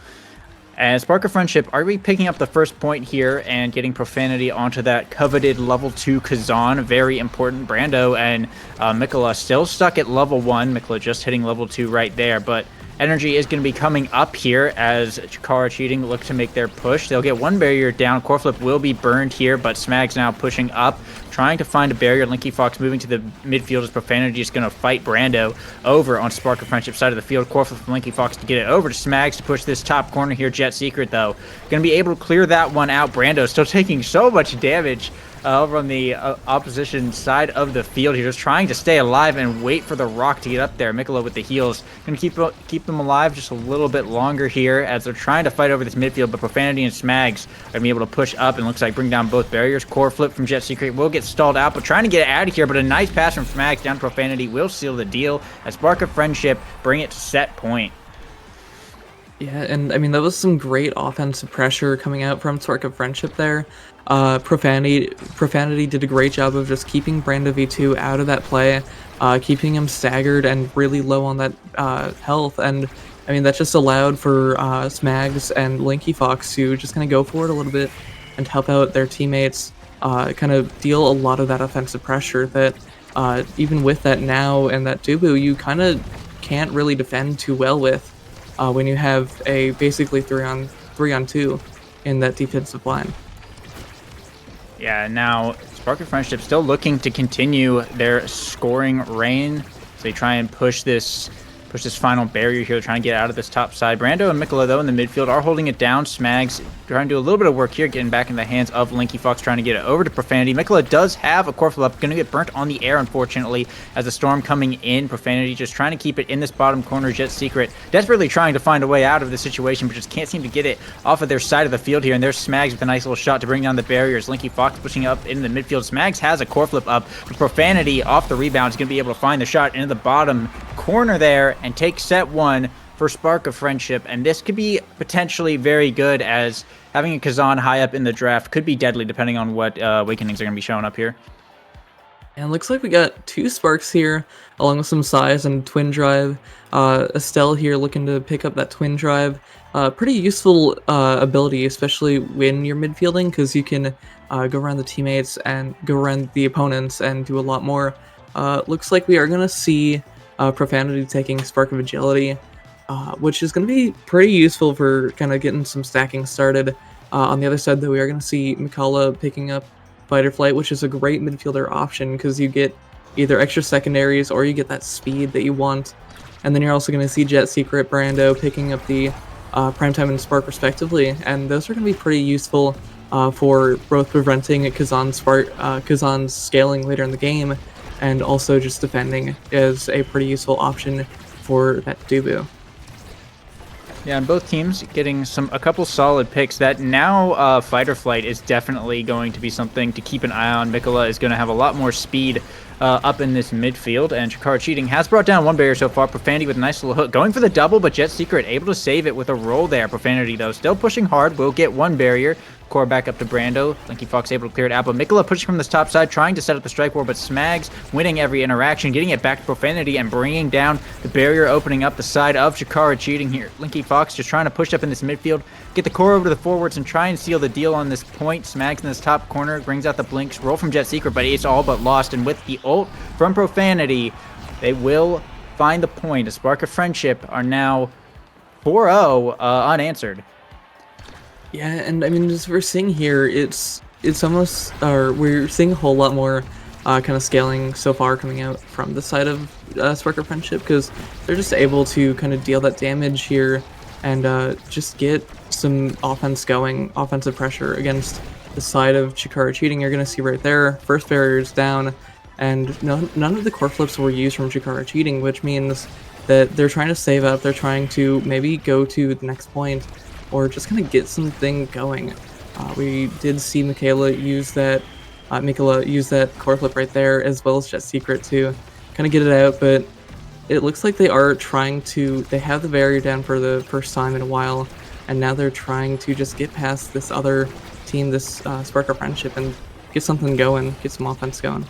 And Spark of Friendship, are we picking up the first point here and getting Profanity onto that coveted level 2 Kazan? Very important. Brando and Mikola still stuck at level 1. Mikola just hitting level 2 right there, but Energy is going to be coming up here as Chikara Cheating look to make their push. They'll get one barrier down. Core Flip will be burned here, but Smag's now pushing up, trying to find a barrier. Linky Fox moving to the midfield as Profanity is going to fight Brando over on Spark of Friendship side of the field. Core Flip from Linky Fox to get it over to Smags to push this top corner here. Jet Secret, though, going to be able to clear that one out. Brando still taking so much damage over on the opposition side of the field. He's just trying to stay alive and wait for the rock to get up there. Mikola with the heals. Going to keep them alive just a little bit longer here as they're trying to fight over this midfield, but Profanity and Smags are going to be able to push up and looks like bring down both barriers. Core Flip from Jet Secret will get stalled out, but trying to get it out of here, but a nice pass from Smags down to Profanity will seal the deal as Spark of Friendship bring it to set point. Yeah, and I mean, that was some great offensive pressure coming out from Spark of Friendship there. Profanity did a great job of just keeping Brando V2 out of that play, keeping him staggered and really low on that health. And I mean, that just allowed for Smags and Linky Fox to just kind of go for it a little bit and help out their teammates, kind of deal a lot of that offensive pressure that even with that now and that Dubu, you kind of can't really defend too well with. When you have a basically 3-on-2 in that defensive line. Yeah, now Spark of Friendship still looking to continue their scoring reign. So they try and push this push this final barrier here, trying to get out of this top side. Brando and Mikola, though, in the midfield are holding it down. Smags trying to do a little bit of work here, getting back in the hands of Linky Fox, trying to get it over to Profanity. Mikola does have a core flip up, going to get burnt on the air, unfortunately, as the storm coming in. Profanity just trying to keep it in this bottom corner. Jet Secret desperately trying to find a way out of the situation, but just can't seem to get it off of their side of the field here. And there's Smags with a nice little shot to bring down the barriers. Linky Fox pushing up into the midfield. Smags has a core flip up, but Profanity off the rebound is going to be able to find the shot into the bottom corner there and take set one for Spark of Friendship. And this could be potentially very good, as having a Kazan high up in the draft could be deadly depending on what Awakenings are going to be showing up here. And it looks like we got 2 Sparks here, along with some Size and Twin Drive. Estelle here looking to pick up that Twin Drive. Pretty useful ability, especially when you're midfielding, because you can go around the teammates and go around the opponents and do a lot more. Looks like we are going to see Profanity taking Spark of Agility, which is going to be pretty useful for kind of getting some stacking started. On the other side, though, we are going to see Mikola picking up Fight or Flight, which is a great midfielder option because you get either extra secondaries or you get that speed that you want. And then you're also going to see Jet Secret, Brando picking up the Primetime and Spark respectively, and those are going to be pretty useful for both preventing Kazan's scaling later in the game, and also just defending is a pretty useful option for that Dubu. Yeah, and both teams getting a couple solid picks. That now Fight or Flight is definitely going to be something to keep an eye on. Mikola is going to have a lot more speed up in this midfield, and Chikara Cheating has brought down one barrier so far. Profanity with a nice little hook, going for the double, but Jet Secret able to save it with a roll there. Profanity, though, still pushing hard, will get one barrier. Core back up to Brando. Linky Fox able to clear it out, but Mikola pushing from this top side, trying to set up the strike war, but Smags winning every interaction, getting it back to Profanity and bringing down the barrier, opening up the side of Chikara Cheating here. Linky Fox just trying to push up in this midfield, get the core over to the forwards and try and seal the deal on this point. Smags in this top corner, brings out the blinks, roll from Jet Secret, but it's all but lost, and with the ult from Profanity, they will find the point. A Spark of Friendship are now 4-0 unanswered. Yeah, and I mean, as we're seeing here, it's almost, or we're seeing a whole lot more kind of scaling so far coming out from the side of Spark of Friendship, because they're just able to kind of deal that damage here and just get some offense going, offensive pressure against the side of Chikara Cheating. You're going to see right there, first barrier is down, and none of the core flips were used from Chikara Cheating, which means that they're trying to save up, they're trying to maybe go to the next point, or just kind of get something going. We did see Mikola use that core flip right there, as well as Jet Secret to kind of get it out, but it looks like they are trying to, they have the barrier down for the first time in a while, and now they're trying to just get past this other team, this Spark of Friendship, and get something going, get some offense going.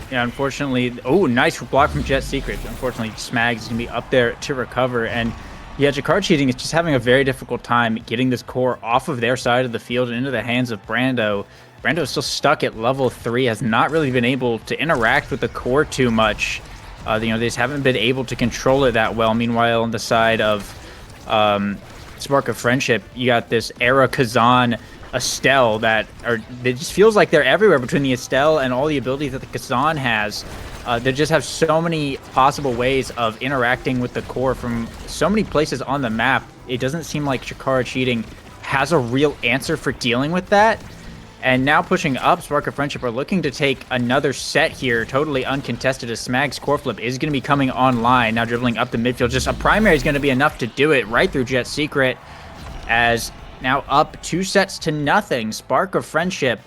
Yeah, unfortunately, nice block from Jet Secret. Unfortunately, Smags is going to be up there to recover, and yeah, Chikara Cheating is just having a very difficult time getting this core off of their side of the field and into the hands of Brando. Brando is still stuck at level 3, has not really been able to interact with the core too much. They just haven't been able to control it that well. Meanwhile, on the side of Spark of Friendship, you got this Era Kazan Estelle it just feels like they're everywhere between the Estelle and all the abilities that the Kazan has. They just have so many possible ways of interacting with the core from so many places on the map. It doesn't seem like Chikara Cheating has a real answer for dealing with that. And now pushing up, Spark of Friendship are looking to take another set here, totally uncontested, as Smag's core flip is going to be coming online. Now dribbling up the midfield, just a primary is going to be enough to do it right through Jet Secret, as now up 2-0. Spark of Friendship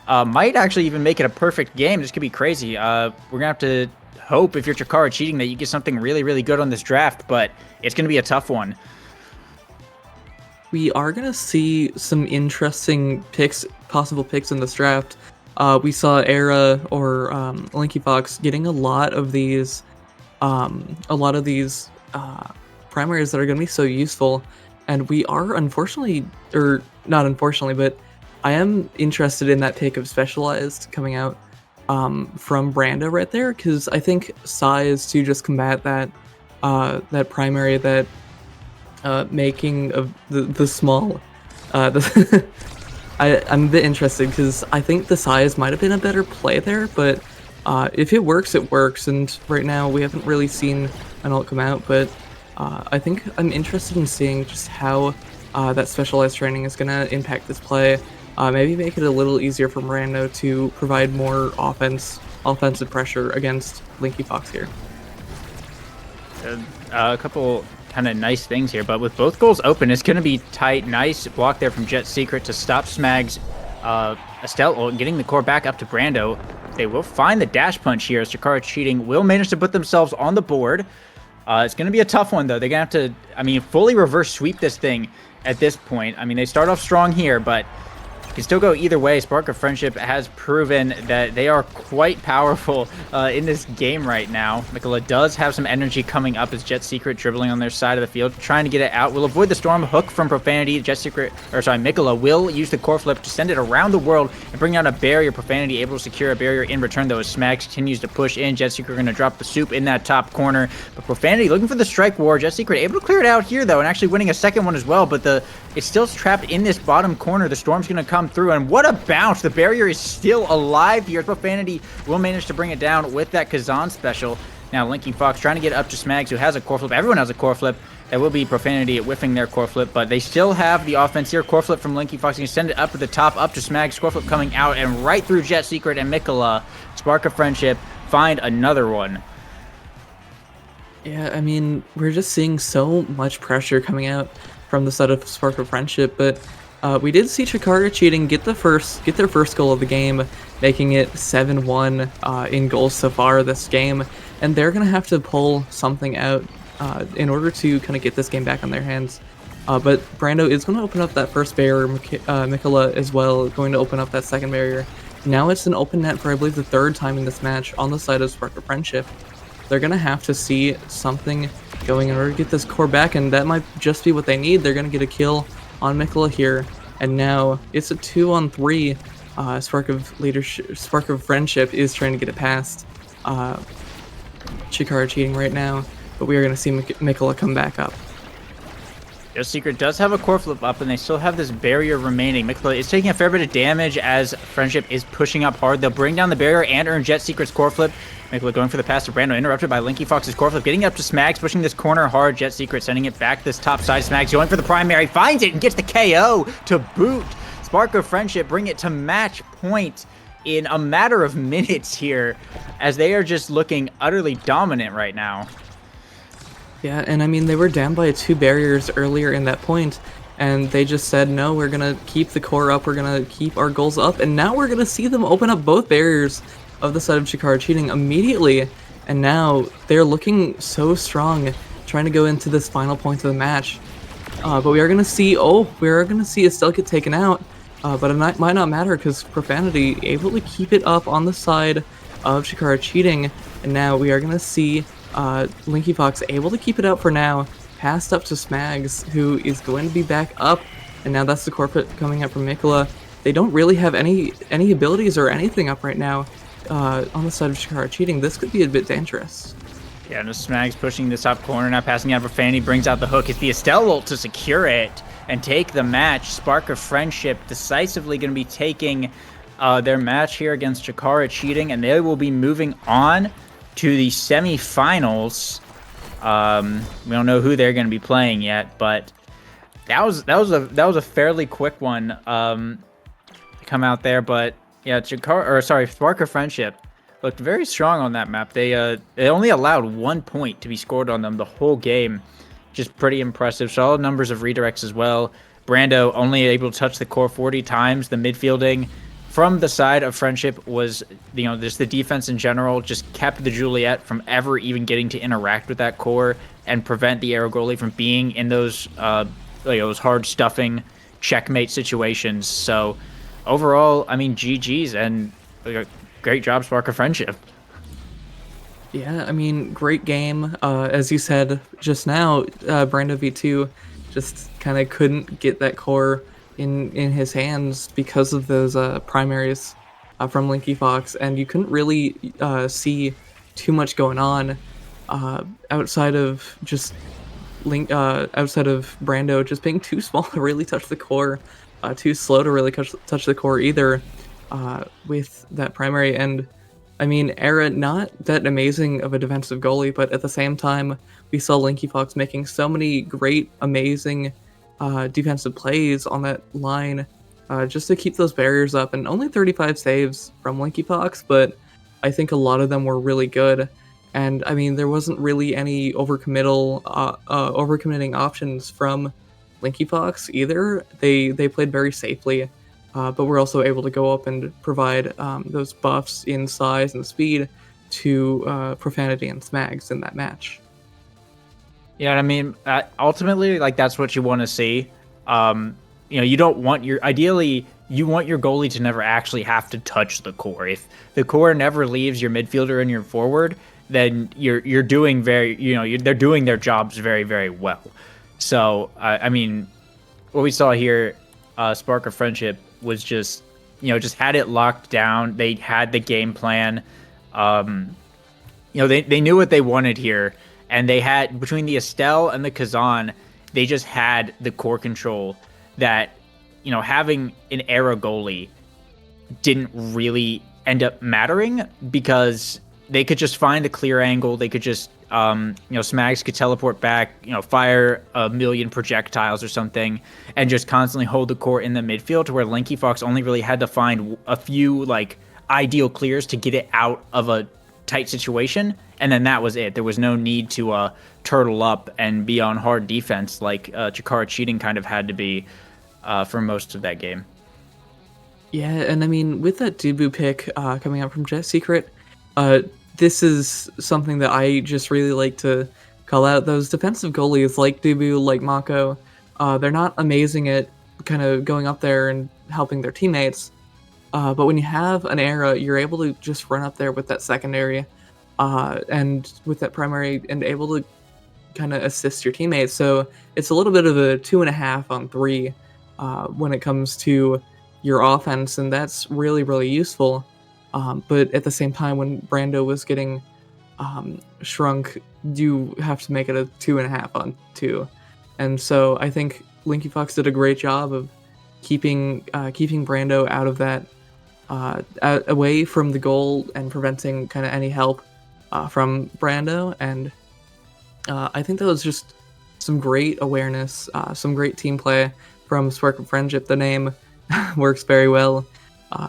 might actually even make it a perfect game. This could be crazy. We're going to have to hope, if you're Chikara Cheating, that you get something really, really good on this draft, but it's going to be a tough one. We are going to see some interesting picks, possible picks in this draft. We saw Era or Linky Fox getting a lot of these primaries that are going to be so useful. And we are unfortunately, or not unfortunately, but I am interested in that pick of Specialized coming out from Brando right there, because I think size to just combat that that primary, that making of the small. I'm a bit interested because I think the size might have been a better play there, but if it works, it works. And right now we haven't really seen an ult come out, but I think I'm interested in seeing just how that specialized training is going to impact this play. Maybe make it a little easier for Mirando to provide more offensive pressure against Linky Fox here. A couple kind of nice things here, but with both goals open, it's going to be tight. Nice block there from Jet Secret to stop Smag's Estelle ult, and getting the core back up to Brando. They will find the dash punch here as Chikara Cheating will manage to put themselves on the board. It's going to be a tough one, though. They're going to have to, I mean, fully reverse sweep this thing at this point. I mean, they start off strong here, but can still go either way. Spark of Friendship has proven that they are quite powerful in this game right now. Mikola does have some energy coming up as Jet Secret dribbling on their side of the field, trying to get it out. Will avoid the Storm hook from Profanity. Mikola will use the core flip to send it around the world and bring down a barrier. Profanity able to secure a barrier in return, though, as Smags continues to push in. Jet Secret going to drop the soup in that top corner, but Profanity looking for the strike war. Jet Secret able to clear it out here, though, and actually winning a second one as well, but it's still trapped in this bottom corner. The Storm's going to come through, and what a bounce. The barrier is still alive here. Profanity will manage to bring it down with that Kazan special. Now Linky Fox trying to get up to Smags, who has a core flip. Everyone has a core flip. That will be Profanity whiffing their core flip, but they still have the offense here. Core flip from Linky Fox. You can send it up to the top, up to Smags. Core flip coming out and right through Jet Secret and Mikola. Spark of Friendship find another one. Yeah, I mean, we're just seeing so much pressure coming out from the side of Spark of Friendship, but we did see Chikara Cheating get their first goal of the game, making it 7-1 in goals so far this game, and they're gonna have to pull something out in order to kind of get this game back on their hands. But Brando is going to open up that first barrier. Mikola as well going to open up that second barrier. Now it's an open net for, I believe, the third time in this match on the side of Spark of Friendship. They're gonna have to see something going in order to get this core back, and that might just be what they need. They're gonna get a kill on Mikola here, and now it's a 2-on-3. Spark of Friendship is trying to get it past Chikara Cheating right now, but we are gonna see Mikola come back up. Jet Secret does have a core flip up, and they still have this barrier remaining. Mikola is taking a fair bit of damage as Friendship is pushing up hard. They'll bring down the barrier and earn Jet Secret's core flip. Mikola going for the pass to Brando, interrupted by Linky Fox's core flip, getting up to Smags, pushing this corner hard. Jet Secret sending it back this top side. Smags going for the primary, finds it and gets the KO to boot. Spark of Friendship bring it to match point in a matter of minutes here, as they are just looking utterly dominant right now. Yeah, and I mean, they were down by 2 barriers earlier in that point, and they just said, no, we're gonna keep the core up, we're gonna keep our goals up, and now we're gonna see them open up both barriers of the side of Chikara Cheating immediately, and now they're looking so strong, trying to go into this final point of the match. But we are gonna see Estelle get taken out, but it might not matter because Profanity able to keep it up on the side of Chikara Cheating, and now we are gonna see Linky Fox able to keep it up for now, passed up to Smags, who is going to be back up, and now that's the corporate coming up from Mikola. They don't really have any abilities or anything up right now on the side of Chikara Cheating. This could be a bit dangerous. Yeah, and Smags pushing this top corner, now passing out for Fanny, brings out the hook. It's the Estelle ult to secure it and take the match. Spark of Friendship decisively going to be taking their match here against Chikara Cheating, and they will be moving on to the semifinals. We don't know who they're going to be playing yet, but that was a fairly quick one come out there. But yeah, Spark of Friendship looked very strong on that map. They only allowed 1 point to be scored on them the whole game, just pretty impressive. Solid numbers of redirects as well. Brando only able to touch the core 40 times. The midfielding from the side of Friendship was, just the defense in general just kept the Juliet from ever even getting to interact with that core and prevent the Arrow goalie from being in those those hard stuffing checkmate situations. So overall, I mean, GG's, and great job, Spark of Friendship. Yeah, I mean, great game. As you said just now, Brando V2 just kind of couldn't get that core in his hands because of those primaries from Linky Fox, and you couldn't really see too much going on outside of just Brando just being too small to really touch the core, too slow to really touch the core either with that primary. And I mean, Era, not that amazing of a defensive goalie, but at the same time, we saw Linky Fox making so many great, amazing defensive plays on that line just to keep those barriers up. And only 35 saves from Linky Fox, but I think a lot of them were really good. And I mean, there wasn't really any overcommitting options from Linky Fox either. They played very safely. But we're also able to go up and provide those buffs in size and speed to Profanity and Smags in that match. Yeah, I mean, ultimately, like that's what you want to see. You don't want ideally you want your goalie to never actually have to touch the core. If the core never leaves your midfielder and your forward, then you're doing they're doing their jobs very, very well. So I mean, what we saw here, Spark of Friendship was just had it locked down. They had the game plan. They knew what they wanted here, and they had between the Estelle and the Kazan, they just had the core control that having an Era goalie didn't really end up mattering because they could just find a clear angle. They could just Smags could teleport back, fire a million projectiles or something, and just constantly hold the core in the midfield to where Linky Fox only really had to find a few ideal clears to get it out of a tight situation, and then that was it. There was no need to turtle up and be on hard defense like Chikara cheating kind of had to be for most of that game. Yeah, and I mean, with that Dubu pick coming out from Jet Secret, this is something that I just really like to call out. Those defensive goalies like Dubu, like Mako, they're not amazing at kind of going up there and helping their teammates. But when you have an Era, you're able to just run up there with that secondary and with that primary and able to kind of assist your teammates. So it's a little bit of a 2.5 on 3 when it comes to your offense, and that's really, really useful. But at the same time, when Brando was getting shrunk, you have to make it a 2.5 on 2. And so I think Linky Fox did a great job of keeping Brando out of that, away from the goal and preventing kind of any help from Brando. And I think that was just some great awareness, some great team play from Spark of Friendship. The name works very well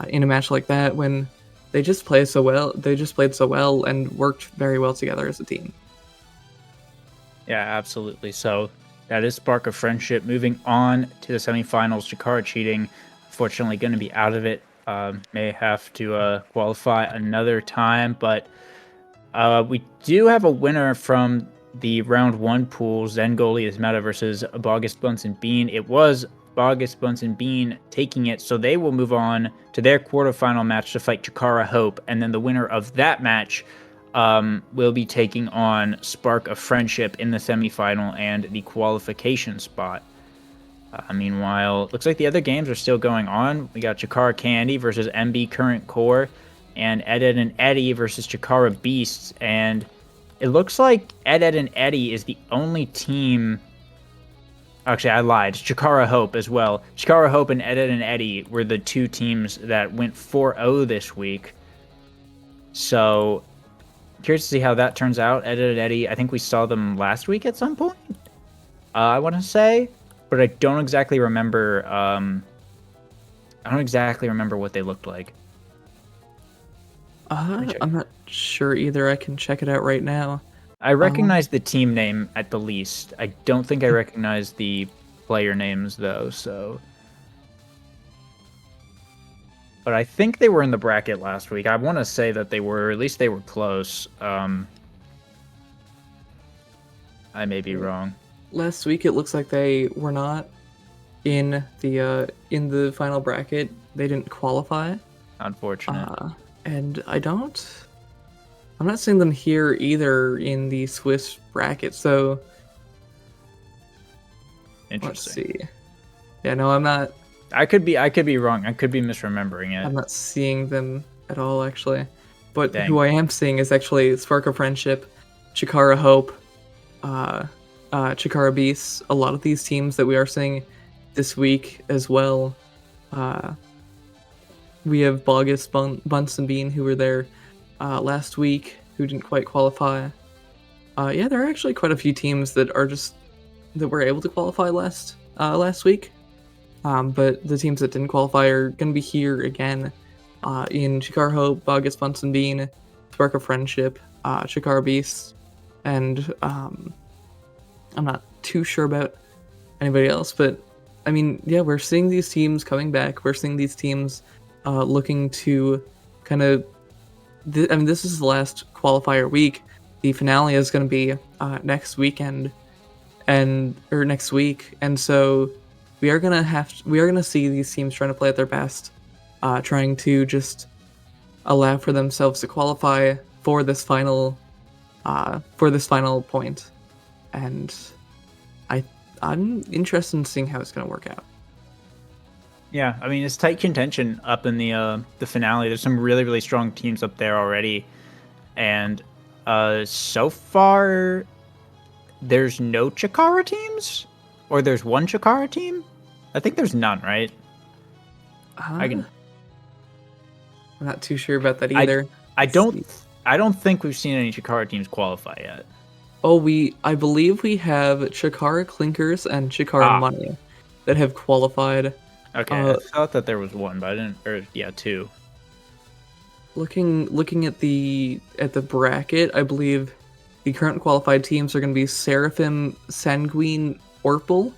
in a match like that when they just play so well. They just played so well and worked very well together as a team. Yeah, absolutely. So that is Spark of Friendship. Moving on to the semifinals, Chikara cheating, unfortunately going to be out of it. May have to qualify another time, but we do have a winner from the round 1 pool. Zen goalie is Meta versus Bogus Bunsen Bean. It was Bogus Bunsen Bean taking it, so they will move on to their quarterfinal match to fight Chikara Hope, and then the winner of that match will be taking on Spark of Friendship in the semifinal and the qualification spot. Meanwhile, looks like the other games are still going on. We got Chikara Candy versus MB Current Core, and Ed and Eddie versus Chikara Beasts, and it looks like Ed and Eddie is the only team. Actually, I lied. Chikara Hope as well. Chikara Hope and Ed and Eddie were the two teams that went 4-0 this week. So, curious to see how that turns out. Ed and Eddie, I think we saw them last week at some point, I want to say, but I don't exactly remember. I don't exactly remember what they looked like. I'm not sure either. I can check it out right now. I recognize the team name at the least. I don't think I recognize the player names though, so. But I think they were in the bracket last week. I want to say that they were, or at least they were close. I may be wrong. Last week it looks like they were not in the final bracket. They didn't qualify. Unfortunate. And I'm not seeing them here either in the Swiss bracket, so Interesting. Let's see. Yeah, no, I'm not. I could be wrong. I could be misremembering it. I'm not seeing them at all, actually. But Dang. who I am seeing is actually Spark of Friendship, Chikara Hope, Chikara Beasts. A lot of these teams that we are seeing this week as well. We have Bogus, Bunsen Bean, who were there last week who didn't quite qualify. Yeah, there are actually quite a few teams that were able to qualify last week. But the teams that didn't qualify are going to be here again in Chikara Hope, Bogus Bunsen Bean, Spark of Friendship, Chikara Beast, and I'm not too sure about anybody else, but I mean, yeah, we're seeing these teams coming back. We're seeing these teams looking to kind of. I mean, this is the last qualifier week. The finale is going to be next weekend, or next week, and so we are gonna see these teams trying to play at their best, trying to just allow for themselves to qualify for this final point, and I'm interested in seeing how it's going to work out. Yeah, I mean, it's tight contention up in the finale. There's some really, really strong teams up there already, and so far there's no Chikara teams, or there's one Chikara team. I think there's none, right? I'm not too sure about that either. I don't think we've seen any Chikara teams qualify yet. Oh, I believe we have Chikara Clinkers and Chikara Money that have qualified. Okay, I thought that there was one, but I didn't. Or yeah, two. Looking at the bracket, I believe the current qualified teams are going to be Seraphim, Sanguine, Orpal,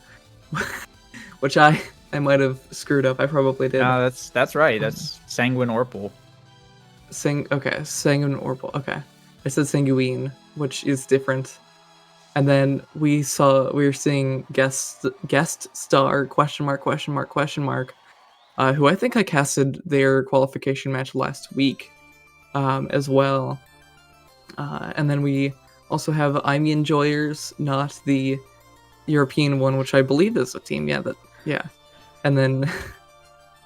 which I might have screwed up. I probably did. That's right. That's Sanguine Orpal. Sanguine Orpal. Okay, I said Sanguine, which is different. And then we're seeing guest star ? Who I think I casted their qualification match last week, as well. And then we also have I'm Enjoyers, not the European one, which I believe is a team. Yeah. And then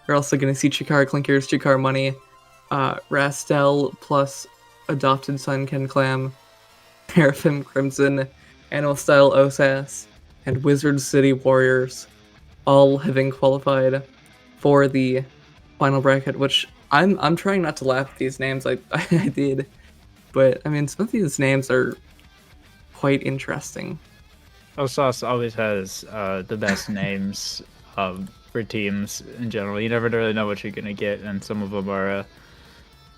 we're also going to see Chikara Clinkers, Chikara Money, Rastel plus Adopted Son Ken Clam, Seraphim Crimson, Animal Style Osas, and Wizard City Warriors, all having qualified for the final bracket, which I'm trying not to laugh at these names. I did, but I mean, some of these names are quite interesting. Osas always has the best names for teams in general. You never really know what you're gonna get, and some of them are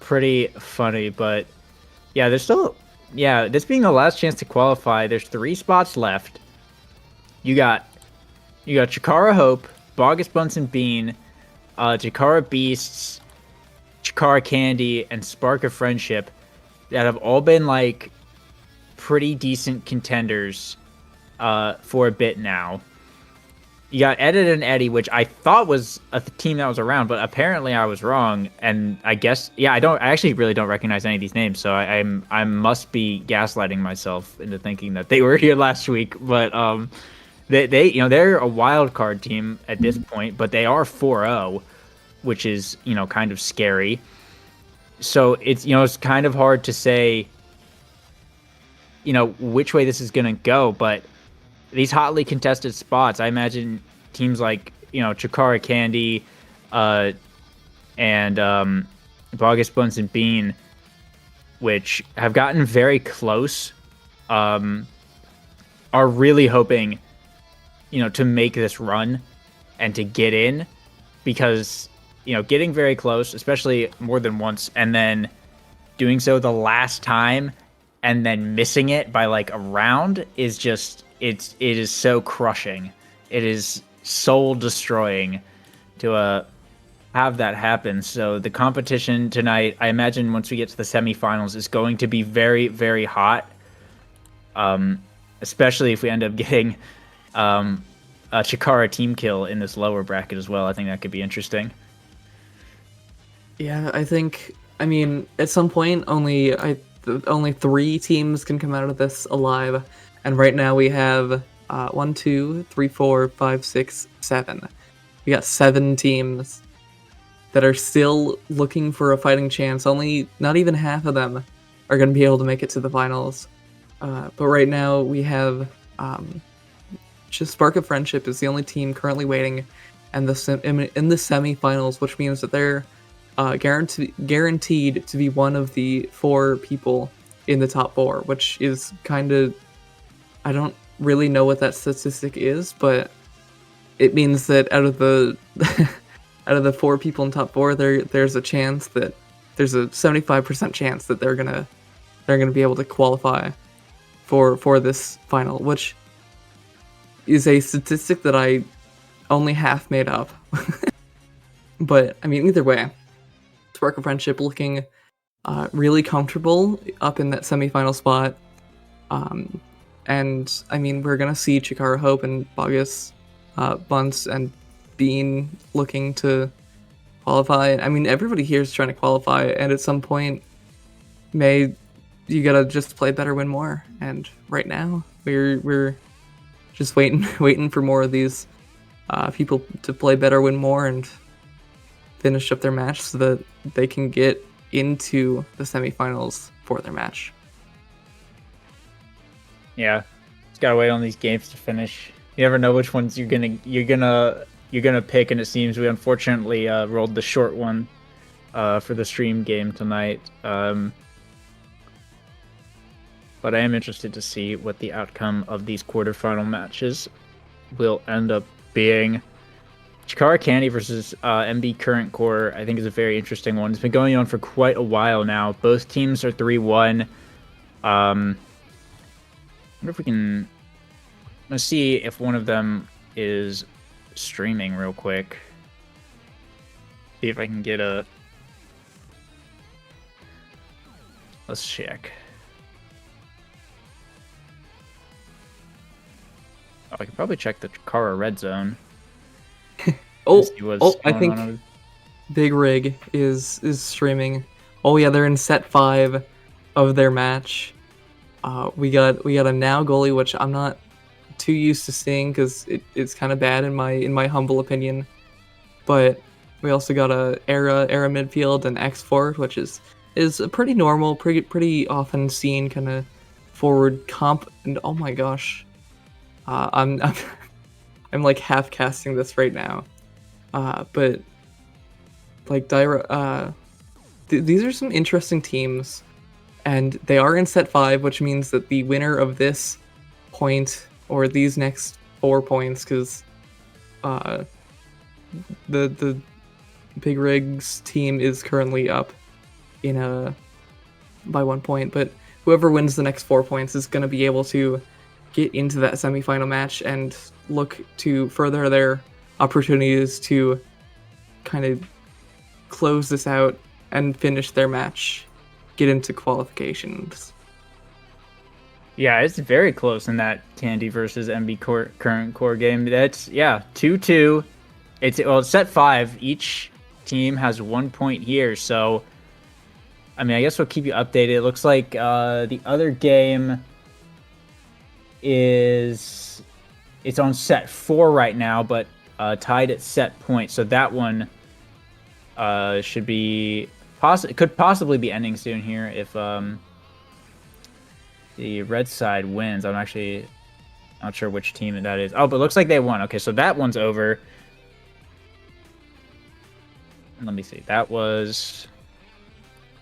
pretty funny. But yeah, there's still this being the last chance to qualify. There's 3 spots left. You got Chikara Hope, Bogus Bunsen Bean, Chikara Beasts, Chikara Candy, and Spark of Friendship that have all been like pretty decent contenders for a bit now. You got Edit and Eddie, which I thought was a team that was around, but apparently I was wrong. And I guess I actually really don't recognize any of these names, so I must be gaslighting myself into thinking that they were here last week. But they're a wild card team at this point, but they are 4-0, which is kind of scary. So it's kind of hard to say which way this is gonna go, but these hotly contested spots, I imagine teams like Chikara Candy and Bogus Bunsen Bean, which have gotten very close, are really hoping to make this run and to get in, because getting very close, especially more than once, and then doing so the last time and then missing it by like a round is just it is so crushing. It is soul destroying to have that happen. So the competition tonight, I imagine once we get to the semifinals, is going to be very, very hot. Especially if we end up getting a Chikara team kill in this lower bracket as well. I think that could be interesting. Yeah, I mean, at some point, only 3 teams can come out of this alive. And right now we have 1, 2, 3, 4, 5, 6, 7. We got 7 teams that are still looking for a fighting chance. Not even half of them are going to be able to make it to the finals. But right now we have just Spark of Friendship is the only team currently waiting in the semifinals, which means that they're guaranteed to be one of the 4 people in the top 4, which is kind of, I don't really know what that statistic is, but it means that out of the out of the 4 people in top 4, there's a 75% chance that they're gonna be able to qualify for this final, which is a statistic that I only half made up. But I mean, either way, Spark of Friendship looking really comfortable up in that semifinal spot. And I mean, we're gonna see Chikara Hope and Bogus, Bunce, and Bean looking to qualify. I mean, everybody here is trying to qualify, and at some point, you gotta just play better, win more. And right now, we're just waiting for more of these people to play better, win more, and finish up their match so that they can get into the semifinals for their match. Yeah, just gotta wait on these games to finish. You never know which ones you're gonna pick, and it seems we unfortunately rolled the short one for the stream game tonight. But I am interested to see what the outcome of these quarterfinal matches will end up being. Chikara Candy versus MB Current Core, I think, is a very interesting one. It's been going on for quite a while now. Both teams are 3-1. I wonder if we can... Let's see if one of them is streaming real quick. See if I can get a... Let's check. Oh, I could probably check the Chikara Red Zone. I think Big Rig is streaming. Oh yeah, they're in set 5 of their match. We got a now goalie, which I'm not too used to seeing because it's kind of bad in my humble opinion. But we also got a era midfield and X4, which is a pretty normal, pretty often seen kind of forward comp. And oh my gosh, I'm like half casting this right now. But like these are some interesting teams, and they are in set 5, which means that the winner of this point or these next 4 points, because the Big Rigs team is currently up by 1 point, but whoever wins the next 4 points is going to be able to get into that semifinal match and look to further their opportunities to kind of close this out and finish their match, get into qualifications. Yeah, it's very close in that Candy versus MB Current Core game. That's 2-2. It's set 5. Each team has 1 point here, so I mean, I guess we'll keep you updated. It looks like the other game it's on set 4 right now, but tied at set point. So that one should be could possibly be ending soon here if the red side wins. I'm actually not sure which team that is. Oh, but it looks like they won. Okay, so that one's over. Let me see. That was...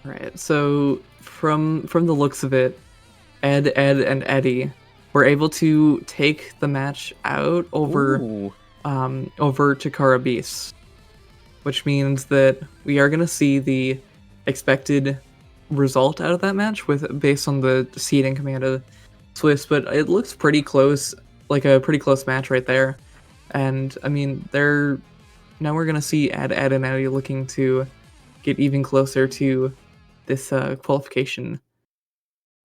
Right, so from the looks of it, Ed, and Eddie were able to take the match out over Chikara Beast, which means that we are going to see the expected result out of that match based on the seeding command of Swiss, but it looks pretty close, like a pretty close match right there. And I mean, now we're going to see Ed, and Eddie looking to get even closer to this qualification.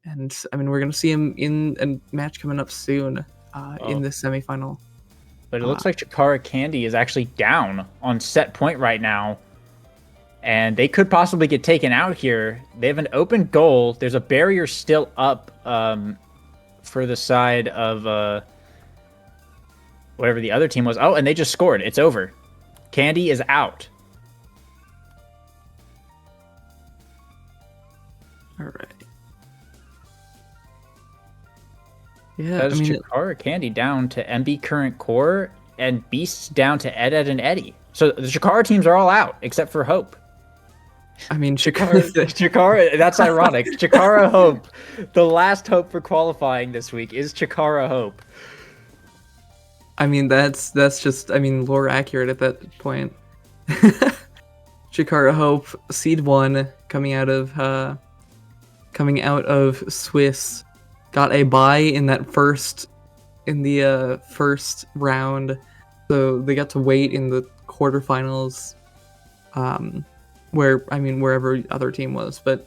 And I mean, we're going to see him in a match coming up soon in this semifinal. But it looks like Chikara Candy is actually down on set point right now. And they could possibly get taken out here. They have an open goal. There's a barrier still up for the side of whatever the other team was. Oh, and they just scored. It's over. Candy is out. All right. Yeah, That's Chikara Candy down to MB Current Core and Beasts down to Ed, and Eddie. So the Chikara teams are all out except for Hope. I mean, Chikara, that's ironic. Chikara Hope, the last hope for qualifying this week is Chikara Hope. I mean, that's just, I mean, lore accurate at that point. Chikara Hope, seed 1, coming out of Swiss, got a bye in the first round, so they got to wait in the quarterfinals, wherever other team was, but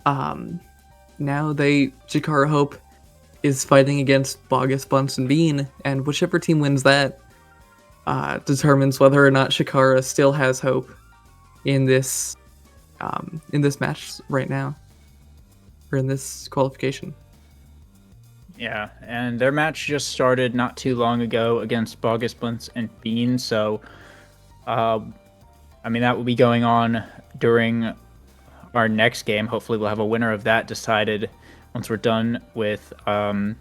now Chikara Hope is fighting against Bogus, Bunsen Bean, and whichever team wins that determines whether or not Chikara still has hope in this match right now, or in this qualification. Yeah, and their match just started not too long ago against Bogus, Bunsen and Bean, so I mean, that will be going on during our next game. Hopefully we'll have a winner of that decided once we're done with Ed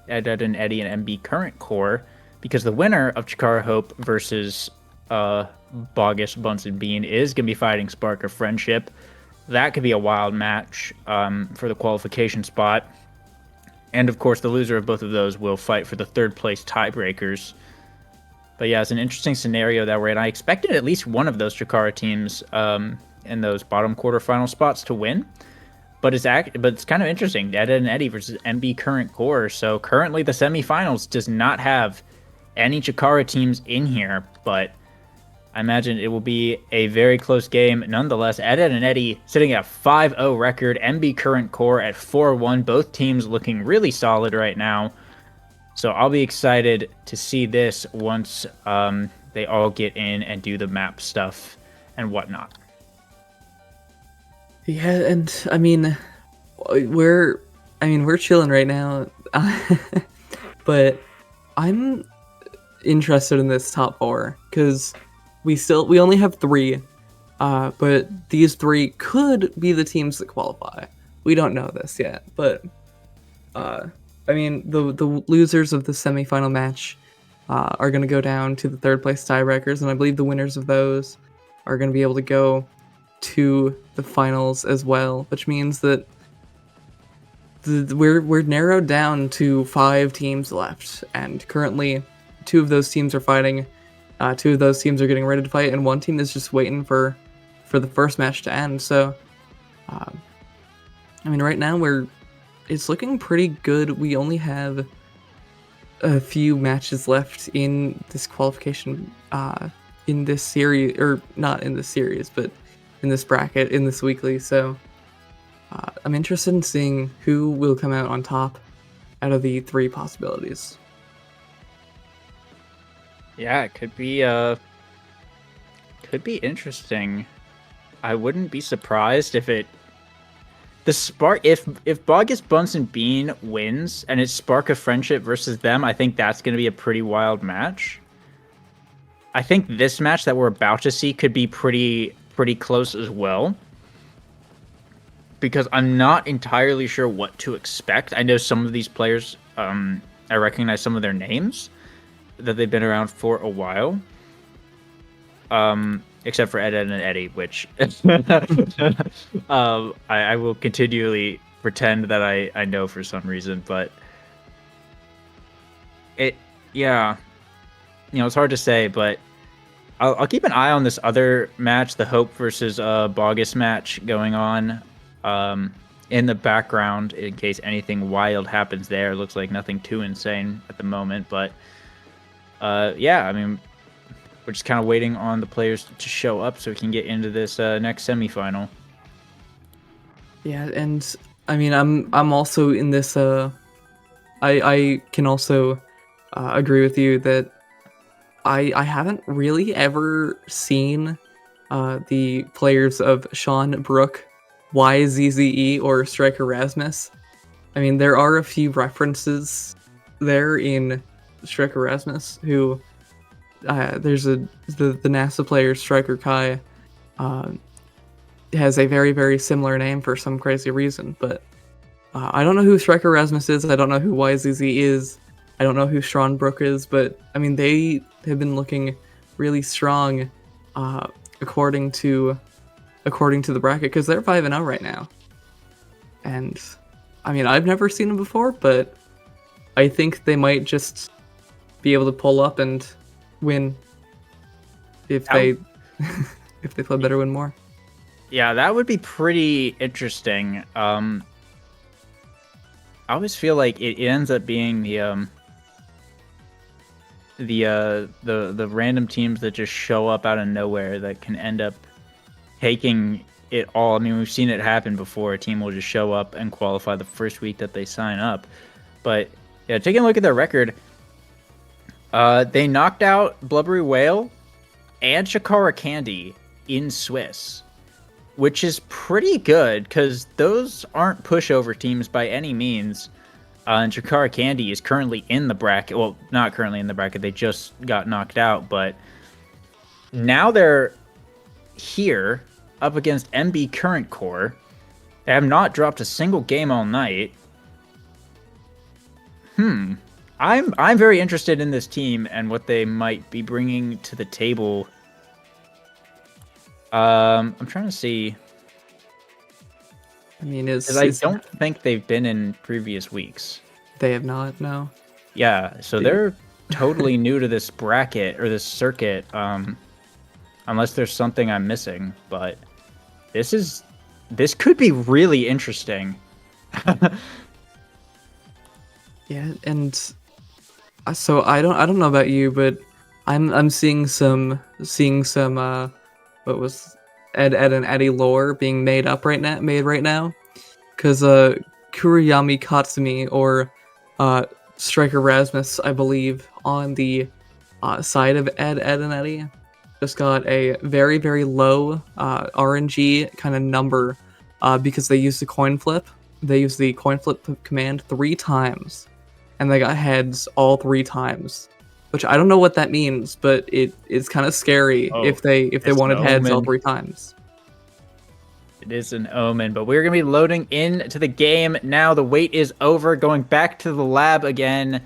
and Eddie and MB Current Core, because the winner of Chikara Hope versus Bogus, Bunsen Bean is going to be fighting Spark of Friendship. That could be a wild match for the qualification spot. And of course, the loser of both of those will fight for the third place tiebreakers. But yeah, it's an interesting scenario that we're in. I expected at least one of those Chikara teams in those bottom quarterfinal spots to win. But it's kind of interesting. Ed and Eddie versus MB Current Core. So currently the semifinals does not have any Chikara teams in here, but I imagine it will be a very close game. Nonetheless, Ed and Eddie sitting at 5-0 record, MB Current Core at 4-1. Both teams looking really solid right now. So I'll be excited to see this once they all get in and do the map stuff and whatnot. Yeah, and I mean, we're chilling right now, but I'm interested in this top 4 because we only have 3, but these 3 could be the teams that qualify. We don't know this yet, but I mean, the losers of the semifinal match are going to go down to the third place tiebreakers, and I believe the winners of those are going to be able to go to the finals as well, which means that we're narrowed down to 5 teams left, and currently 2 of those teams are fighting. 2 of those teams are getting ready to fight, and 1 team is just waiting for the first match to end. So, I mean, right now it's looking pretty good. We only have a few matches left in this qualification, in this series, or not in this series, but in this bracket, in this weekly. So, I'm interested in seeing who will come out on top out of the 3 possibilities. Yeah, it could be interesting. I wouldn't be surprised if Bogus, Bunsen Bean wins and it's Spark of Friendship versus them. I think that's going to be a pretty wild match. I think this match that we're about to see could be pretty close as well, because I'm not entirely sure what to expect. I know some of these players, I recognize some of their names, that they've been around for a while. Except for Ed and Eddie, which I will continually pretend that I know for some reason, but it's hard to say, but I'll keep an eye on this other match, the Hope versus Bogus match going on in the background in case anything wild happens there. It looks like nothing too insane at the moment, but I mean, we're just kind of waiting on the players to show up so we can get into this next semifinal. Yeah, and I mean, I'm also in this. I can also agree with you that I haven't really ever seen the players of Sean Brook, YZZE, or Striker Rasmus. I mean, there are a few references there in Striker Rasmus, who there's the NASA player Striker Kai has a very, very similar name for some crazy reason, but I don't know who Striker Rasmus is. I don't know who YZZ is. I don't know who Sean Brook is, but I mean, they have been looking really strong according to according to the bracket, because they're 5-0 right now. And I mean, I've never seen them before, but I think they might just be able to pull up and win if they if they play better, win more. Yeah, that would be pretty interesting. I always feel like it ends up being the random teams that just show up out of nowhere that can end up taking it all. I mean, we've seen it happen before. A team will just show up and qualify the first week that they sign up. But yeah, taking a look at their record, they knocked out Blubbery Whale and Shakara Candy in Swiss, which is pretty good because those aren't pushover teams by any means. And Shakara Candy is currently in the bracket. Well, not currently in the bracket. They just got knocked out, but now they're here up against MB Current Core. They have not dropped a single game all night. I'm very interested in this team and what they might be bringing to the table. I'm trying to see. I mean, I don't think they've been in previous weeks. They have not, no. Yeah, so they're totally new to this bracket or this circuit, unless there's something I'm missing. But this could be really interesting. Yeah, and so I don't know about you, but I'm seeing some what was Ed and Eddie lore being made right now, because Kuriyami Katsumi or Striker Rasmus, I believe, on the side of Ed and Eddie, just got a very, very low RNG kind of number because they used the coin flip. They used the coin flip command 3 times, and they got heads all 3 times. Which I don't know what that means, but it's kind of scary if they wanted heads all 3 times. It is an omen, but we're going to be loading into the game now. The wait is over. Going back to the lab again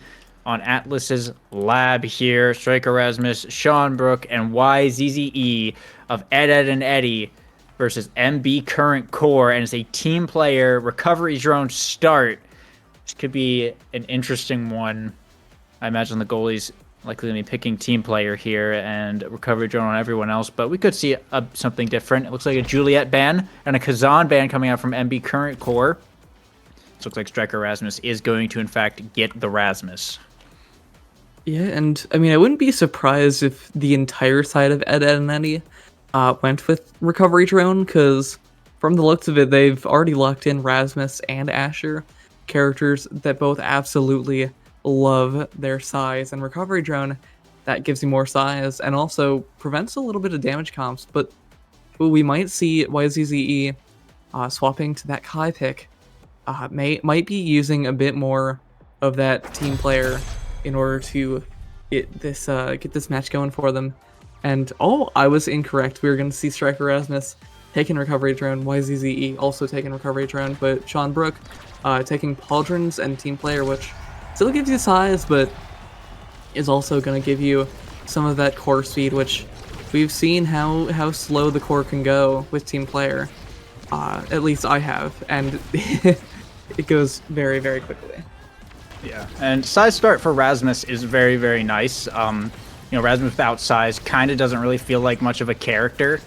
on Atlas's lab here. Striker Rasmus, Sean Brook, and YZZE of Ed and Eddie versus MB Current Core. And it's a team player recovery drone start. This could be an interesting one. I imagine the goalies likely going to be picking team player here and recovery drone on everyone else, but we could see something different. It looks like a Juliet ban and a Kazan ban coming out from MB Current Core. This looks like Striker Rasmus is going to, in fact, get the Rasmus. Yeah, and I mean, I wouldn't be surprised if the entire side of Ed and Eddie went with recovery drone, because from the looks of it, they've already locked in Rasmus and Asher, characters that both absolutely love their size, and recovery drone that gives you more size and also prevents a little bit of damage comps. But we might see YZZE swapping to that Kai pick, might be using a bit more of that team player in order to get this match going for them. And I was incorrect. We were going to see Striker Rasmus taking recovery drone, YZZE also taking recovery drone, but Sean Brook taking pauldrons and team player, which still gives you size, but is also going to give you some of that core speed, which we've seen how slow the core can go with team player. At least I have, and it goes very, very quickly. Yeah, and size start for Rasmus is very, very nice. Rasmus without size kind of doesn't really feel like much of a character,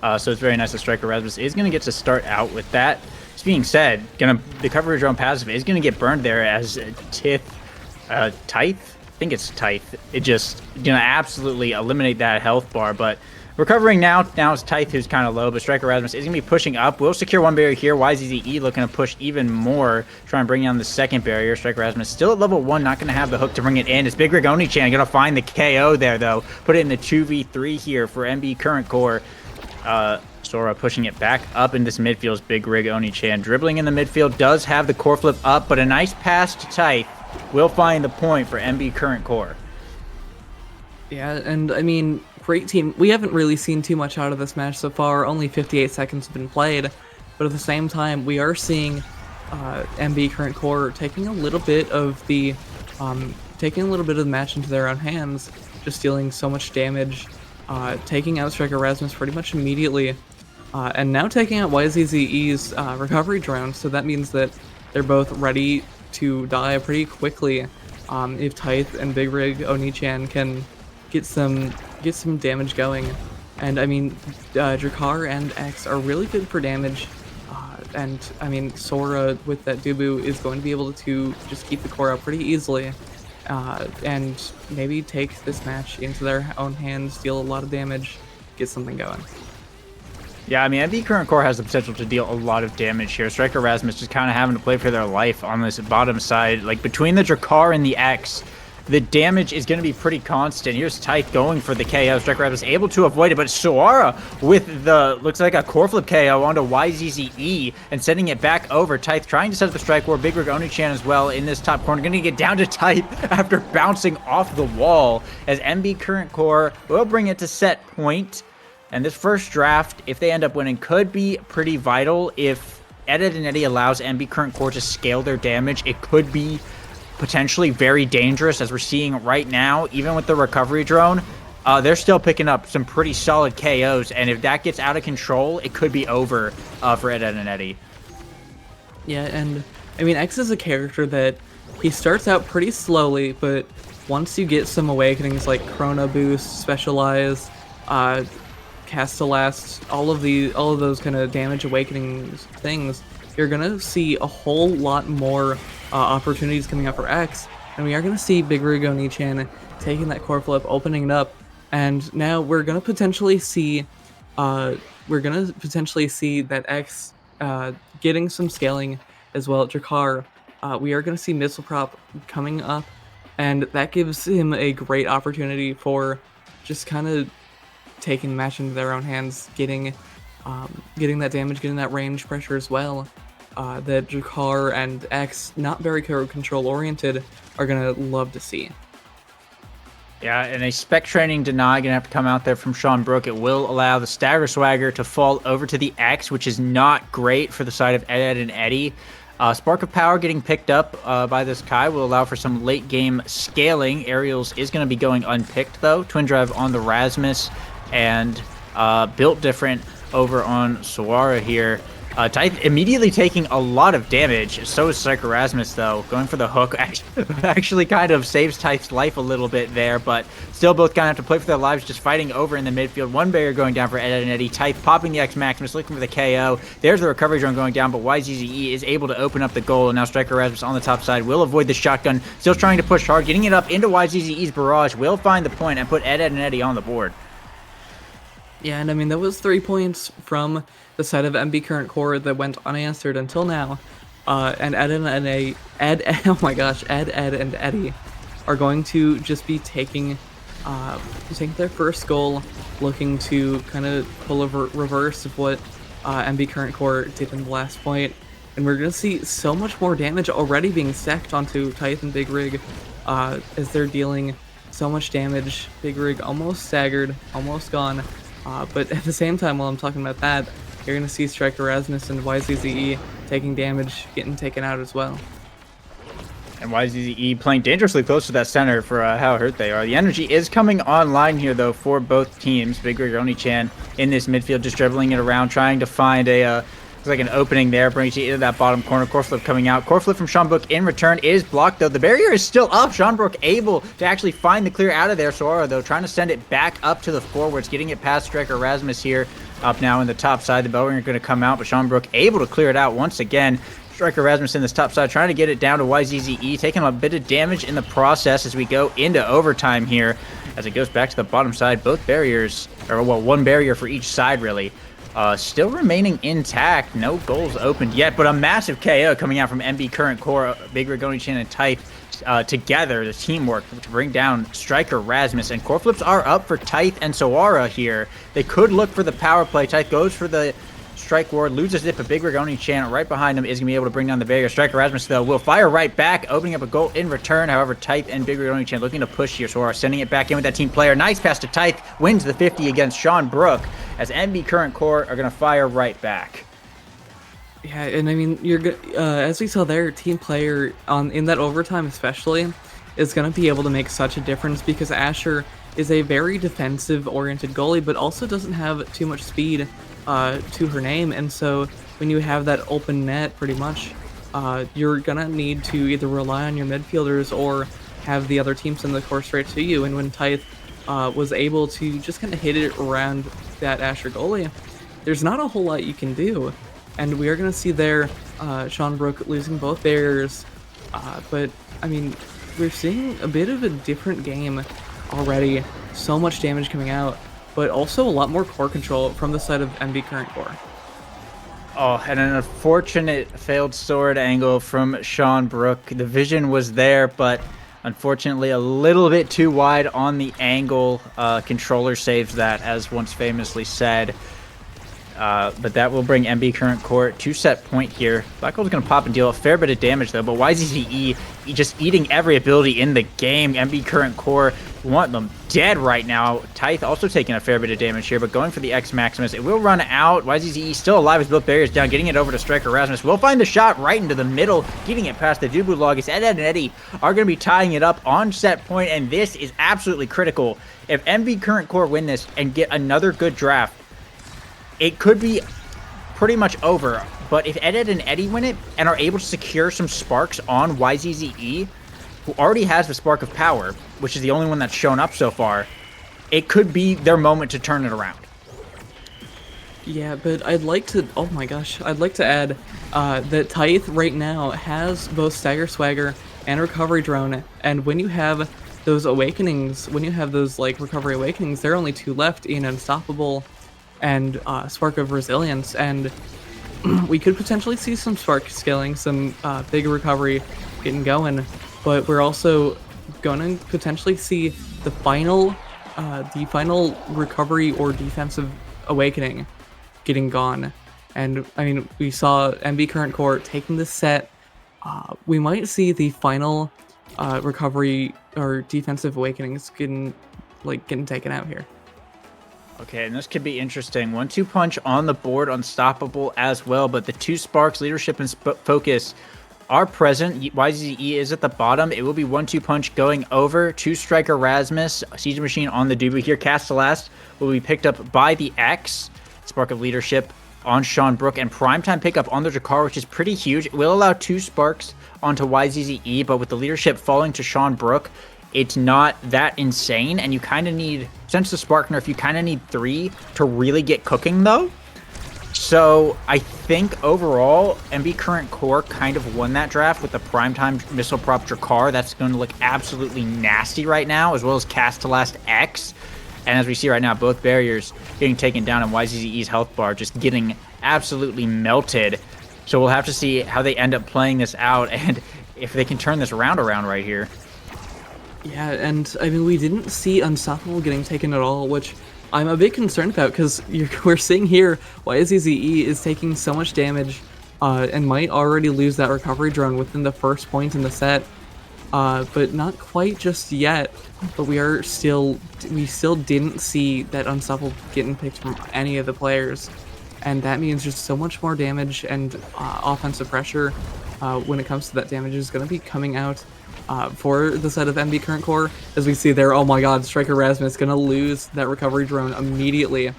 so it's very nice that Striker Rasmus is going to get to start out with that. This being said, the coverage drone passive is going to get burned there as Tith, I think it's Tith. It just absolutely eliminate that health bar. But recovering now it's Tith who's kind of low, but Striker Rasmus is going to be pushing up. We'll secure 1 barrier here. YZZE looking to push even more, try and bring down the 2nd barrier. Striker Rasmus still at level 1, not going to have the hook to bring it in. It's Big Rig Oni-chan going to find the KO there, though. Put it in the 2v3 here for MB Current Core. Sora pushing it back up in this midfield is Big Rig Oni-chan. Dribbling in the midfield, does have the core flip up, but a nice pass to Tith will find the point for MB Current Core. Yeah, and I mean, great team. We haven't really seen too much out of this match so far. Only 58 seconds have been played, but at the same time, we are seeing MB Current Core taking a little bit of the match into their own hands, just dealing so much damage, taking out Striker Rasmus pretty much immediately. and now taking out YZZE's recovery drone, so that means that they're both ready to die pretty quickly. If Tithe and Big Rig Oni-chan can get some damage going. And I mean, Drakar and X are really good for damage. And I mean, Sora with that Dubu is going to be able to just keep the core up pretty easily. And maybe take this match into their own hands, deal a lot of damage, get something going. Yeah, I mean, MB Current Core has the potential to deal a lot of damage here. Striker Rasmus just kind of having to play for their life on this bottom side. Like, between the Drakar and the X, the damage is going to be pretty constant. Here's Tithe going for the KO. Striker Rasmus able to avoid it, but Soara with the, looks like a core flip KO onto YZZE and sending it back over. Tithe trying to set up the strike war. Big Rig Oni-chan as well in this top corner. Going to get down to Tithe after bouncing off the wall as MB Current Core will bring it to set point. And this first draft, if they end up winning, could be pretty vital. If Ed and Eddie allows MB Current Core to scale their damage, it could be potentially very dangerous, as we're seeing right now. Even with the recovery drone, they're still picking up some pretty solid KOs. And if that gets out of control, it could be over for Ed and Eddie. Yeah, and I mean, X is a character that he starts out pretty slowly, but once you get some awakenings like Chrono Boost, Specialize, Castellast, all of those kind of damage awakening things, you're gonna see a whole lot more opportunities coming up for X, and we are gonna see Big Rig Oni-chan taking that core flip, opening it up, and now we're gonna potentially see that X getting some scaling as well at Drakar. We are gonna see Missile Prop coming up, and that gives him a great opportunity for just kind of taking the match into their own hands, getting that damage, getting that range pressure as well. That Drakar and X, not very control oriented, are gonna love to see. Yeah, and a spec training deny gonna have to come out there from Sean Brook. It will allow the stagger swagger to fall over to the X, which is not great for the side of Ed and Eddie. Spark of Power getting picked up by this Kai will allow for some late game scaling. Aerials is going to be going unpicked though. Twin Drive on the Rasmus, and built different over on Soara here. Tithe immediately taking a lot of damage. So is Striker Rasmus though. Going for the hook actually kind of saves Tithe's life a little bit there, but still both gonna have to play for their lives, just fighting over in the midfield. One barrier going down for Ed and Eddie. Tithe popping the X Maximus, looking for the KO. There's the recovery drone going down, but YZZE is able to open up the goal, and now Striker Rasmus on the top side will avoid the shotgun. Still trying to push hard, getting it up into YZZE's barrage. Will find the point and put Ed and Eddie on the board. Yeah, and I mean, that was 3 points from the side of MB Current Core that went unanswered until now. And Ed, oh my gosh, Ed and Eddie are going to just be taking their first goal, looking to kind of pull a reverse of what MB Current Core did in the last point. And we're going to see so much more damage already being stacked onto Tithe and Big Rig as they're dealing so much damage. Big Rig almost staggered, almost gone. But at the same time, while I'm talking about that, you're going to see Striker Rasmus and YZZE taking damage, getting taken out as well. And YZZE playing dangerously close to that center for how hurt they are. The energy is coming online here, though, for both teams. Big Rig Oni-chan in this midfield, just dribbling it around, trying to find a looks like an opening there, brings you into that bottom corner. Core flip coming out. Core flip from Sean Brook in return is blocked, though. The barrier is still up. Sean Brook able to actually find the clear out of there. Soara, though, trying to send it back up to the forwards, getting it past Striker Rasmus here. Up now in the top side. The bell ringer going to come out, but Sean Brook able to clear it out once again. Striker Rasmus in this top side, trying to get it down to YZZE, taking a bit of damage in the process as we go into overtime here. As it goes back to the bottom side, both barriers, or well, one barrier for each side really, still remaining intact. No goals opened yet, but a massive KO coming out from MB Current Core. Big Rig Oni-chan and Tithe together, the teamwork to bring down Striker Rasmus. And core flips are up for Tithe and Soara here. They could look for the power play. Tithe goes for the strike ward, loses it, but Big Rig Oni-chan right behind him is going to be able to bring down the barrier. Striker Rasmus, though, will fire right back, opening up a goal in return. However, Tithe and Big Rig Oni-chan looking to push here. Soara sending it back in with that team player. Nice pass to Tithe, wins the 50 against Sean Brook, as MB Current Core are going to fire right back. Yeah, and I mean, as we saw there, team player in that overtime especially is going to be able to make such a difference, because Asher is a very defensive-oriented goalie, but also doesn't have too much speed. to her name, and so when you have that open net, pretty much, you're gonna need to either rely on your midfielders or have the other team send the core straight to you. And when Tithe was able to just kind of hit it around that Asher goalie, there's not a whole lot you can do. And we are going to see there Sean Brook losing both barriers. But, I mean, we're seeing a bit of a different game already. So much damage coming out, but also a lot more core control from the side of MB Current Core. Oh, and an unfortunate failed sword angle from Sean Brook. The vision was there, but unfortunately a little bit too wide on the angle. Controller saves that, as once famously said. But that will bring MB Current Core to set point here. Black Hole's going to pop and deal a fair bit of damage, though, but YZZE just eating every ability in the game. MB Current Core want them dead right now. Tithe also taking a fair bit of damage here, but going for the X Maximus. It will run out. YZZE still alive with both barriers down, getting it over to Striker Rasmus. Will find the shot right into the middle, getting it past the Dubu Logis. Ed and Eddie are going to be tying it up on set point, and this is absolutely critical. If MB Current Core win this and get another good draft, it could be pretty much over. But if Ed and Eddie win it and are able to secure some sparks on YZZE, who already has the Spark of Power, which is the only one that's shown up so far, it could be their moment to turn it around. Yeah, but I'd like to, oh my gosh, I'd like to add that Tithe right now has both Stagger Swagger and Recovery Drone, and when you have those awakenings, when you have those like Recovery Awakenings, there are only two left in Unstoppable and Spark of Resilience, and we could potentially see some Spark scaling, some big recovery getting going, but we're also going to potentially see the final recovery or defensive awakening getting gone. And I mean, we saw MB Current Core taking this set. We might see the final recovery or defensive awakenings getting taken out here. Okay, and this could be interesting. 1-2 punch on the board, Unstoppable as well, but the two Sparks, Leadership and Focus, are present. YZE is at the bottom. It will be 1-2 punch going over to Striker Rasmus. Siege Machine on the Dubu here. Castellast will be picked up by the X. Spark of Leadership on Sean Brook, and Primetime pickup on the Jakar, which is pretty huge. It will allow two Sparks onto YZZE, but with the Leadership falling to Sean Brook, it's not that insane, and you kind of need, since the Spark nerf, you kind of need 3 to really get cooking, though. So I think overall, MB Current Core kind of won that draft with the Primetime Missile Prop Drakkar. That's going to look absolutely nasty right now, as well as Castellast X. And as we see right now, both barriers getting taken down, and YZZE's health bar just getting absolutely melted. So we'll have to see how they end up playing this out, and if they can turn this around right here. Yeah, and I mean, we didn't see Unstoppable getting taken at all, which I'm a bit concerned about, because we're seeing here YZZE is taking so much damage and might already lose that recovery drone within the first point in the set, but not quite just yet. But we still didn't see that Unstoppable getting picked from any of the players, and that means just so much more damage and offensive pressure when it comes to that damage is going to be coming out for the side of MB Current Core. As we see there, oh my god, Striker Rasmus is going to lose that recovery drone immediately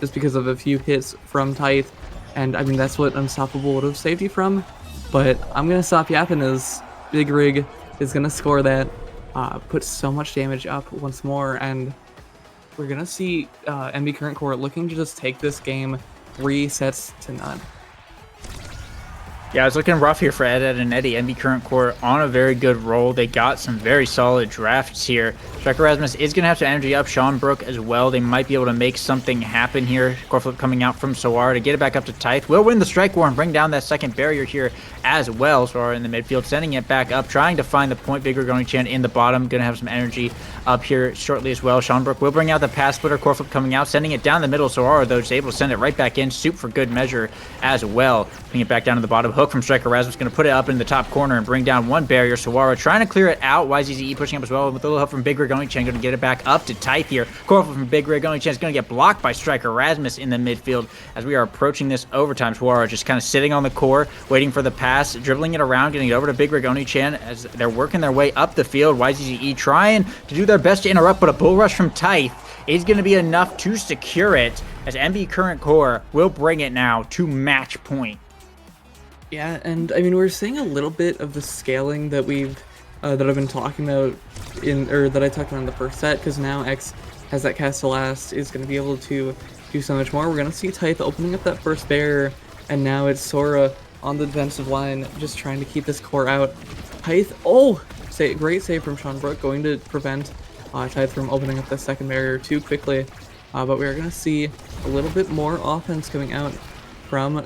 just because of a few hits from Tithe. And I mean, that's what Unstoppable would have saved you from. But I'm going to stop yapping as Big Rig is going to score that, put so much damage up once more, and we're going to see MB Current Core looking to just take this game 3 sets to none. Yeah, it's looking rough here for Ed and Eddie. MB Current Core on a very good roll. They got some very solid drafts here. Striker Rasmus is going to have to energy up Sean Brook as well. They might be able to make something happen here. Core flip coming out from Soar to get it back up to Tithe. Will win the strike war and bring down that second barrier here as well. Soar in the midfield, sending it back up, trying to find the point. Bigger going Chan in the bottom. Going to have some energy up here shortly as well. Sean Brook will bring out the pass splitter. Core flip coming out, sending it down the middle. Soar, though, is able to send it right back in. Soup for good measure as well. Putting it back down to the bottom. Hook from Striker Rasmus going to put it up in the top corner and bring down one barrier. Sawara trying to clear it out. YZZE pushing up as well with a little help from Big Rig Only Chen. Going to get it back up to Tithe here. Core flip from Big Rig Only Chen is going to get blocked by Striker Rasmus in the midfield as we are approaching this overtime. Sawara just kind of sitting on the core, waiting for the pass, dribbling it around, getting it over to Big Rig Only Chen as they're working their way up the field. YZZE trying to do their best to interrupt, but a bull rush from Tithe is going to be enough to secure it as MB Current Core will bring it now to match point. Yeah, and I mean, we're seeing a little bit of the scaling that that I've been talking about that I talked about in the first set, because now X has that cast to last, is going to be able to do so much more. We're going to see Tithe opening up that first barrier, and now it's Sora on the defensive line, just trying to keep this core out. Tithe, great save from Sean Brook, going to prevent Tithe from opening up the second barrier too quickly. But we are going to see a little bit more offense coming out from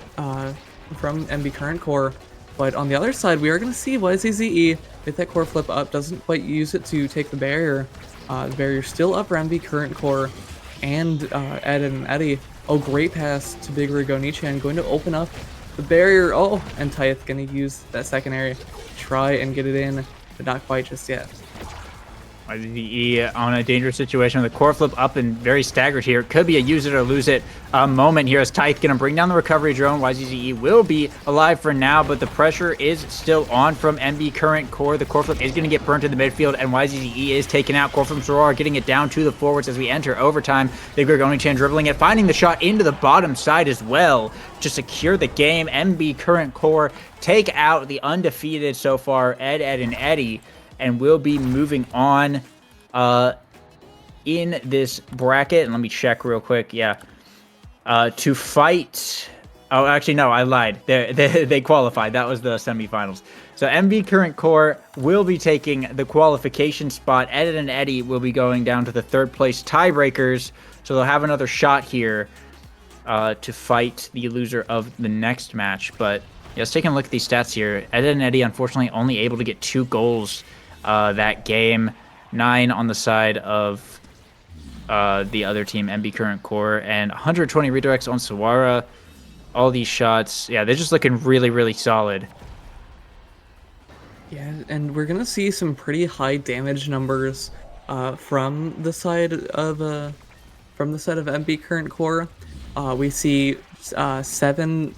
MB Current Core. But on the other side, we are going to see YZZE with that core flip up, doesn't quite use it to take the barrier. The barrier's still up for MB Current Core and Ed and Eddie. Oh, great pass to Big Rig Onii-chan, going to open up the barrier. Oh, and Tithe going to use that secondary to try and get it in, but not quite just yet. YZZE on a dangerous situation with a core flip up and very staggered here. Could be a use it or lose it moment here as Tithe going to bring down the recovery drone. YZZE will be alive for now, but the pressure is still on from MB Current Core. The core flip is going to get burnt in the midfield, and YZZE is taken out. Core from Soror getting it down to the forwards as we enter overtime. Big Rig Onii-chan dribbling it, finding the shot into the bottom side as well to secure the game. MB Current Core take out the undefeated so far, Ed, and Eddie, and we'll be moving on in this bracket. And let me check real quick. Yeah. To fight... Oh, actually, no, I lied. They qualified. That was the semifinals. So MB Current Core will be taking the qualification spot. Ed and Eddie will be going down to the third place tiebreakers. So they'll have another shot here to fight the loser of the next match. But yeah, let's take a look at these stats here. Ed and Eddie, unfortunately, only able to get 2 goals that game. 9 on the side of the other team, MB Current Core, and 120 redirects on Sawara. All these shots, yeah, they're just looking really, really solid. Yeah, and we're gonna see some pretty high damage numbers from the side of MB Current Core. We see 7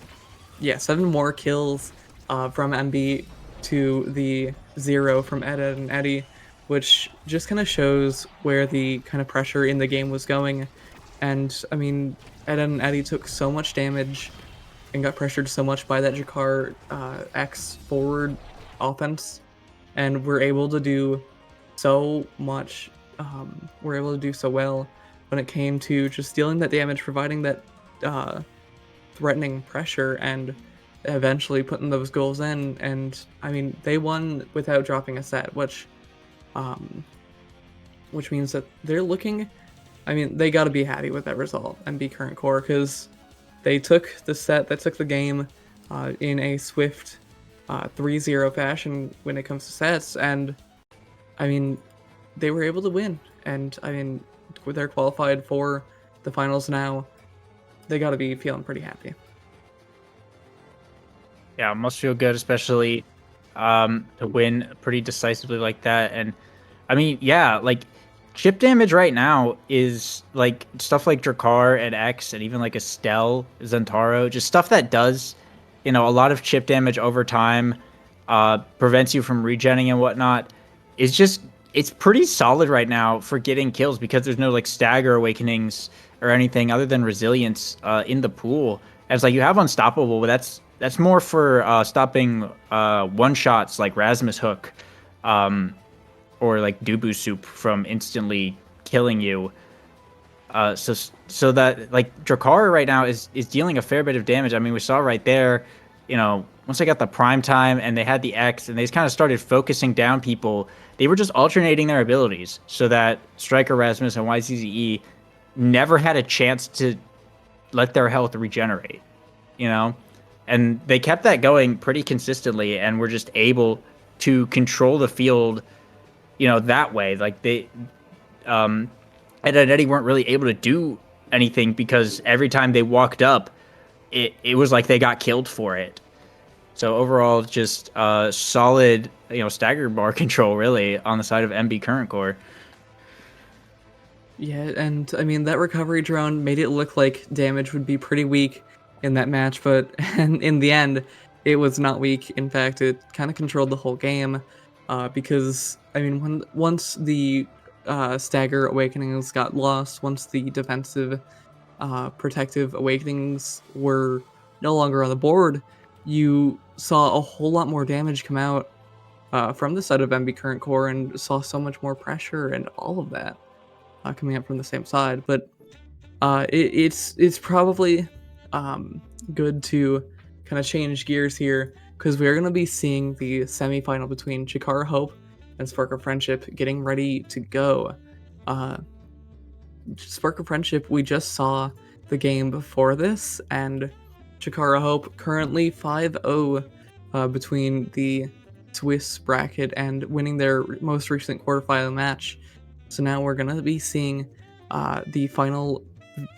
more kills from MB to the 0 from Ed and Eddie, which just kind of shows where the kind of pressure in the game was going. And I mean, Ed and Eddie took so much damage and got pressured so much by that Jakar X forward offense, and we're able to do so much. We're able to do so well when it came to just dealing that damage, providing that threatening pressure, and eventually putting those goals in. And I mean, they won without dropping a set, which means that they're looking, I mean, they got to be happy with that result, MB Current Core, because they took the set, they took the game in a swift 3-0 fashion when it comes to sets, and I mean, they were able to win, and I mean, they're qualified for the finals now. They got to be feeling pretty happy. Yeah, it must feel good, especially to win pretty decisively like that. And I mean, yeah, like chip damage right now is like stuff like Drakkar and X and even like Estelle, Zentaro, just stuff that does, you know, a lot of chip damage over time, prevents you from regenning and whatnot. It's pretty solid right now for getting kills because there's no like stagger awakenings or anything other than resilience in the pool. As like you have unstoppable, but that's more for stopping one shots like Rasmus Hook, or like Dubu Soup from instantly killing you. So that like Drakkar right now is dealing a fair bit of damage. I mean, we saw right there, you know, once they got the prime time and they had the X and they just kind of started focusing down people, they were just alternating their abilities so that Striker Rasmus and YZZE never had a chance to let their health regenerate, you know? And they kept that going pretty consistently and were just able to control the field, you know, that way. Like Ed and Eddie weren't really able to do anything because every time they walked up, it was like they got killed for it. So overall, just solid, stagger bar control really on the side of MB Current Core. Yeah, and I mean that recovery drone made it look like damage would be pretty weak in that match, but and in the end, it was not weak. In fact, it kind of controlled the whole game, because I mean, once the stagger awakenings got lost, once the defensive protective awakenings were no longer on the board, you saw a whole lot more damage come out from the side of MB Current Core, and saw so much more pressure and all of that coming up from the same side. But it's probably good to kind of change gears here, because we're going to be seeing the semifinal between Chikara Hope and Spark of Friendship getting ready to go. Spark of Friendship, we just saw the game before this, and Chikara Hope currently 5-0 between the Swiss bracket and winning their most recent quarterfinal match. So now we're gonna be seeing the final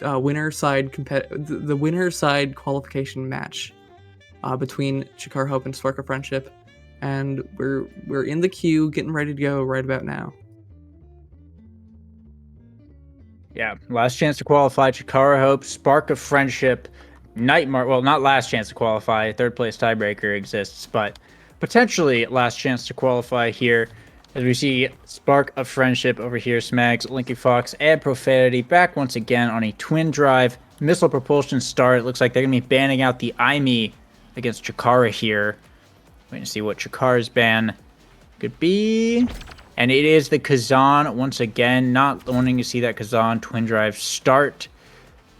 winner side the winner side qualification match between Chikara Hope and Spark of Friendship, and we're in the queue getting ready to go right about now. Yeah, last chance to qualify. Chikara Hope, Spark of Friendship, Nightmare. Well, not last chance to qualify. Third place tiebreaker exists, but potentially last chance to qualify here. As we see Spark of Friendship over here, Smags, Linky Fox, and Profanity back once again on a twin drive missile propulsion start. It looks like they're going to be banning out the IME against Chikara here. Waiting to see what Chikara's ban could be. And it is the Kazan once again, not wanting to see that Kazan twin drive start.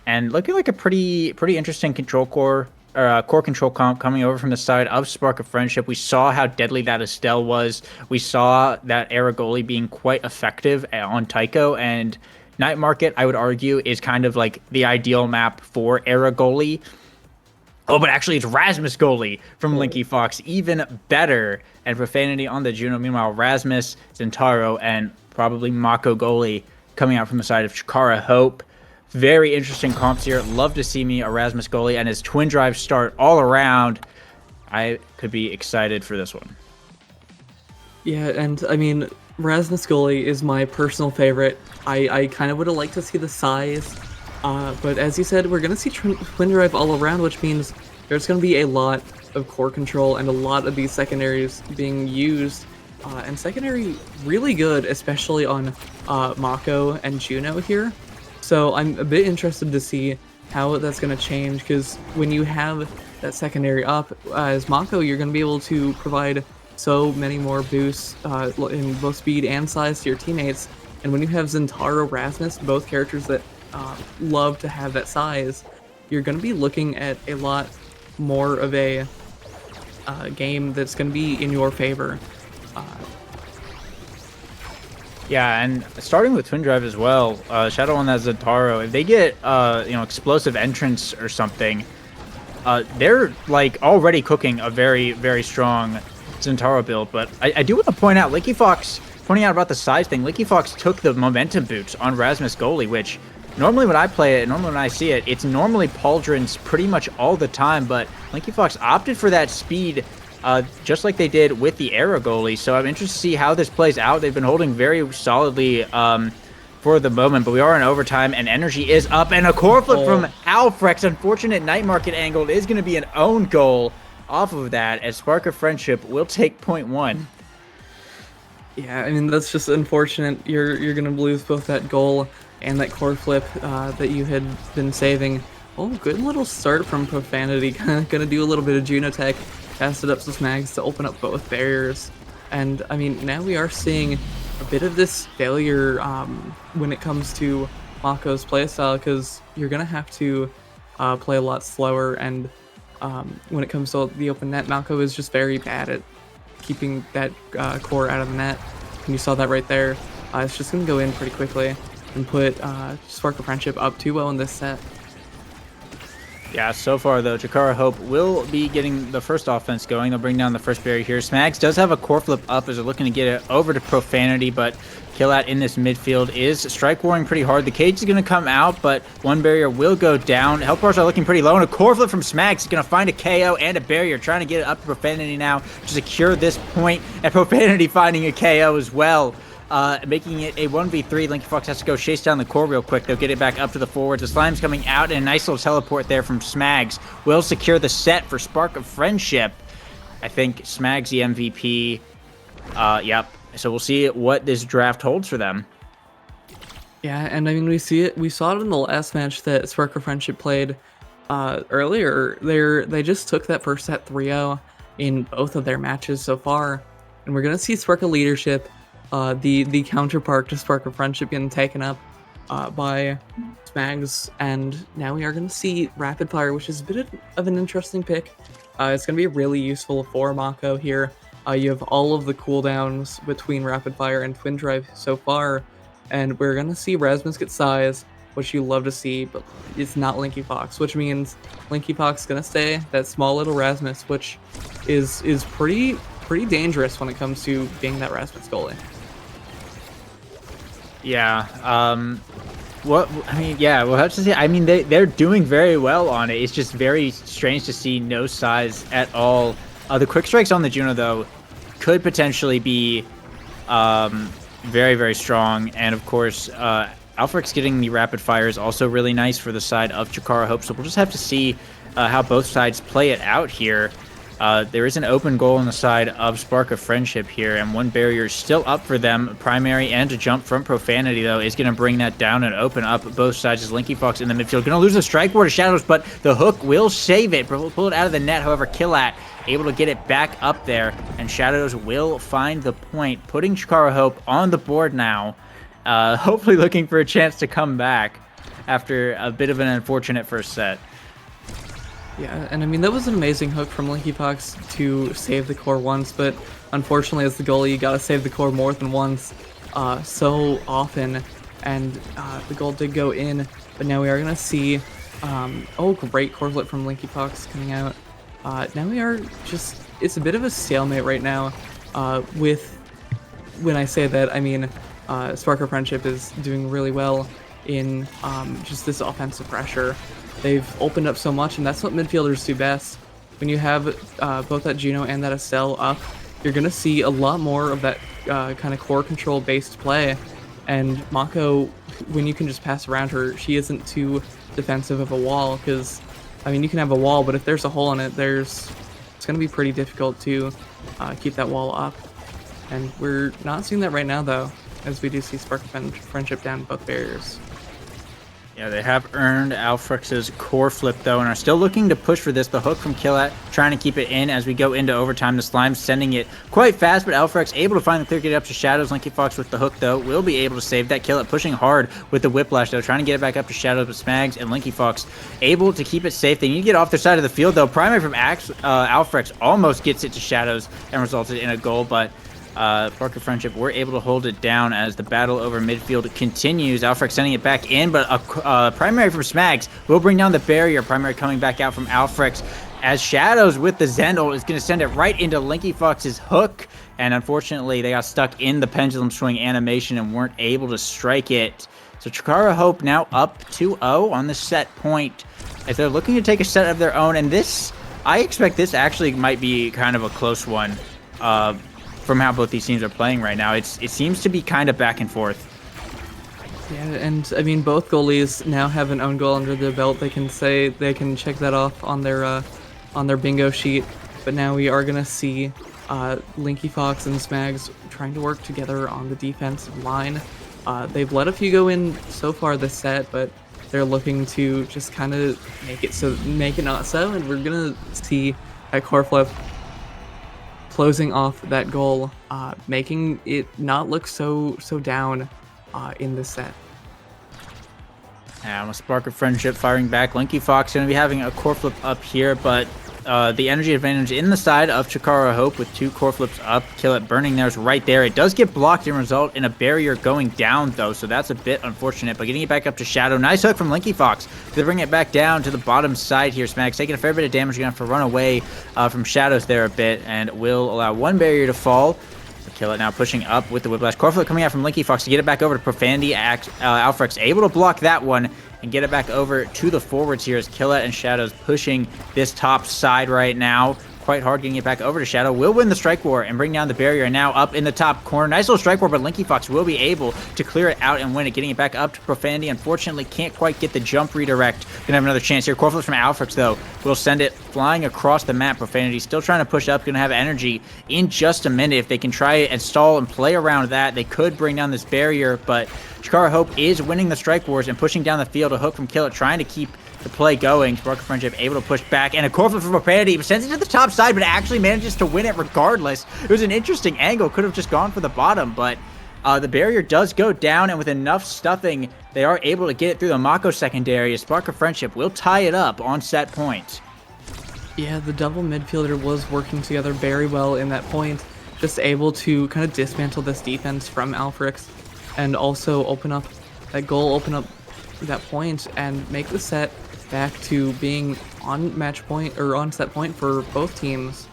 And looking like a pretty interesting control core, core control comp coming over from the side of Spark of Friendship. We saw how deadly that Estelle was. We saw that Aragoli being quite effective on Tycho, and Night Market, I would argue, is kind of like the ideal map for Aragoli. Oh, but actually it's Rasmus goalie from Linky Fox, even better. And Profanity on the Juno. Meanwhile, Rasmus, Zentaro, and probably Mako goalie coming out from the side of Chikara Hope. Very interesting comps here. Love to see me a Rasmus goalie and his twin drive start all around. I could be excited for this one. Yeah, and I mean, Rasmus goalie is my personal favorite. I kind of would have liked to see the size. But as you said, we're going to see twin drive all around, which means there's going to be a lot of core control and a lot of these secondaries being used. And secondary really good, especially on Mako and Juno here. So I'm a bit interested to see how that's going to change, because when you have that secondary up as Mako, you're going to be able to provide so many more boosts in both speed and size to your teammates. And when you have Zentaro, Rasmus, both characters that love to have that size, you're going to be looking at a lot more of a game that's going to be in your favor. Yeah, and starting with twin drive as well, Shadow on that Zentaro, if they get explosive entrance or something, they're like already cooking a very strong Zentaro build. But I do want to point out, Linky Fox, pointing out about the size thing, Linky Fox took the momentum boots on Rasmus goalie, which normally when I play it, normally when I see it, it's normally pauldrons pretty much all the time, but Linky Fox opted for that speed, just like they did with the Arrow goalie. So I'm interested to see how this plays out. They've been holding very solidly for the moment, but we are in overtime, and energy is up, and a core flip from Alfrex. Unfortunate Night Market angle is going to be an own goal off of that, as Spark of Friendship will take point one. Yeah, I mean, that's just unfortunate. You're going to lose both that goal and that core flip that you had been saving. Oh, good little start from Profanity. Gonna do a little bit of Juno tech, cast it up some Smags to open up both barriers. And I mean, now we are seeing a bit of this failure when it comes to Mako's playstyle, because you're gonna have to play a lot slower. And when it comes to the open net, Mako is just very bad at keeping that core out of the net. And you saw that right there. It's just gonna go in pretty quickly and put Spark of Friendship up 2-0 in this set. Yeah, so far though, Chikara Hope will be getting the first offense going. They'll bring down the first barrier here. Smags does have a core flip up as they're looking to get it over to Profanity, but Killat in this midfield is strike warring pretty hard. The cage is going to come out, but one barrier will go down. Health bars are looking pretty low, and a core flip from Smags is going to find a KO and a barrier, trying to get it up to Profanity now to secure this point, and Profanity finding a KO as well. Making it a 1v3. Linky Fox has to go chase down the core real quick. They'll get it back up to the forwards. The Slime's coming out, and a nice little teleport there from Smags will secure the set for Spark of Friendship. I think Smags the MVP. Yep. So we'll see what this draft holds for them. Yeah, and I mean we saw it in the last match that Spark of Friendship played earlier. They just took that first set 3-0 in both of their matches so far, and we're gonna see Spark of Leadership, the counterpart to Spark of Friendship, getting taken up by Smags, and now we are going to see Rapid Fire, which is a bit of an interesting pick. It's going to be really useful for Mako here. You have all of the cooldowns between Rapid Fire and Twin Drive so far, and we're going to see Rasmus get size, which you love to see, but it's not Linky Fox, which means Linky Fox is going to stay that small little Rasmus, which is pretty dangerous when it comes to being that Rasmus goalie. Yeah. We'll have to say. I mean, they're doing very well on it. It's just very strange to see no size at all. The quick strikes on the Juno though could potentially be very, very strong, and of course, Alfrex getting the rapid fire is also really nice for the side of Chikara Hope. So we'll just have to see how both sides play it out here. There is an open goal on the side of Spark of Friendship here, and one barrier is still up for them. Primary and a jump from Profanity, though, is going to bring that down and open up both sides as Linky Fox in the midfield. Going to lose the strike board to Shadows, but the hook will save it. Pull it out of the net, however, Killat able to get it back up there, and Shadows will find the point, putting Chikara Hope on the board now. Hopefully looking for a chance to come back after a bit of an unfortunate first set. Yeah, and I mean, that was an amazing hook from Linky Fox to save the core once, but unfortunately as the goalie, you gotta save the core more than once so often, and the goal did go in, but now we are gonna see, great core flip from Linky Fox coming out. Now we are just, it's a bit of a stalemate right now when I say that, I mean, Spark of Friendship is doing really well in just this offensive pressure. They've opened up so much, and that's what midfielders do best. When you have both that Juno and that Estelle up, you're going to see a lot more of that kind of core control-based play. And Mako, when you can just pass around her, she isn't too defensive of a wall, because, I mean, you can have a wall, but if there's a hole in it, it's going to be pretty difficult to keep that wall up. And we're not seeing that right now, though, as we do see Spark of Friendship down both barriers. Yeah, they have earned Alfrex's core flip, though, and are still looking to push for this. The hook from Killat, trying to keep it in as we go into overtime. The Slime sending it quite fast, but Alfrex able to find the clear, get it up to Shadows. Linky Fox with the hook, though, will be able to save that. Killat pushing hard with the Whiplash, though, trying to get it back up to Shadows, but Smags and Linky Fox able to keep it safe. They need to get off their side of the field, though. Primary from Alfrex almost gets it to Shadows and resulted in a goal, but Spark of Friendship were able to hold it down as the battle over midfield continues. Alfrex sending it back in, but a primary from Smags will bring down the barrier. Primary coming back out from Alfrex as Shadows with the Zendel is going to send it right into Linky Fox's hook. And unfortunately, they got stuck in the pendulum swing animation and weren't able to strike it. So Chikara Hope now up 2-0 on the set point as they're looking to take a set of their own. And this, I expect this actually might be kind of a close one. From how both these teams are playing right now, it seems to be kind of back and forth. Yeah, and I mean, both goalies now have an own goal under their belt. They can check that off on their bingo sheet. But now we are gonna see Linky Fox and Smags trying to work together on the defensive line. They've let a few go in so far this set, but they're looking to just kind of make it not so. And we're gonna see that core flip closing off that goal, making it not look so down in this set. And a Spark of Friendship firing back. Linky Fox going to be having a core flip up here, but the energy advantage in the side of Chikara Hope with 2 core flips up. Kill It burning theirs right there. It does get blocked and result in a barrier going down, though, so that's a bit unfortunate. But getting it back up to Shadow. Nice hook from Linky Fox to bring it back down to the bottom side here. Smags taking a fair bit of damage. You're going to have to run away from Shadows there a bit, and will allow 1 barrier to fall. Kill It now pushing up with the Whiplash. Core flip coming out from Linky Fox to get it back over to Profanity. Alfrex able to block that one and get it back over to the forwards here as Kill It and Shadows pushing this top side right now. Quite hard getting it back over to Shadow. Will win the strike war and bring down the barrier. And now up in the top corner. Nice little strike war, but Linky Fox will be able to clear it out and win it. Getting it back up to Profanity. Unfortunately, can't quite get the jump redirect. Gonna have another chance here. Core flips from Alfrex, though, will send it flying across the map. Profanity still trying to push up. Gonna have energy in just a minute. If they can try and stall and play around that, they could bring down this barrier. But Chikara Hope is winning the strike wars and pushing down the field. A hook from Kill It, trying to keep the play going. Spark of Friendship able to push back, and a core flip from Profanity sends it to the top side, but actually manages to win it regardless. It was an interesting angle. Could have just gone for the bottom, but the barrier does go down, and with enough stuffing, they are able to get it through the Mako secondary. Spark of Friendship will tie it up on set point. Yeah, the double midfielder was working together very well in that point, just able to kind of dismantle this defense from Alfrex, and also open up that goal, open up that point, and make the set back to being on match point or on set point for both teams.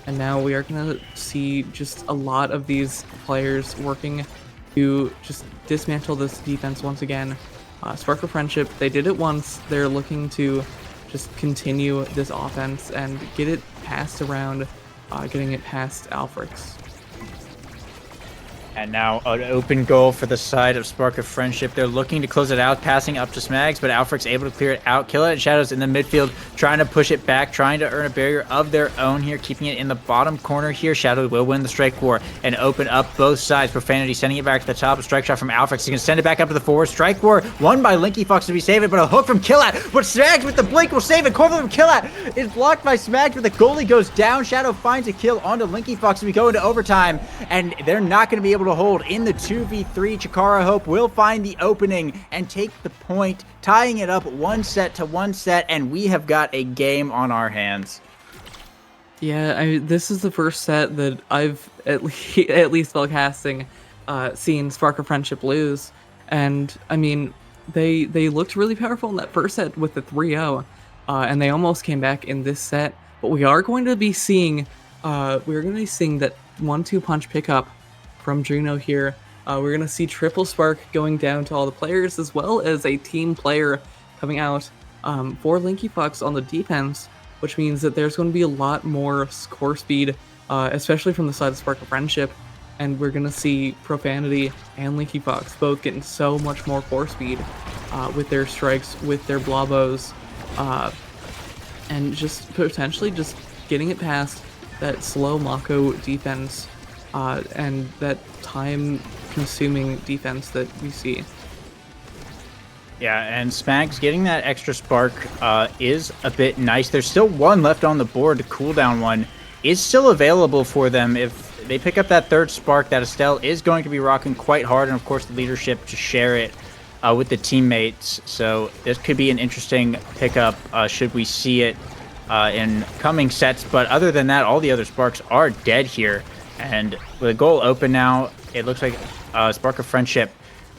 And now we are going to see just a lot of these players working to just dismantle this defense once again. Spark of Friendship, they did it once. They're looking to just continue this offense and get it passed around, getting it past Alfrex. And now an open goal for the side of Spark of Friendship. They're looking to close it out, passing up to Smags, but Alfrex able to clear it out. Kill It and Shadows in the midfield, trying to push it back, trying to earn a barrier of their own here, keeping it in the bottom corner here. Shadow will win the strike war and open up both sides. Profanity sending it back to the top. A strike shot from Alfrex. He's going to send it back up to the forward. Strike war won by Linky Fox to be saved, but a hook from Kill It. But Smags with the blink will save it. Corvin from Kill It is blocked by Smags, but the goalie goes down. Shadow finds a kill onto Linky Fox as we go into overtime, and they're not going to be able to hold in the 2v3. Chikara Hope will find the opening and take the point, tying it up 1-1 set, and we have got a game on our hands. Yeah, this is the first set that I've at least while casting seen Spark of Friendship lose, and I mean they looked really powerful in that first set with the 3-0, and they almost came back in this set. But we are going to be seeing that 1-2 punch pickup from Juno here. We're going to see triple spark going down to all the players, as well as a team player coming out for Linky Fox on the defense, which means that there's going to be a lot more core speed, especially from the side of Spark of Friendship. And we're going to see Profanity and Linky Fox both getting so much more core speed with their strikes, with their blobos, and just potentially just getting it past that slow Mako defense and that time-consuming defense that we see. Yeah, and Smags getting that extra spark is a bit nice. There's still one left on the board. The cooldown one is still available for them. If they pick up that third spark, that Estelle is going to be rocking quite hard, and of course the leadership to share it with the teammates. So this could be an interesting pickup should we see it in coming sets. But other than that, all the other sparks are dead here. And with a goal open now, it looks like Spark of Friendship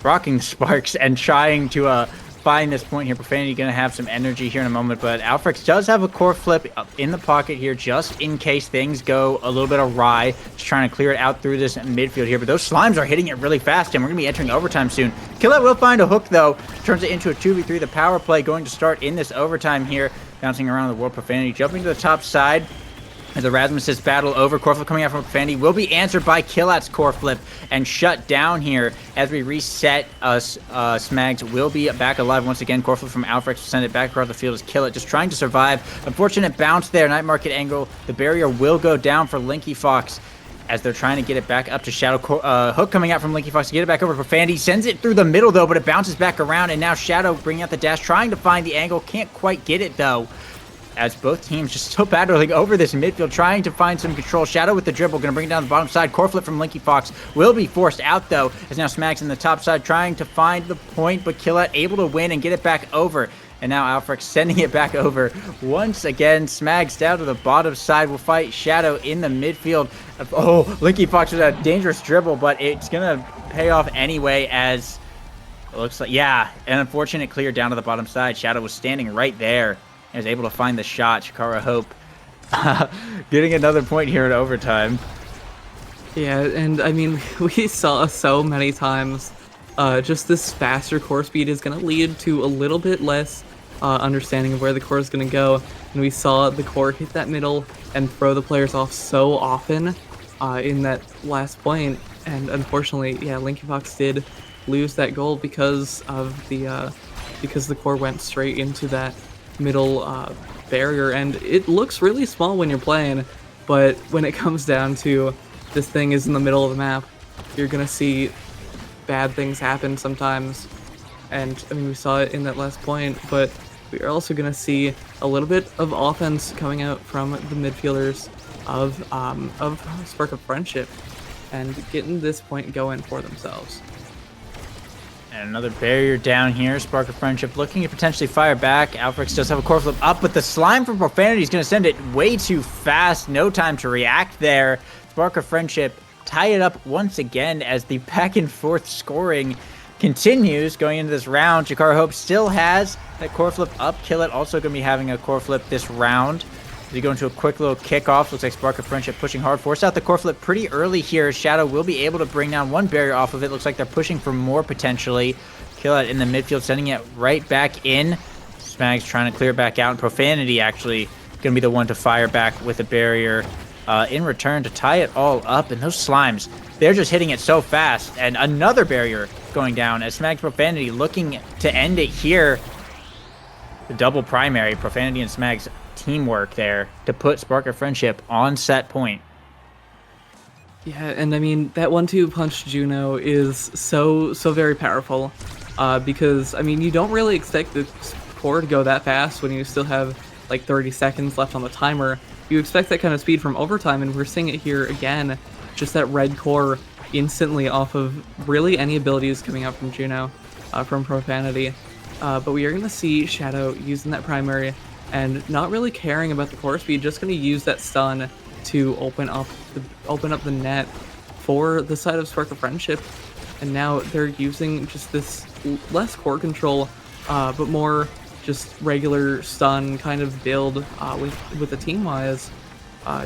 rocking sparks and trying to find this point here. Profanity going to have some energy here in a moment, but Alfrex does have a core flip up in the pocket here just in case things go a little bit awry. Just trying to clear it out through this midfield here, but those slimes are hitting it really fast, and we're going to be entering overtime soon. Kill It will find a hook, though. Turns it into a 2v3. The power play going to start in this overtime here. Bouncing around the world, Profanity jumping to the top side. As the Rasmus's battle over, core flip coming out from Profanity will be answered by Kill It's core flip and shut down here as we reset. Smags will be back alive once again. Core flip from Alfrex will send it back across the field as Kill It just trying to survive. Unfortunate bounce there, night market angle. The barrier will go down for Linky Fox as they're trying to get it back up to Shadow. Hook coming out from Linky Fox to get it back over to Profanity. Sends it through the middle though, but it bounces back around, and now Shadow bringing out the dash, trying to find the angle. Can't quite get it though, as both teams just still battling over this midfield, trying to find some control. Shadow with the dribble, going to bring it down the bottom side. Core flip from Linky Fox will be forced out, though, as now Smags in the top side trying to find the point, but Kill It able to win and get it back over And now Alfrex sending it back over once again. Smags down to the bottom side. Will fight Shadow in the midfield. Oh, LinkyFox with a dangerous dribble, but it's going to pay off anyway as it looks like, yeah, an unfortunate clear down to the bottom side. Shadow was standing right there and was able to find the shot. Chikara Hope getting another point here in overtime. Yeah, and I mean, we saw so many times just this faster core speed is going to lead to a little bit less understanding of where the core is going to go. And we saw the core hit that middle and throw the players off so often in that last point. And unfortunately, yeah, LinkyFox did lose that goal because the core went straight into that middle barrier. And it looks really small when you're playing, but when it comes down to this thing is in the middle of the map, you're going to see bad things happen sometimes. And I mean, we saw it in that last point, but we are also going to see a little bit of offense coming out from the midfielders of Spark of Friendship and getting this point going for themselves. And another barrier down here. Spark of Friendship looking to potentially fire back. Alfrex does have a core flip up, but the slime from Profanity is going to send it way too fast. No time to react there. Spark of Friendship tie it up once again as the back and forth scoring continues going into this round. Chikara Hope still has that core flip up. Killet also going to be having a core flip this round. As we go into a quick little kickoff, looks like Spark of Friendship pushing hard. Force out the core flip pretty early here. Shadow will be able to bring down one barrier off of it. Looks like they're pushing for more potentially. Killet in the midfield, sending it right back in. Smags trying to clear it back out. And Profanity actually going to be the one to fire back with a barrier in return to tie it all up. And those slimes, they're just hitting it so fast. And another barrier going down as Smags Profanity looking to end it here. The double primary, Profanity and Smags teamwork there to put Spark of Friendship on set point. Yeah, and I mean, that 1-2 punch Juno is so very powerful because, I mean, you don't really expect the core to go that fast when you still have like 30 seconds left on the timer. You expect that kind of speed from overtime, and we're seeing it here again. Just that red core instantly off of really any abilities coming out from Juno, from Profanity. But we are going to see Shadow using that primary and not really caring about the core speed, just going to use that stun to open up the net for the side of Spark of Friendship. And now they're using just this less core control, but more just regular stun kind of build with the team-wise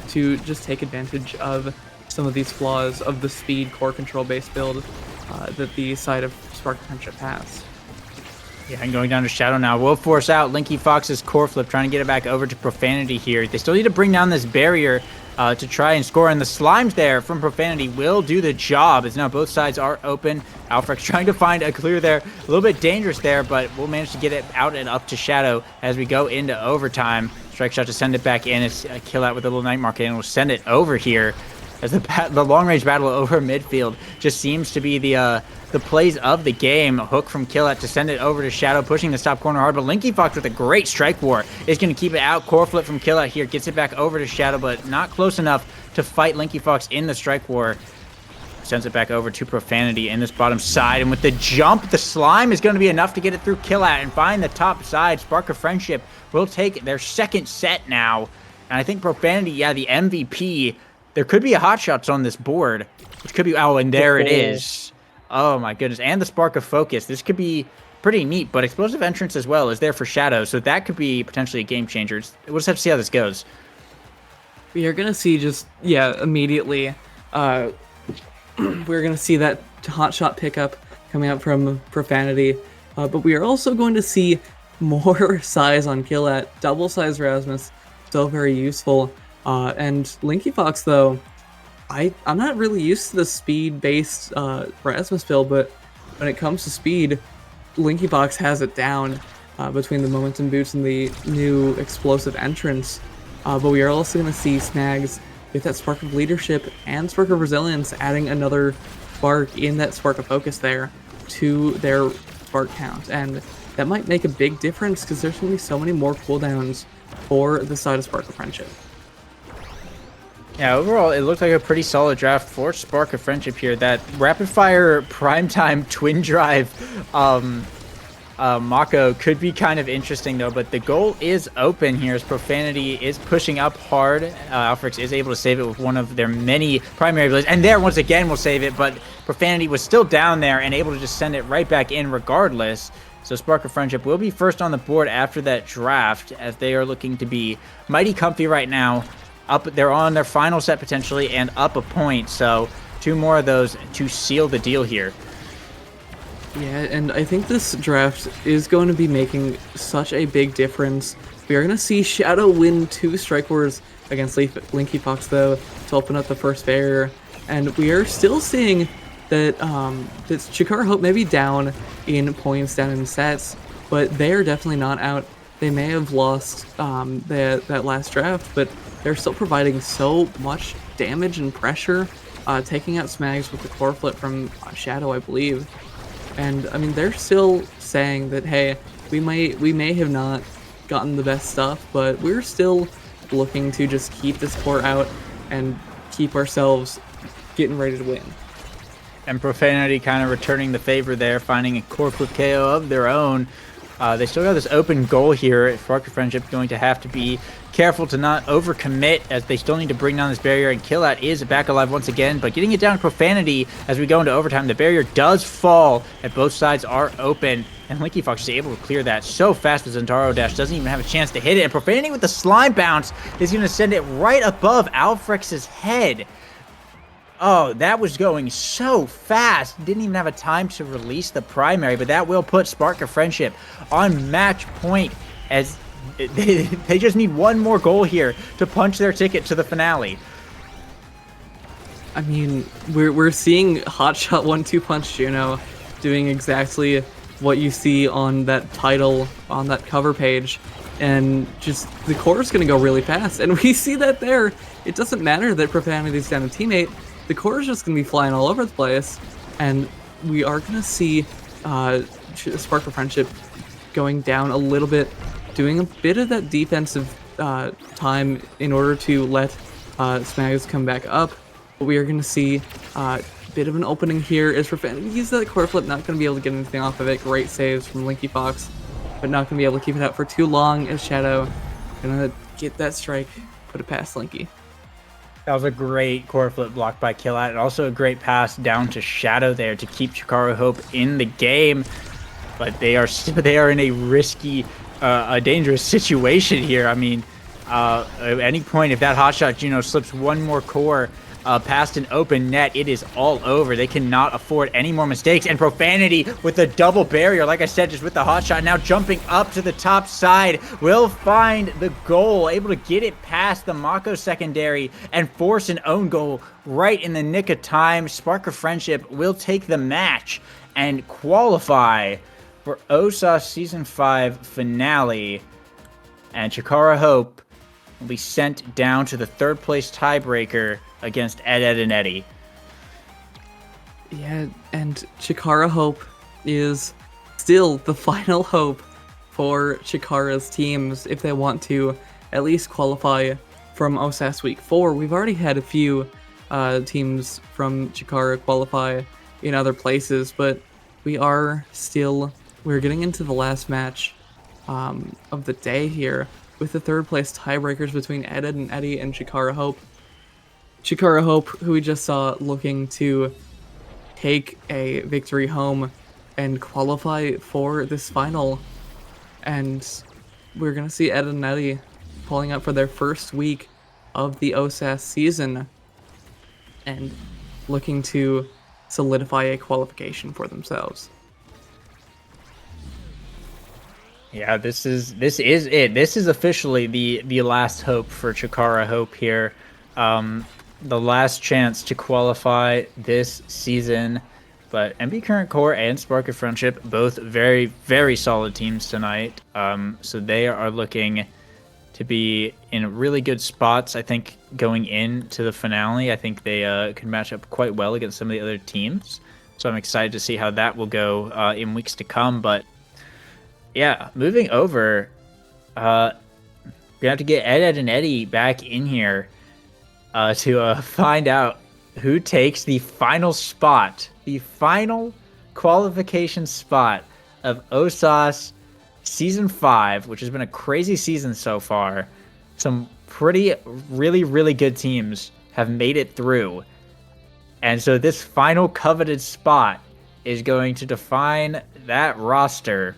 to just take advantage of some of these flaws of the speed core control based build that the side of Spark of Friendship has. Yeah, and going down to Shadow now. Will force out LinkyFox's core flip, trying to get it back over to Profanity here. They still need to bring down this barrier to try and score, and the slimes there from Profanity will do the job, as now both sides are open. Alfrex trying to find a clear there. A little bit dangerous there, but we'll manage to get it out and up to Shadow as we go into overtime. Strike shot to send it back in. It's a kill out with a little night market, and we'll send it over here as the long-range battle over midfield just seems to be the plays of the game. Hook from Killet to send it over to Shadow, pushing the top corner hard, but LinkyFox with a great strike war is going to keep it out. Core flip from Killet here, gets it back over to Shadow, but not close enough to fight LinkyFox in the strike war. Sends it back over to Profanity in this bottom side, and with the jump, the slime is going to be enough to get it through Killet and find the top side. Spark of Friendship will take their second set now, and I think Profanity, yeah, the MVP. There could be a hot shots on this board, which could be, oh, and there it is. Oh my goodness, and the Spark of Focus. This could be pretty neat, but Explosive Entrance as well is there for Shadow, so that could be potentially a game changer. We'll just have to see how this goes. We are going to see just, yeah, immediately, we're going to see that hot shot pickup coming out from Profanity, but we are also going to see more size on Killet, double size Rasmus, still very useful. And LinkyFox, though, I'm not really used to the speed-based Rasmus build, but when it comes to speed, LinkyFox has it down between the Momentum Boots and the new Explosive Entrance. But we are also going to see Snags with that Spark of Leadership and Spark of Resilience, adding another spark in that Spark of Focus there to their spark count. And that might make a big difference because there's going to be so many more cooldowns for the side of Spark of Friendship. Yeah, overall, it looked like a pretty solid draft for Spark of Friendship here. That rapid-fire primetime twin drive Mako could be kind of interesting though, but the goal is open here as Profanity is pushing up hard. Alfrix is able to save it with one of their many primary abilities, and there once again will save it, but Profanity was still down there and able to just send it right back in regardless. So Spark of Friendship will be first on the board after that draft, as they are looking to be mighty comfy right now. They're on their final set potentially and up a point, so 2 more of those to seal the deal here. Yeah, and I think this draft is going to be making such a big difference. We are going to see Shadow win 2 Strike Wars against Linky Fox, though, to open up the first barrier. And we are still seeing that, that Chikara Hope may be down in points, down in sets, but they are definitely not out. They may have lost that last draft, but they're still providing so much damage and pressure, taking out Smags with the core flip from Shadow, I believe. And I mean, they're still saying that, hey, we may have not gotten the best stuff, but we're still looking to just keep this core out and keep ourselves getting ready to win. And Profanity kind of returning the favor there, finding a core flip KO of their own. They still got this open goal here. Spark of Friendship going to have to be careful to not overcommit, as they still need to bring down this barrier, and Killat is back alive once again, but getting it down to Profanity as we go into overtime. The barrier does fall, and both sides are open, and Linky Fox is able to clear that so fast with Zentaro Dash, doesn't even have a chance to hit it, and Profanity with the slime bounce is going to send it right above Alfrix's head. Oh, that was going so fast. Didn't even have a time to release the primary, but that will put Spark of Friendship on match point, as they just need one more goal here to punch their ticket to the finale. I mean, we're seeing Hotshot 1-2 Punch Juno doing exactly what you see on that title, on that cover page, and just the core is going to go really fast, and we see that there. It doesn't matter that Profanity's down a teammate. The core is just going to be flying all over the place, and we are going to see Spark of Friendship going down a little bit, doing a bit of that defensive time in order to let Smags come back up. But we are going to see a bit of an opening here as Profanity uses that core flip, not going to be able to get anything off of it. Great saves from Linky Fox, but not going to be able to keep it out for too long as Shadow going to get that strike, put it past Linky. That was a great core flip blocked by Killat, and also a great pass down to Shadow there to keep Chikara Hope in the game. But they are in a risky, a dangerous situation here. I mean, at any point, if that Hotshot Juno slips one more core past an open net, it is all over. They cannot afford any more mistakes. And Profanity with the double barrier, like I said, just with the Hotshot, now jumping up to the top side, will find the goal, able to get it past the Mako secondary and force an own goal right in the nick of time. Spark of Friendship will take the match and qualify for OSAS Season 5 finale. And Chikara Hope will be sent down to the 3rd place tiebreaker against Ed and Eddie. Yeah, and Chikara Hope is still the final hope for Chikara's teams if they want to at least qualify from OSAS Week 4. We've already had a few teams from Chikara qualify in other places, but we're getting into the last match of the day here with the 3rd place tiebreakers between Ed and Eddie and Chikara Hope. Chikara Hope, who we just saw looking to take a victory home and qualify for this final. And we're going to see Ed and Eddie pulling up for their first week of the OSAS season and looking to solidify a qualification for themselves. Yeah, this is it. This is officially the last hope for Chikara Hope here. The last chance to qualify this season. But MB Current Core and Spark of Friendship, both very, very solid teams tonight. So they are looking to be in really good spots, I think, going into the finale. I think they can match up quite well against some of the other teams. So I'm excited to see how that will go in weeks to come. But yeah, moving over, we have to get Ed and Eddie back in here to find out who takes the final spot, the final qualification spot of OSAS Season 5, which has been a crazy season so far. Some really, really good teams have made it through. And so this final coveted spot is going to define that roster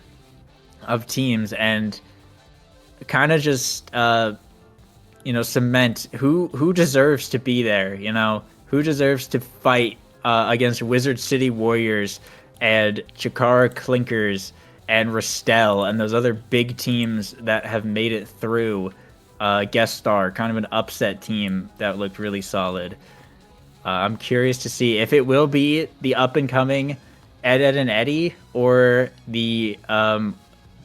of teams and kind of just, cement who deserves to be there, who deserves to fight against Wizard City Warriors and Chikara Clinkers and Restel and those other big teams that have made it through. Guest star, kind of an upset team that looked really solid. I'm curious to see if it will be the up-and-coming Ed and Eddie or the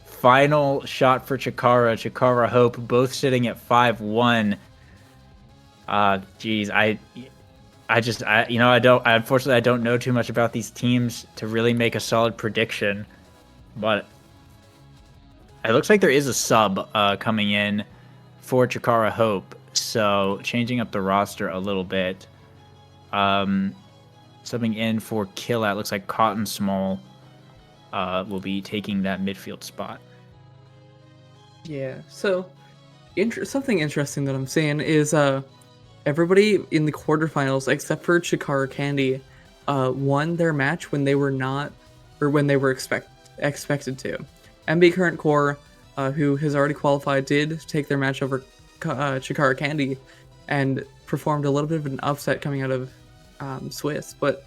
final shot for Chikara Hope, both sitting at 5-1. Unfortunately, I don't know too much about these teams to really make a solid prediction, but it looks like there is a sub coming in for Chikara Hope, so changing up the roster a little bit. Subbing in for Killat, looks like Cotton Small will be taking that midfield spot. Yeah, so something interesting that I'm seeing is everybody in the quarterfinals except for Chikara Candy won their match when they were not, or when they were expected to. MB Current Core, who has already qualified, did take their match over Chikara Candy and performed a little bit of an upset coming out of Swiss. But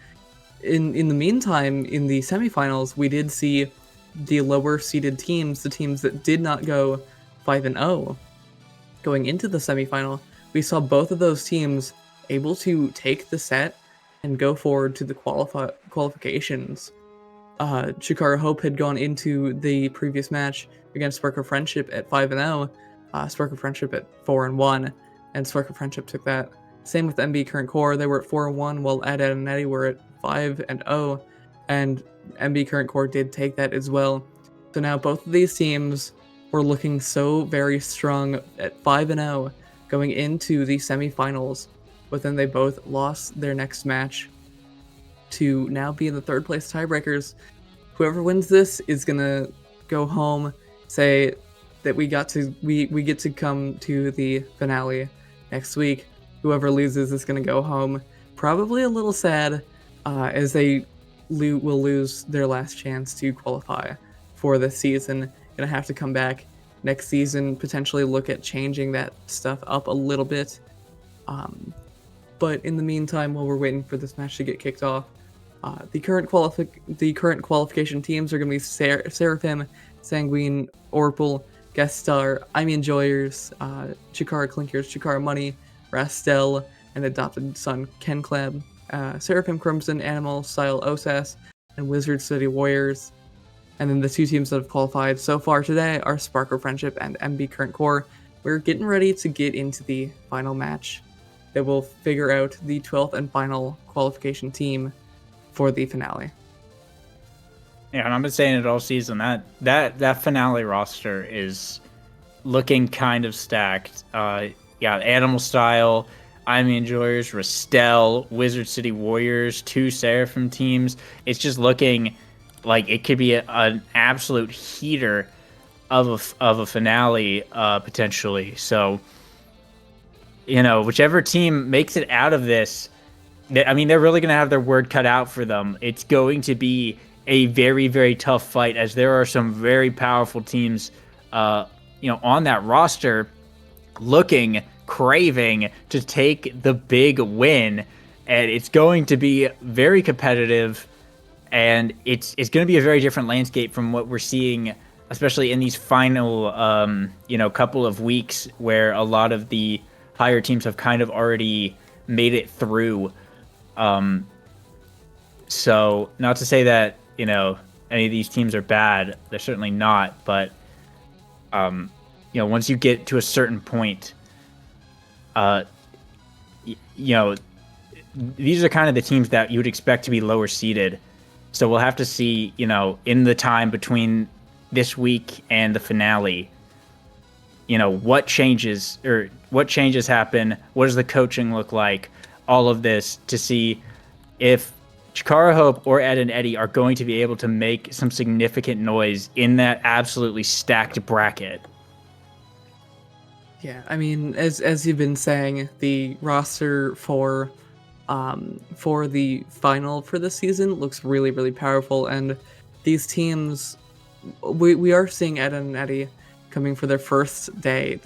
in the meantime, in the semifinals, we did see the lower seeded teams, the teams that did not go 5-0, going into the semifinal. We saw both of those teams able to take the set and go forward to the qualifications. Chikara Hope had gone into the previous match against Spark of Friendship at 5-0, Spark of Friendship at 4-1, and Spark of Friendship took that. Same with MB Current Core, they were at 4-1, while Ed and Eddie were at 5-0, and MB Current Core did take that as well. So now both of these teams were looking so very strong at 5-0 going into the semifinals, but then they both lost their next match to now be in the third place tiebreakers. Whoever wins this is gonna go home, say that we get to come to the finale next week. Whoever loses is gonna go home, probably a little sad, as they will lose their last chance to qualify for this season. Gonna have to come back next season, potentially look at changing that stuff up a little bit. But in the meantime, while we're waiting for this match to get kicked off, the current qualification teams are going to be Seraphim, Sanguine, Orpal, Guest Star, I'm Enjoyers, Chikara Clinkers, Chikara Money, Rastel, and Adopted Son Ken Clab, Seraphim Crimson, Animal, Style OSAS, and Wizard City Warriors. And then the two teams that have qualified so far today are Sparkle Friendship and MB Current Core. We're getting ready to get into the final match that will figure out the 12th and final qualification team for the finale. Yeah, and I've been saying it all season, that finale roster is looking kind of stacked. Animal Style, I'm Enjoyers, Restel, Wizard City Warriors, two Seraphim teams. It's just looking like it could be an absolute heater of a finale, potentially. So, whichever team makes it out of this, they're really going to have their word cut out for them. It's going to be a very, very tough fight, as there are some very powerful teams, on that roster craving to take the big win. And it's going to be very competitive. And it's going to be a very different landscape from what we're seeing, especially in these final, couple of weeks, where a lot of the higher teams have kind of already made it through. So not to say that, any of these teams are bad. They're certainly not. But, once you get to a certain point, these are kind of the teams that you would expect to be lower seeded. So we'll have to see, in the time between this week and the finale, what changes happen, what does the coaching look like, all of this, to see if Chikara Hope or Ed and Eddie are going to be able to make some significant noise in that absolutely stacked bracket. Yeah, I mean, as you've been saying, the roster for the final for this season looks really, really powerful, and these teams, we are seeing Ed and Eddie coming for their first day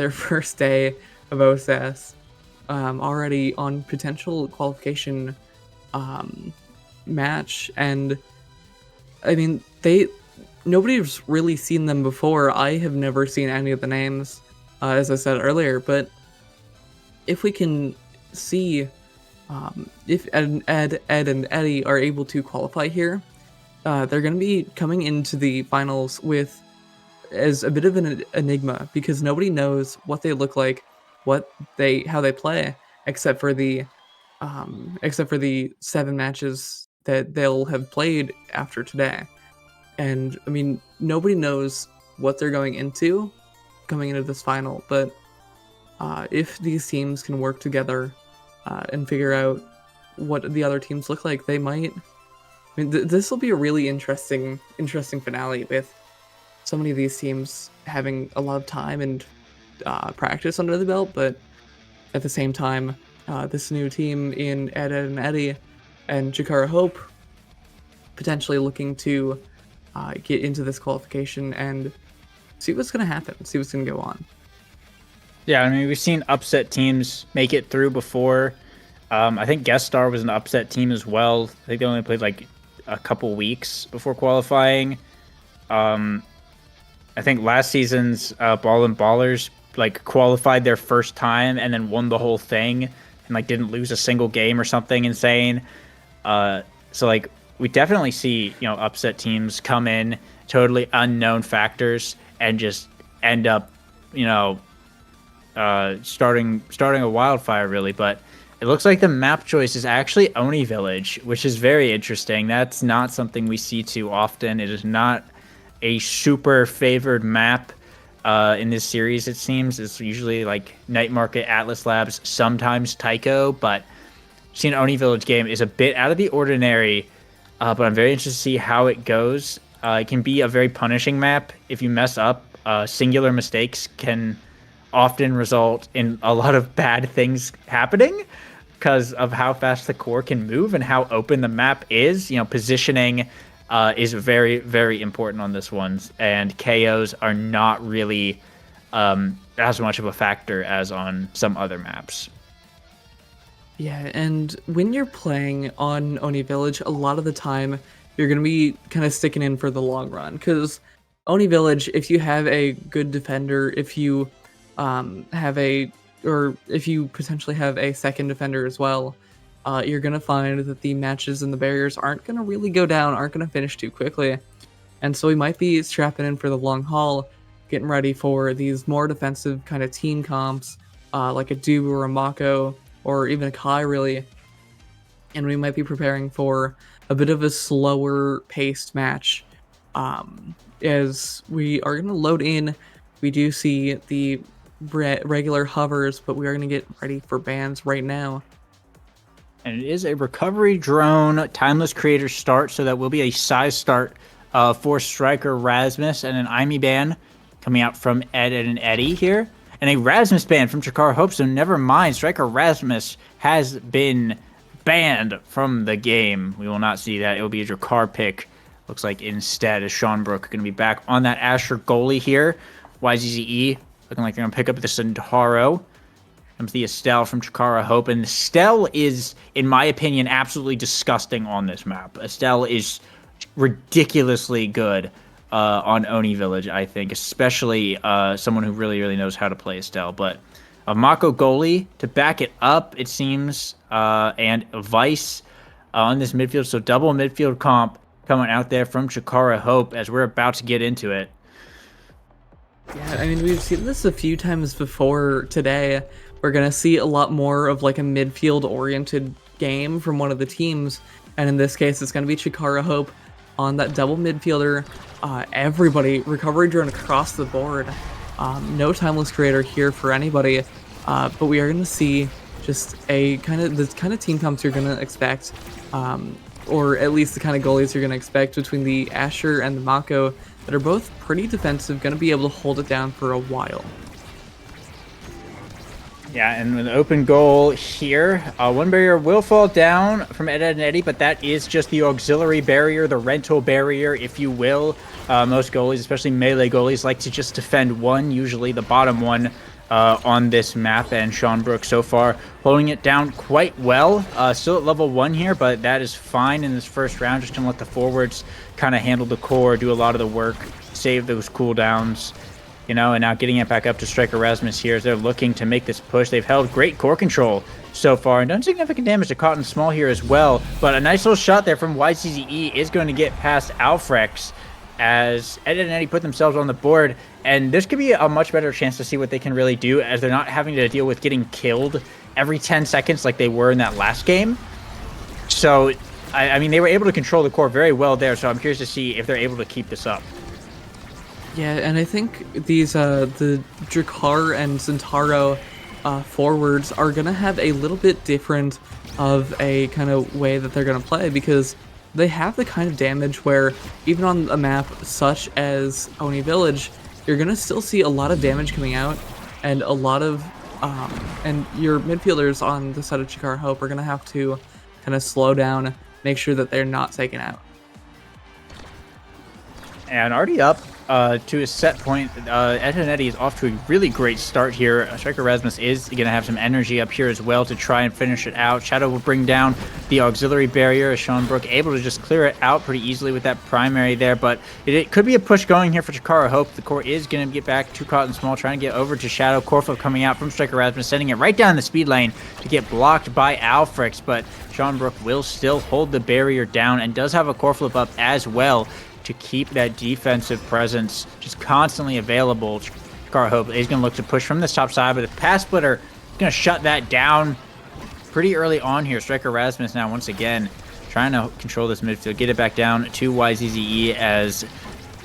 of OSS, already on potential qualification match, and I mean nobody's really seen them before. I have never seen any of the names, as I said earlier, but if we can see if Ed and Eddie are able to qualify here, they're going to be coming into the finals with as a bit of an enigma, because nobody knows what they look like, how they play, except for the 7 matches that they'll have played after today. And I mean, nobody knows what they're going into this final, but if these teams can work together and figure out what the other teams look like, they might. I mean, this will be a really interesting finale, with so many of these teams having a lot of time and practice under the belt, but at the same time, this new team in Ed and Eddie and Chikara Hope potentially looking to get into this qualification and see what's going to happen, see what's going to go on. Yeah, I mean, we've seen upset teams make it through before. I think Guest Star was an upset team as well. I think they only played like a couple weeks before qualifying. I think last season's Ball and Ballers like qualified their first time and then won the whole thing and like didn't lose a single game or something insane. So like we definitely see, you know, upset teams come in, totally unknown factors, and just end up, you know, starting a wildfire really. But it looks like the map choice is actually Oni Village, which is very interesting. That's not something we see too often. It is not a super favored map in this series, it seems. It's usually like Night Market, Atlas Labs, sometimes Tycho, but seeing Oni Village game is a bit out of the ordinary, but I'm very interested to see how it goes. It can be a very punishing map. If you mess up, singular mistakes can often result in a lot of bad things happening because of how fast the core can move and how open the map is. You know, positioning is very, very important on this one, and KOs are not really as much of a factor as on some other maps. Yeah, and when you're playing on Oni Village, a lot of the time you're going to be kind of sticking in for the long run, because Oni Village, if you have a good defender, if you if you potentially have a second defender as well, you're going to find that the matches and the barriers aren't going to really go down, aren't going to finish too quickly. And so we might be strapping in for the long haul, getting ready for these more defensive kind of team comps, like a Dubu or a Mako, or even a Kai, really. And we might be preparing for a bit of a slower paced match. As we are going to load in, we do see the regular hovers, but we are going to get ready for bans right now. And it is a recovery drone timeless creator start, so that will be a size start for Striker Rasmus, and an IME ban coming out from Ed and Eddie here. And a Rasmus ban from Chikara Hope, so never mind. Striker Rasmus has been banned from the game. We will not see that. It will be a Drakkar pick. Looks like instead is Sean Brook going to be back on that Asher goalie here. YZZE looking like they're going to pick up the Centauro. Comes the Estelle from Chikara Hope. And Estelle is, in my opinion, absolutely disgusting on this map. Estelle is ridiculously good on Oni Village, I think, especially someone who really, really knows how to play Estelle. But a Mako goalie to back it up, it seems, and a Vice on this midfield. So double midfield comp coming out there from Chikara Hope as we're about to get into it. Yeah, I mean, we've seen this a few times before today. We're going to see a lot more of like a midfield-oriented game from one of the teams. And in this case, it's going to be Chikara Hope on that double midfielder. Everybody, recovery drone across the board. No timeless creator here for anybody. But we are going to see just the kind of team comps you're going to expect. or at least the kind of goalies you're going to expect between the Asher and the Mako that are both pretty defensive, going to be able to hold it down for a while. Yeah, and with an open goal here, one barrier will fall down from Ed and Eddie, but that is just the auxiliary barrier, the rental barrier, if you will. Most goalies, especially melee goalies, like to just defend one, usually the bottom one on this map, and Sean Brooks so far holding it down quite well. Still at level 1 here, but that is fine in this first round. Just gonna let the forwards kind of handle the core, do a lot of the work, save those cooldowns. You know, and now getting it back up to Striker Rasmus here as they're looking to make this push. They've held great core control so far and done significant damage to Cotton Small here as well. But a nice little shot there from YCZE is going to get past Alfrex as Ed and Eddie put themselves on the board. And this could be a much better chance to see what they can really do, as they're not having to deal with getting killed every 10 seconds like they were in that last game. So, I mean, they were able to control the core very well there. So I'm curious to see if they're able to keep this up. Yeah, and I think these the Drakkar and Zentaro forwards are gonna have a little bit different of a kind of way that they're gonna play, because they have the kind of damage where even on a map such as Oni Village, you're gonna still see a lot of damage coming out, and a lot of and your midfielders on the side of Chikara Hope are gonna have to kind of slow down, make sure that they're not taken out. And already up to a set point. Ed and Eddie is off to a really great start here. Striker Rasmus is going to have some energy up here as well to try and finish it out. Shadow will bring down the auxiliary barrier. Sean Brook able to just clear it out pretty easily with that primary there, but it could be a push going here for Chikara Hope. The core is going to get back to Cotton Small, trying to get over to Shadow. Core flip coming out from Striker Rasmus, sending it right down the speed lane to get blocked by Alfrex, but Sean Brook will still hold the barrier down and does have a core flip up as well to keep that defensive presence just constantly available. Chikara Hope is going to look to push from this top side, but the pass splitter is going to shut that down pretty early on here. Striker Rasmus now once again trying to control this midfield, get it back down to YZZE as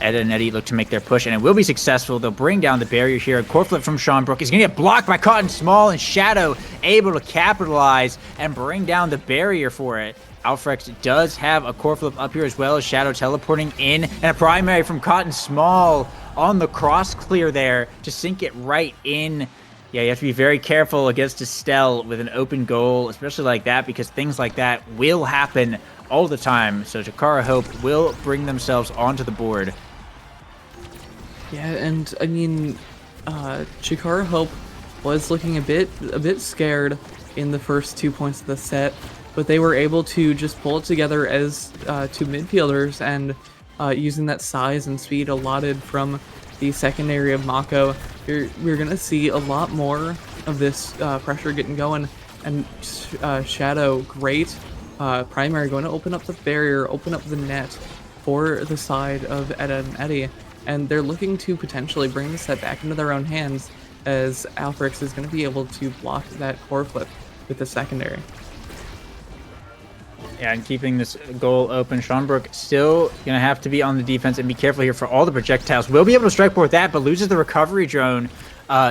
Ed and Eddie look to make their push, and it will be successful. They'll bring down the barrier here. A core flip from Sean Brook is going to get blocked by Cotton Small, and Shadow able to capitalize and bring down the barrier for it. Alfrex does have a core flip up here as well as Shadow teleporting in, and a primary from Cotton Small on the cross clear there to sink it right in. Yeah, you have to be very careful against Estelle with an open goal, especially like that, because things like that will happen all the time. So Chikara Hope will bring themselves onto the board. Yeah, and I mean, Chikara Hope was looking a bit scared in the first 2 points of the set, but they were able to just pull it together as two midfielders, and using that size and speed allotted from the secondary of Mako, we're gonna see a lot more of this pressure getting going. And Shadow, great primary, going to open up the barrier, open up the net for the side of Ed and Eddie, and they're looking to potentially bring the set back into their own hands, as Alfrex is going to be able to block that core flip with the secondary. Yeah, and keeping this goal open, Sean Brook still going to have to be on the defense and be careful here for all the projectiles. Will be able to strike with that, but loses the recovery drone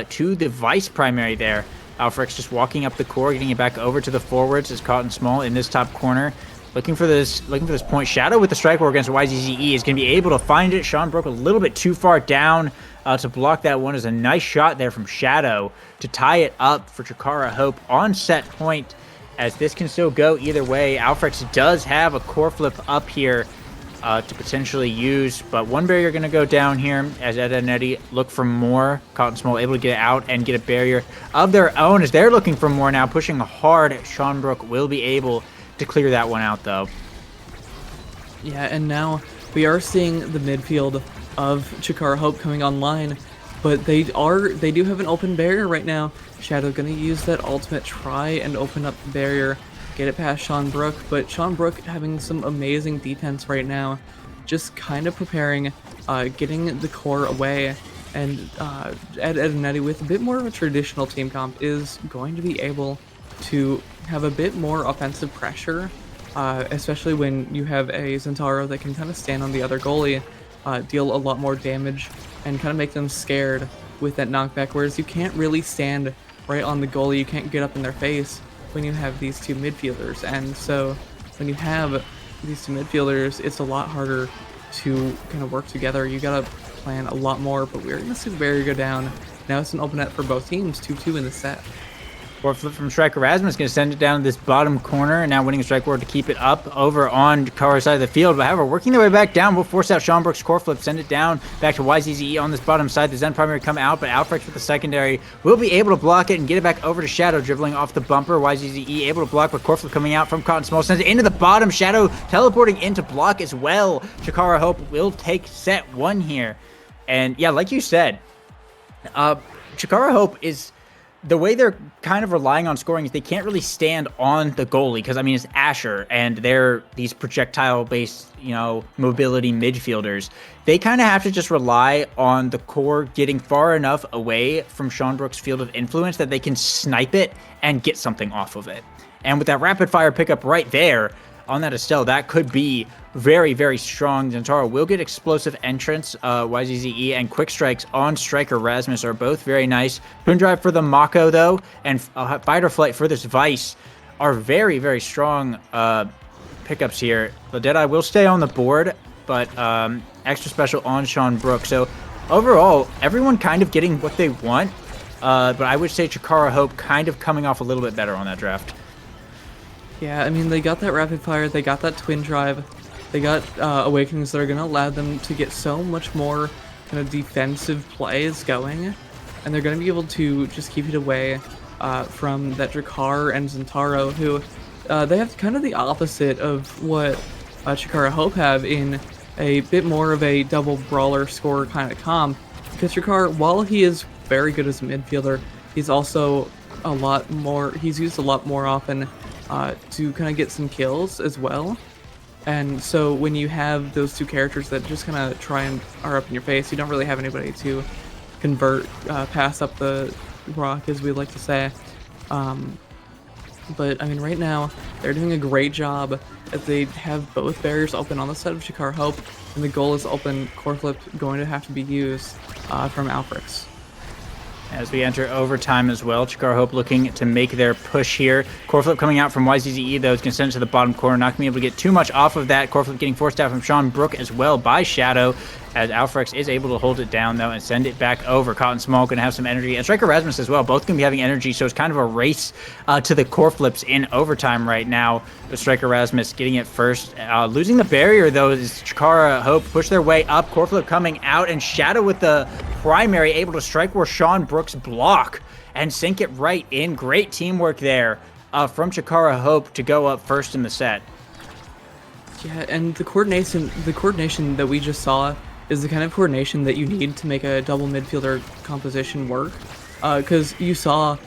to the vice primary there. Alfrex just walking up the core, getting it back over to the forwards as Cotton Small in this top corner. Looking for this point. Shadow with the strike war against YZZE is going to be able to find it. Sean Brook a little bit too far down to block that one. Is a nice shot there from Shadow to tie it up for Chikara Hope on set point, as this can still go either way. Alfrex does have a core flip up here to potentially use, but one barrier going to go down here as Ed and Eddie look for more. Cotton Small able to get out and get a barrier of their own as they're looking for more now, pushing hard. Sean Brook will be able to clear that one out though. Yeah, and now we are seeing the midfield of Chikara Hope coming online, but they do have an open barrier right now. Shadow gonna use that ultimate, try and open up the barrier, get it past Sean Brook, but Sean Brook having some amazing defense right now, just kind of preparing, getting the core away, and Ed and Eddie with a bit more of a traditional team comp is going to be able to have a bit more offensive pressure, especially when you have a Zentaro that can kind of stand on the other goalie, deal a lot more damage, and kind of make them scared with that knockback, whereas you can't really stand right on the goalie, you can't get up in their face when you have these two midfielders. And so when you have these two midfielders, it's a lot harder to kind of work together. You gotta plan a lot more, but we're gonna see the barrier go down. Now it's an open net for both teams, 2-2 in the set. Or flip from Striker Rasmus, going to send it down to this bottom corner, and now winning a strike ward to keep it up over on Jakara's side of the field. But however, working their way back down will force out Sean Brooks' core flip, send it down back to YZZE on this bottom side. The Zen primary come out, but Alfrex with the secondary will be able to block it and get it back over to Shadow, dribbling off the bumper. YZZE able to block, but core flip coming out from Cotton Small, sends it into the bottom. Shadow teleporting into block as well. Chikara Hope will take set 1 here. And yeah, like you said, Chikara Hope is... the way they're kind of relying on scoring is they can't really stand on the goalie because, I mean, it's Asher and they're these projectile-based, you know, mobility midfielders. They kind of have to just rely on the core getting far enough away from Sean Brooks' field of influence that they can snipe it and get something off of it. And with that rapid-fire pickup right there on that Estelle, that could be very, very strong. Zentaro will get explosive entrance. YZZE and quick strikes on Striker Rasmus are both very nice. Twin drive for the Mako, though, and fighter flight for this Vice are very, very strong pickups here. The Deadeye will stay on the board, but extra special on Sean Brooks. So overall, everyone kind of getting what they want, but I would say Chikara Hope kind of coming off a little bit better on that draft. Yeah, I mean, they got that rapid fire, they got that twin drive, they got awakenings that are going to allow them to get so much more kind of defensive plays going, and they're going to be able to just keep it away from that Drakkar and Zentaro, who they have kind of the opposite of what Chikara Hope have in a bit more of a double brawler scorer kind of comp, because Drakkar, while he is very good as a midfielder, he's also he's used a lot more often to kind of get some kills as well. And so when you have those two characters that just kind of are up in your face, you don't really have anybody to convert, pass up the rock, as we like to say. But I mean, right now they're doing a great job as they have both barriers open on the side of Chikara Hope, and the goal is open. Core flip going to have to be used from Alfrex. As we enter overtime as well, Chikara Hope looking to make their push here. Core flip coming out from YZZE, though, is going to send it to the bottom corner. Not going to be able to get too much off of that. Core flip getting forced out from Sean Brook as well by Shadow, as Alfrex is able to hold it down, though, and send it back over. Cotton Small going to have some energy, and Striker Rasmus as well. Both going to be having energy, so it's kind of a race to the core flips in overtime right now. With Striker Rasmus getting it first. Losing the barrier, though, is Chikara Hope push their way up. Core flip coming out, and Shadow with the primary able to strike where Sean Brooks block and sink it right in. Great teamwork there from Chikara Hope to go up first in the set. Yeah, and the coordination that we just saw is the kind of coordination that you need to make a double midfielder composition work. Because you saw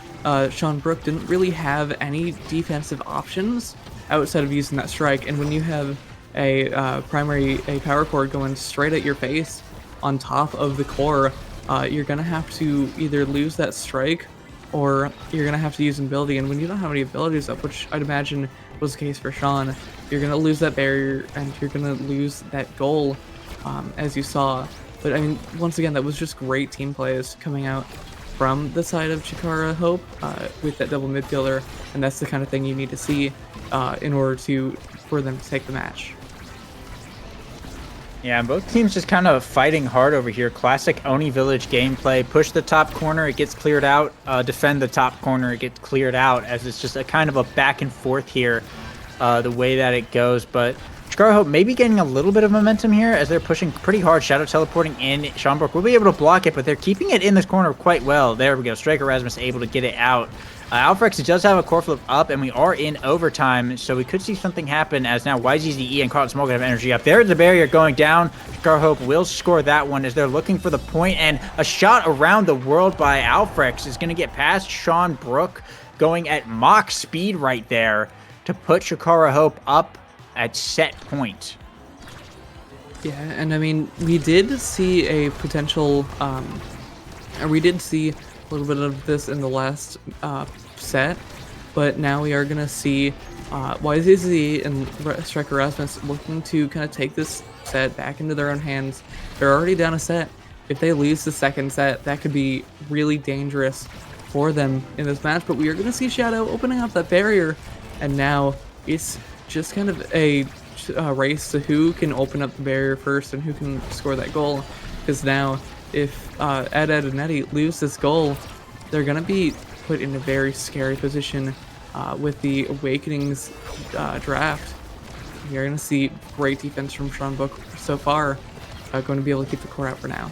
Sean Brook didn't really have any defensive options outside of using that strike, and when you have a power chord going straight at your face on top of the core, you're gonna have to either lose that strike or you're gonna have to use an ability, and when you don't have any abilities up, which I'd imagine was the case for Sean, you're gonna lose that barrier and you're gonna lose that goal, as you saw. But I mean, once again, that was just great team plays coming out from the side of Chikara Hope with that double midfielder, and that's the kind of thing you need to see in order for them to take the match. Yeah, both teams just kind of fighting hard over here. Classic Oni Village gameplay. Push the top corner, it gets cleared out. Defend the top corner, it gets cleared out. As it's just a kind of a back and forth here, the way that it goes. But Chikara Hope maybe getting a little bit of momentum here as they're pushing pretty hard. Shadow teleporting in. Sean Brook will be able to block it, but they're keeping it in this corner quite well. There we go. Striker Rasmus able to get it out. Alfrex does have a core flip up, and we are in overtime, so we could see something happen as now YZZE and Cotton Smoke have energy up. There's the barrier going down. Chikara Hope will score that one as they're looking for the point, and a shot around the world by Alfrex is going to get past Sean Brook, going at Mach speed right there to put Chikara Hope up at set point. Yeah, and I mean, we did see a potential, we did see a little bit of this in the last set, but now we are going to see YZZ and Striker Rasmus looking to kind of take this set back into their own hands. They're already down a set. If they lose the second set, that could be really dangerous for them in this match, but we are going to see Shadow opening up that barrier, and now it's just kind of a race to who can open up the barrier first and who can score that goal. Because now, if Ed and Eddie lose this goal, they're going to be put in a very scary position with the Awakenings draft. You're going to see great defense from Sean Brook so far. Going to be able to keep the core out for now.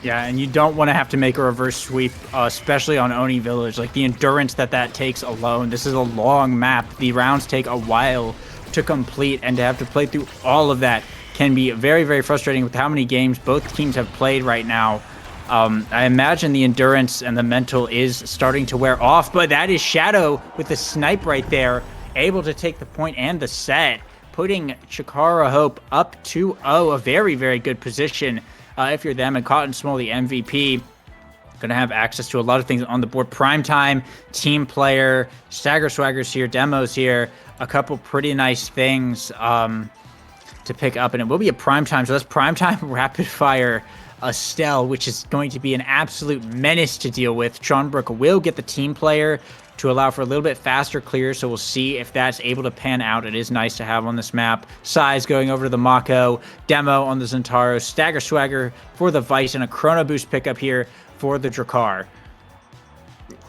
Yeah, and you don't want to have to make a reverse sweep, especially on Oni Village. Like, the endurance that takes alone. This is a long map. The rounds take a while to complete, and to have to play through all of that can be very, very frustrating with how many games both teams have played right now. I imagine the endurance and the mental is starting to wear off, but that is Shadow with the snipe right there, able to take the point and the set, putting Chikara Hope up 2-0, a very, very good position. If you're them, and Cotton Small, the MVP, going to have access to a lot of things on the board. Primetime, team player, Stagger Swaggers here, demos here, a couple pretty nice things to pick up, and it will be a primetime. So that's primetime rapid fire Estelle, which is going to be an absolute menace to deal with. Sean Brook will get the team player to allow for a little bit faster clear, so we'll see if that's able to pan out. It is nice to have on this map. Size going over to the Mako, demo on the Zentaro, Stagger Swagger for the Vice, and a Chrono Boost pickup here for the Drakkar.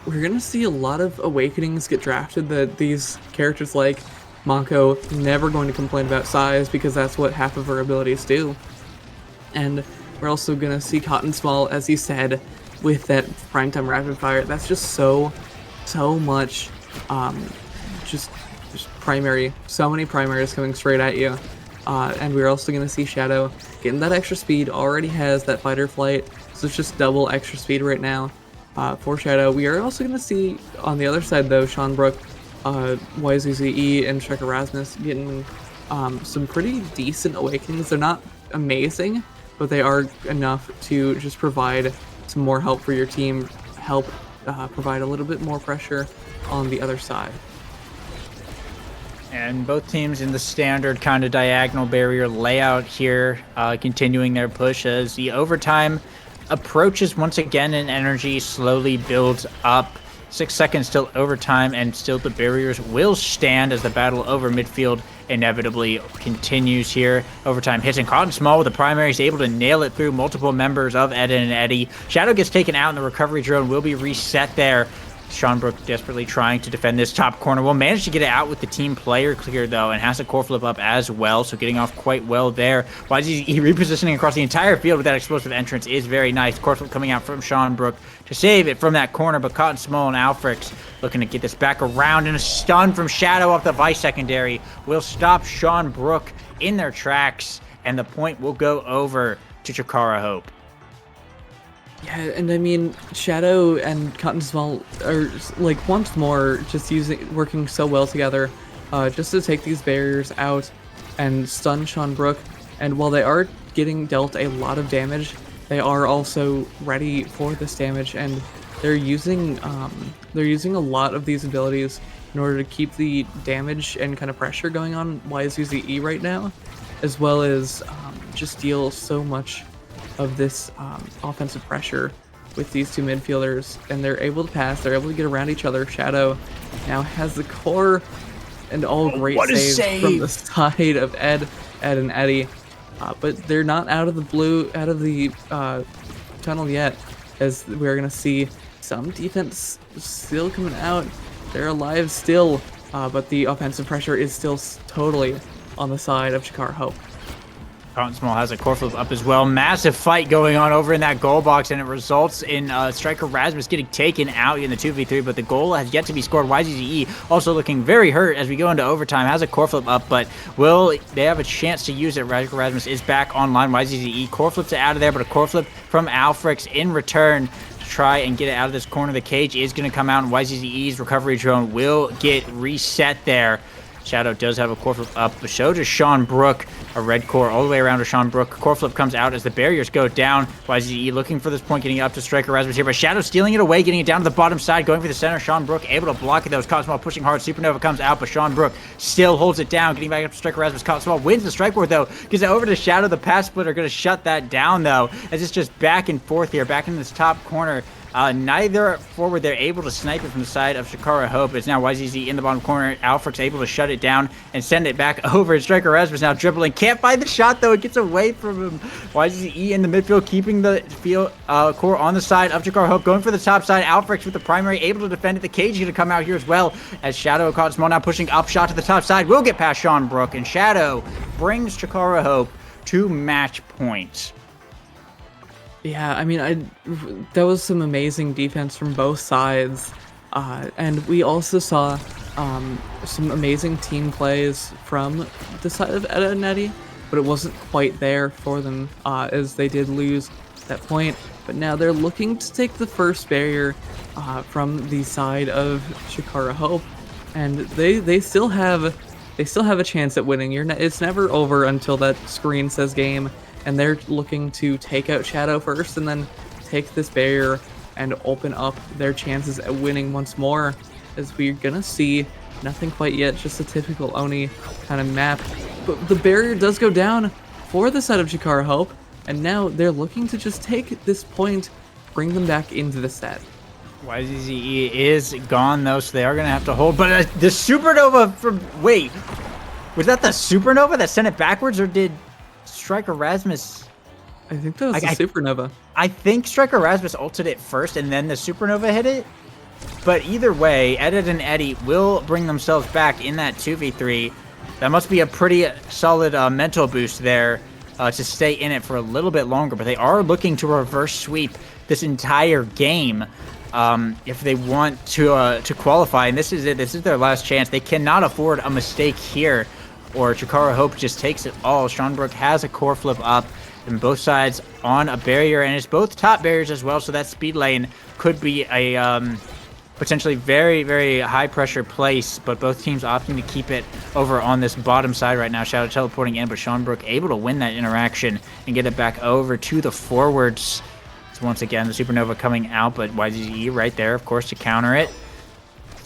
We're going to see a lot of Awakenings get drafted that these characters like Mako never going to complain about size, because that's what half of her abilities do. And we're also going to see Cotton Small, as you said, with that primetime rapid fire. That's just so much just primary, so many primaries coming straight at you. And we're also going to see Shadow getting that extra speed, already has that fighter flight, so it's just double extra speed right now for Shadow. We are also going to see on the other side though, Sean Brook, YZZE, and Shrek Erasmus getting some pretty decent Awakenings. They're not amazing, but they are enough to just provide some more help for your team, help provide a little bit more pressure on the other side. And both teams in the standard kind of diagonal barrier layout here, continuing their push as the overtime approaches once again, and energy slowly builds up. 6 seconds till overtime, and still the barriers will stand as the battle over midfield inevitably continues here. Overtime hits, and Cotton Small with the primaries able to nail it through multiple members of Ed and Eddie. Shadow gets taken out, and the recovery drone will be reset there. Sean Brook desperately trying to defend this top corner. Will manage to get it out with the team player clear, though, and has a core flip up as well, so getting off quite well there. YZE repositioning across the entire field with that explosive entrance is very nice. Core flip coming out from Sean Brook to save it from that corner, but Cotton Small and Alfrix looking to get this back around, and a stun from Shadow off the Vice secondary will stop Sean Brook in their tracks, and the point will go over to Chikara Hope. Yeah, and I mean, Shadow and Cotton Small are, like, once more just working so well together, just to take these barriers out and stun Sean Brook. And while they are getting dealt a lot of damage, they are also ready for this damage, and they're using a lot of these abilities in order to keep the damage and kind of pressure going on YZZE right now, as well as just deal so much of this offensive pressure with these two midfielders, and they're able to pass, they're able to get around each other. Shadow now has the core, and all great saves from the side of Ed and Eddie, but they're not out of the tunnel yet, as we're gonna see some defense still coming out. They're alive still, but the offensive pressure is still totally on the side of Chikara Hope. Cotton Small has a core flip up as well. Massive fight going on over in that goal box, and it results in Striker Rasmus getting taken out in the 2v3, but the goal has yet to be scored. YZZE also looking very hurt as we go into overtime. Has a core flip up, but will they have a chance to use it? Striker Rasmus is back online. YZZE core flips it out of there, but a core flip from Alfrix in return to try and get it out of this corner. The cage is going to come out, and YZZE's recovery drone will get reset there. Shadow does have a core flip up, but so does Sean Brook. A red core all the way around to Sean Brook. Core flip comes out as the barriers go down. YZE looking for this point, getting up to Striker Rasmus here, but Shadow stealing it away, getting it down to the bottom side, going for the center. Sean Brook able to block it. That was Cotton Small pushing hard. Supernova comes out, but Sean Brook still holds it down, getting back up to Striker Rasmus. Cotton Small wins the strike board, though. Gives it over to Shadow. The pass splitter going to shut that down, though, as it's just back and forth here, back in this top corner. Neither forward, they're able to snipe it from the side of Chikara Hope. It's now YZZ in the bottom corner. Alfred's able to shut it down and send it back over. Striker Rasmus now dribbling. Can't find the shot, though. It gets away from him. YZZ in the midfield, keeping the field core on the side of Chikara Hope. Going for the top side. Alfred with the primary, able to defend it. The cage going to come out here as well, as Shadow caught small now pushing up. Shot to the top side. Will get past Sean Brook, and Shadow brings Chikara Hope to match point. Yeah, I mean, that was some amazing defense from both sides, and we also saw some amazing team plays from the side of Edda and Eddie, but it wasn't quite there for them as they did lose that point. But now they're looking to take the first barrier from the side of Chikara Hope, and they still have a chance at winning. It's never over until that screen says game. And they're looking to take out Shadow first and then take this barrier and open up their chances at winning once more, as we're gonna see nothing quite yet, just a typical Oni kind of map. But the barrier does go down for the side of Chikara Hope, and now they're looking to just take this point, bring them back into the set. YZZE is gone, though, so they are going to have to hold. But the Supernova from... Wait, was that the Supernova that sent it backwards, or did... Striker Rasmus? I think that was the Supernova. I think Striker Rasmus ulted it first and then the Supernova hit it. But either way, Edit and Eddie will bring themselves back in that 2v3. That must be a pretty solid mental boost there to stay in it for a little bit longer. But they are looking to reverse sweep this entire game if they want to qualify. And this is it. This is their last chance. They cannot afford a mistake here, or Chikara Hope just takes it all. Sean Brook has a core flip up, and both sides on a barrier, and it's both top barriers as well, so that speed lane could be a potentially very, very high-pressure place, but both teams opting to keep it over on this bottom side right now. Shadow teleporting in, but Sean Brook able to win that interaction and get it back over to the forwards. So once again, the Supernova coming out, but YZE right there, of course, to counter it.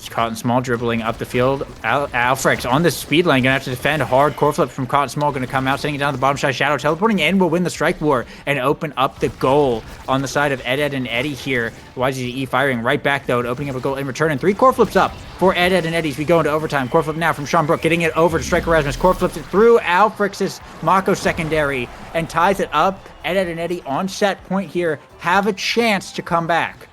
Cotton Small dribbling up the field. Alfrex on the speed lane, gonna have to defend hard. Core flip from Cotton Small, gonna come out, sending it down the bottom side. Shadow teleporting in will win the strike war and open up the goal on the side of Ed and Eddie here. YZE firing right back though, and opening up a goal in return, and 3 core flips up for Ed and Eddie's. We go into overtime. Core flip now from Sean Brook, getting it over to Striker Rasmus. Core flips it through Alfrex's Mako secondary and ties it up. Ed and Eddie on set point here have a chance to come back.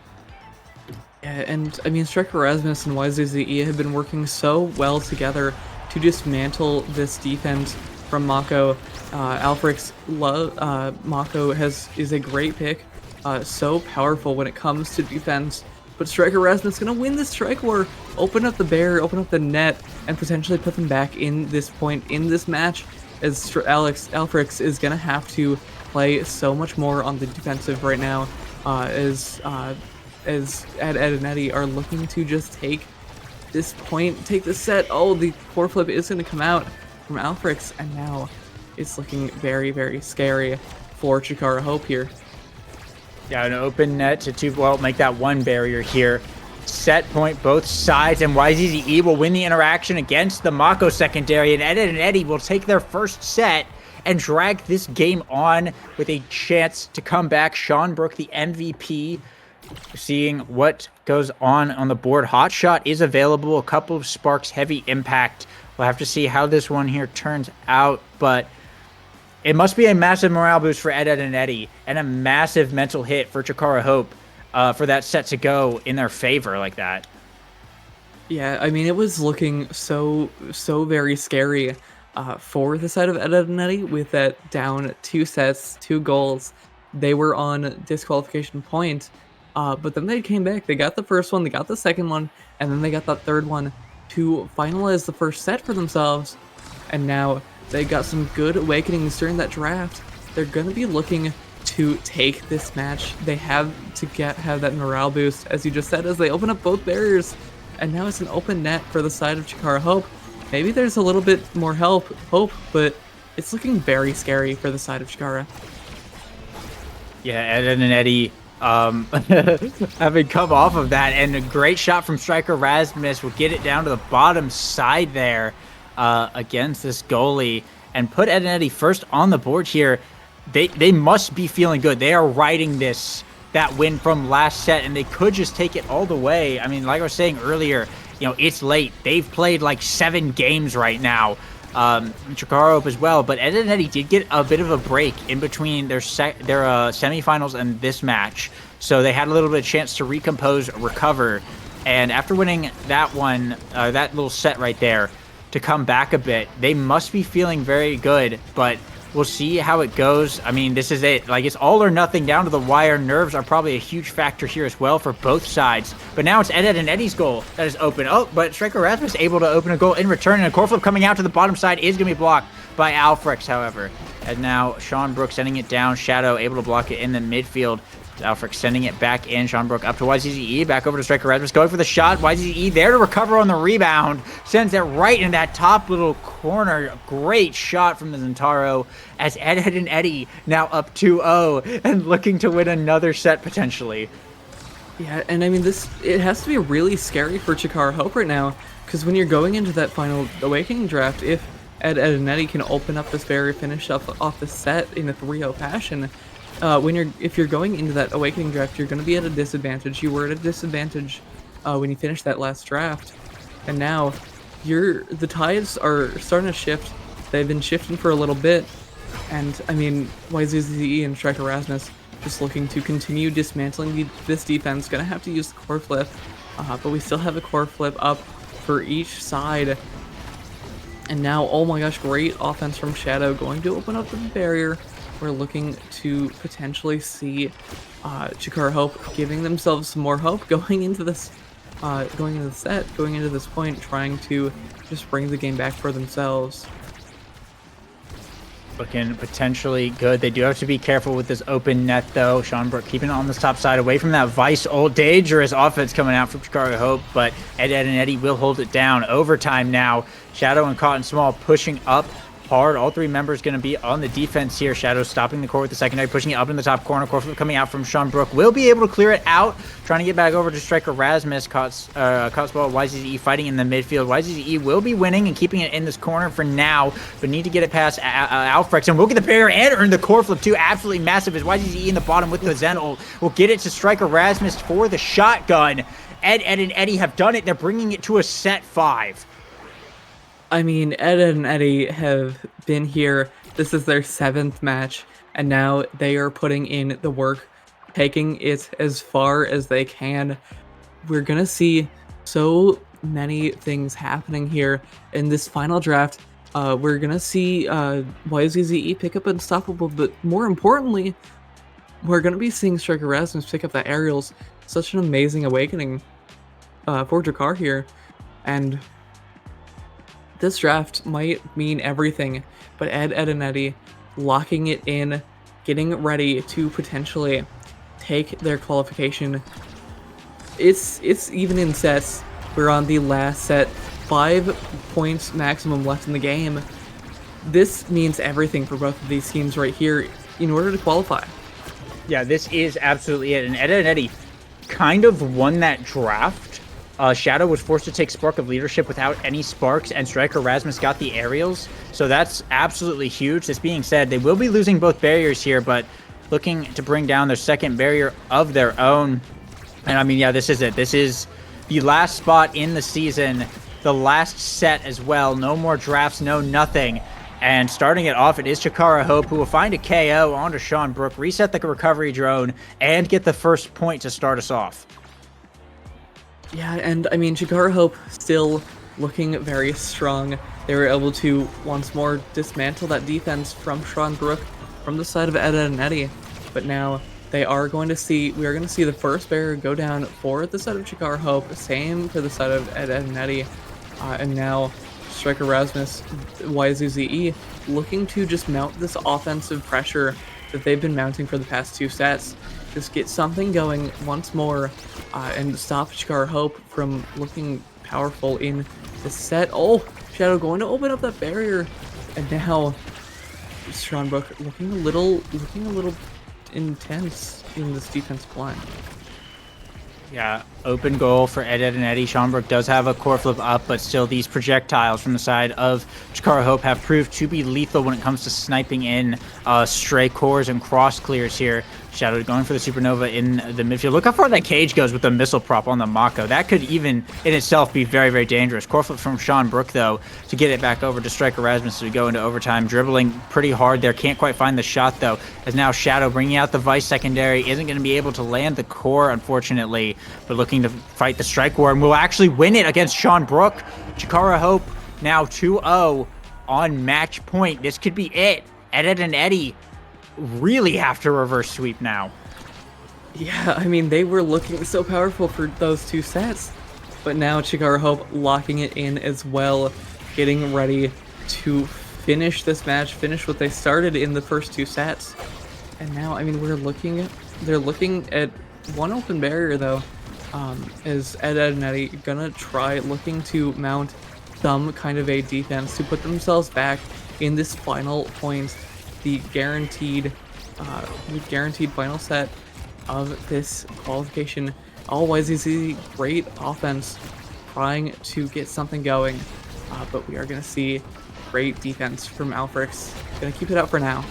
Yeah, and I mean, Striker Rasmus and YZZE have been working so well together to dismantle this defense from Mako. Alfred's Mako is a great pick, so powerful when it comes to defense. But Striker Rasmus is going to win this strike war, open up the barrier, open up the net, and potentially put them back in this point in this match, as Alfrex is going to have to play so much more on the defensive right now, as Ed and Eddie are looking to just take this point, take the set. Oh, the core flip is going to come out from Alfrex, and now it's looking very, very scary for Chikara Hope here. Yeah, an open net to make that one barrier here. Set point both sides, and YZZE will win the interaction against the Mako secondary, and Ed and Eddie will take their first set and drag this game on with a chance to come back. Sean Brook, the MVP. Seeing what goes on the board. Hot Shot is available. A couple of sparks, heavy impact. We'll have to see how this one here turns out, but it must be a massive morale boost for Ed and Eddie, and a massive mental hit for Chikara Hope for that set to go in their favor like that. Yeah, I mean, it was looking so very scary for the side of Ed and Eddie with that down 2 sets, 2 goals. They were on disqualification point. But then they came back. They got the first one, they got the second one, and then they got that third one to finalize the first set for themselves. And now they got some good awakenings during that draft. They're going to be looking to take this match. They have to have that morale boost, as you just said, as they open up both barriers. And now it's an open net for the side of Chikara Hope. Maybe there's a little bit more hope, but it's looking very scary for the side of Chikara. Yeah, Ed and Eddie having come off of that, and a great shot from Striker Rasmus will get it down to the bottom side there against this goalie and put Ed and Eddie first on the board here. They must be feeling good. They are riding this that win from last set, and they could just take it all the way. I mean, like I was saying earlier, you know, it's late. They've played like 7 games right now. Chikara Hope as well, but Ed and Eddie did get a bit of a break in between their semifinals and this match, so they had a little bit of chance to recompose, recover, and after winning that one, that little set right there, to come back a bit, they must be feeling very good, but we'll see how it goes. I mean, this is it. Like, it's all or nothing down to the wire. Nerves are probably a huge factor here as well for both sides. But now it's Ed and Eddie's goal that is open. Oh, but Striker Rasmus able to open a goal in return, and a core flip coming out to the bottom side is going to be blocked by Alfrex, however. And now Sean Brook sending it down. Shadow able to block it in the midfield. Alfrex sending it back in. Sean Brook up to YZZE. Back over to Striker Rasmus. Going for the shot. YZZE there to recover on the rebound. Sends it right in that top little corner. Great shot from the Zentaro as Ed and Eddie now up 2-0 and looking to win another set potentially. Yeah, and I mean, it has to be really scary for Chikara Hope right now, because when you're going into that final Awakening draft, if Ed and Eddie can open up this barrier, finish off the set in a 3-0 fashion, if you're going into that Awakening draft, you're going to be at a disadvantage. You were at a disadvantage when you finished that last draft, and now the tides are starting to shift. They've been shifting for a little bit, and I mean, YZZE and Striker Rasmus just looking to continue dismantling this defense. Gonna have to use the core flip, but we still have a core flip up for each side. And now, oh my gosh, great offense from Shadow, going to open up the barrier. We're looking to potentially see Chikara Hope giving themselves some more hope going into this point, trying to just bring the game back for themselves. Looking potentially good. They do have to be careful with this open net, though. Sean Brook keeping it on the top side, away from that Vice old dangerous offense coming out from Chikara Hope, but Ed and Eddie will hold it down. Overtime now. Shadow and Cotton Small pushing up hard. All 3 members going to be on the defense here. Shadow stopping the core with the secondary, pushing it up in the top corner. Core flip coming out from Sean Brook. Will be able to clear it out. Trying to get back over to Striker Rasmus. Caught ball. YZZE fighting in the midfield. YZZE will be winning and keeping it in this corner for now, but need to get it past Alfrex. And we'll get the barrier and earn the core flip too. Absolutely massive as YZZE in the bottom with the Zen ult. We'll get it to Striker Rasmus for the shotgun. Ed and Eddie have done it. They're bringing it to a set 5. I mean, Ed and Eddie have been here. This is their 7th match, and now they are putting in the work, taking it as far as they can. We're gonna see so many things happening here in this final draft. We're gonna see YZZE pick up Unstoppable, but more importantly, we're gonna be seeing Striker Rasmus pick up the aerials. Such an amazing awakening for Drakkar here, and this draft might mean everything, but Ed and Eddie locking it in, getting ready to potentially take their qualification. It's even in sets. We're on the last set, 5 points maximum left in the game. This means everything for both of these teams right here in order to qualify. Yeah, this is absolutely it. And Ed and Eddie kind of won that draft. Shadow was forced to take Spark of Leadership without any sparks, and Striker Rasmus got the aerials. So that's absolutely huge. This being said, they will be losing both barriers here, but looking to bring down their second barrier of their own. And I mean, yeah, this is it. This is the last spot in the season, the last set as well. No more drafts, no nothing. And starting it off, it is Chikara Hope, who will find a KO onto Sean Brook, reset the recovery drone, and get the first point to start us off. Yeah, and I mean, Chikara Hope still looking very strong. They were able to once more dismantle that defense from Sean Brook from the side of Ed and Eddie. But now we are going to see the first barrier go down for the side of Chikara Hope, same for the side of Ed and Eddie. And now Striker Rasmus, YZZE, looking to just mount this offensive pressure that they've been mounting for the past 2 sets. Just get something going once more and stop Chikara Hope from looking powerful in the set. Oh, Shadow going to open up that barrier, and now Sean Brook looking a little intense in this defense blind. Yeah, open goal for Ed and Eddie. Seanbrook does have a core flip up, but still these projectiles from the side of Chikara Hope have proved to be lethal when it comes to sniping in stray cores and cross clears here. Shadow going for the supernova in the midfield. Look how far that cage goes with the missile prop on the Mako. That could even in itself be very, very dangerous. Core flip from Seanbrook, though, to get it back over to Striker Rasmus as we go into overtime. Dribbling pretty hard there. Can't quite find the shot, though, as now Shadow bringing out the Vice secondary. Isn't going to be able to land the core, unfortunately, but looking to fight the strike war and will actually win it against Seanbrook. Chikara Hope now 2-0 on match point. This could be it. Ed and Eddie really have to reverse sweep now. Yeah, I mean, they were looking so powerful for those 2 sets, but now Chikara Hope locking it in as well, getting ready to finish this match, finish what they started in the first 2 sets. And now, I mean, they're looking at one open barrier, though. Is Ed and Eddie gonna try looking to mount some kind of a defense to put themselves back in this final point, the guaranteed final set of this qualification. All YZZ, great offense, trying to get something going, but we are gonna see great defense from Alfrix. Gonna keep it up for now.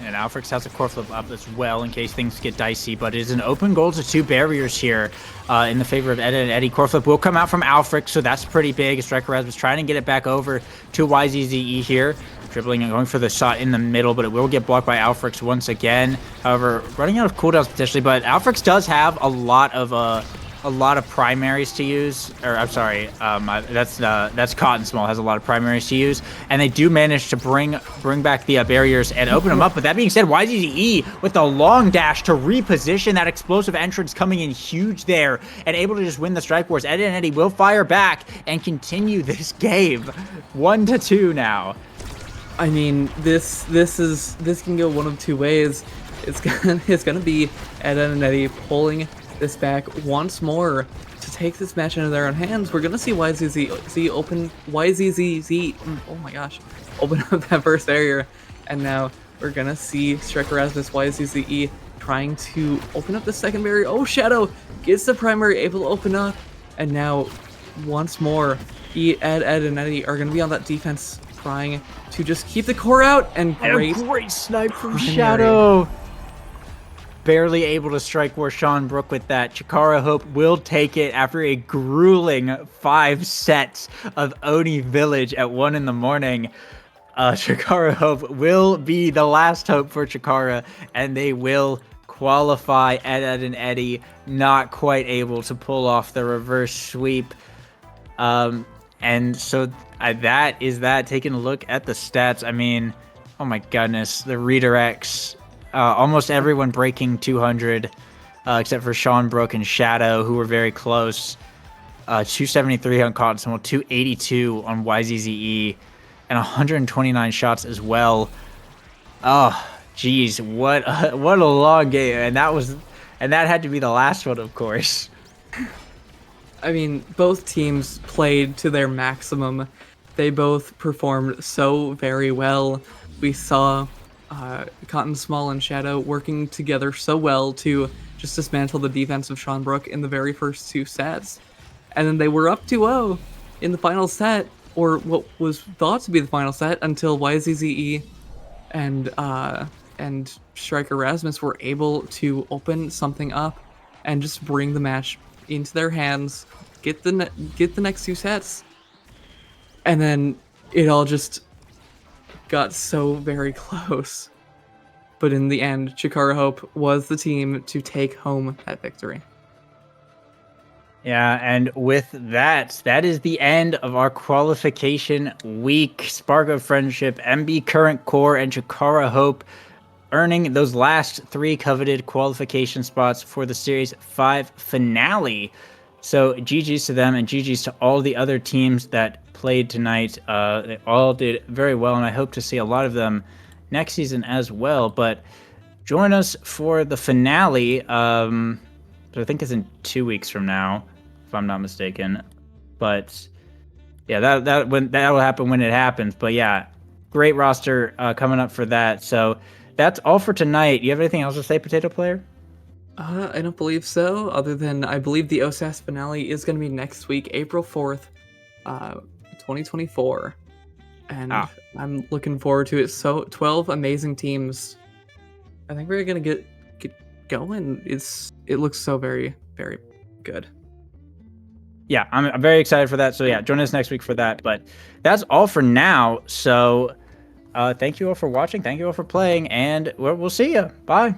And Alfrix has a core flip up as well in case things get dicey, but it is an open goal to 2 barriers here in the favor of Ed and Eddie. Core flip will come out from Alfrix, so that's pretty big. Striker Raz was trying to get it back over to YZZE here. Dribbling and going for the shot in the middle, but it will get blocked by Alfrix once again. However, running out of cooldowns potentially, but Alfrix does have a lot of primaries to use. Or I'm sorry, that's Cotton Small has a lot of primaries to use, and they do manage to bring back the barriers and open them up. But that being said, YZZE with the long dash to reposition that explosive entrance coming in huge there and able to just win the strike wars. Ed and Eddie will fire back and continue this game, 1-2 now. I mean, this can go one of 2 ways. It's gonna be Ed and Eddie pulling this back once more to take this match into their own hands. We're gonna see YZZ open up that first barrier, and now we're gonna see Striker Rasmus YZZE trying to open up the second barrier. Oh, Shadow gets the primary, able to open up, and now once more Ed and Eddie are gonna be on that defense, trying to just keep the core out, and great snipe from Shadow. Barely able to strike where Seanbrook with that. Chikara Hope will take it after a grueling 5 sets of Oni Village at 1 in the morning. Chikara Hope will be the last hope for Chikara, and they will qualify. Ed and Eddie not quite able to pull off the reverse sweep. And so that is that. Taking a look at the stats, I mean, oh my goodness, the redirects. Almost everyone breaking 200, except for Seanbrook and Shadow, who were very close. 273 on Cotton Small, 282 on YZZE, and 129 shots as well. Oh, geez, what a long game, and that had to be the last one, of course. I mean, both teams played to their maximum. They both performed so very well. We saw Cotton Small and Shadow working together so well to just dismantle the defense of Seanbrook in the very first 2 sets. And then they were up 2-0 in the final set, or what was thought to be the final set, until YZZE and Striker Rasmus were able to open something up and just bring the match into their hands, get the next 2 sets, and then it all just got so very close. But in the end, Chikara Hope was the team to take home that victory. Yeah, and with that is the end of our qualification week. Spark of Friendship, MB Current Core, and Chikara Hope earning those last 3 coveted qualification spots for the Series 5 finale. So GG's to them, and GG's to all the other teams that played tonight. They all did very well, and I hope to see a lot of them next season as well. But join us for the finale, which I think is in 2 weeks from now, if I'm not mistaken. But yeah, that will happen when it happens. But yeah, great roster coming up for that. So that's all for tonight. You have anything else to say, Potato Player? I don't believe so, other than I believe the OSAS finale is going to be next week, April 4th, 2024. And I'm looking forward to it. So 12 amazing teams. I think we're going to get going. It looks so very, very good. Yeah, I'm very excited for that. So yeah, join us next week for that. But that's all for now. So thank you all for watching. Thank you all for playing. And we'll see you. Bye.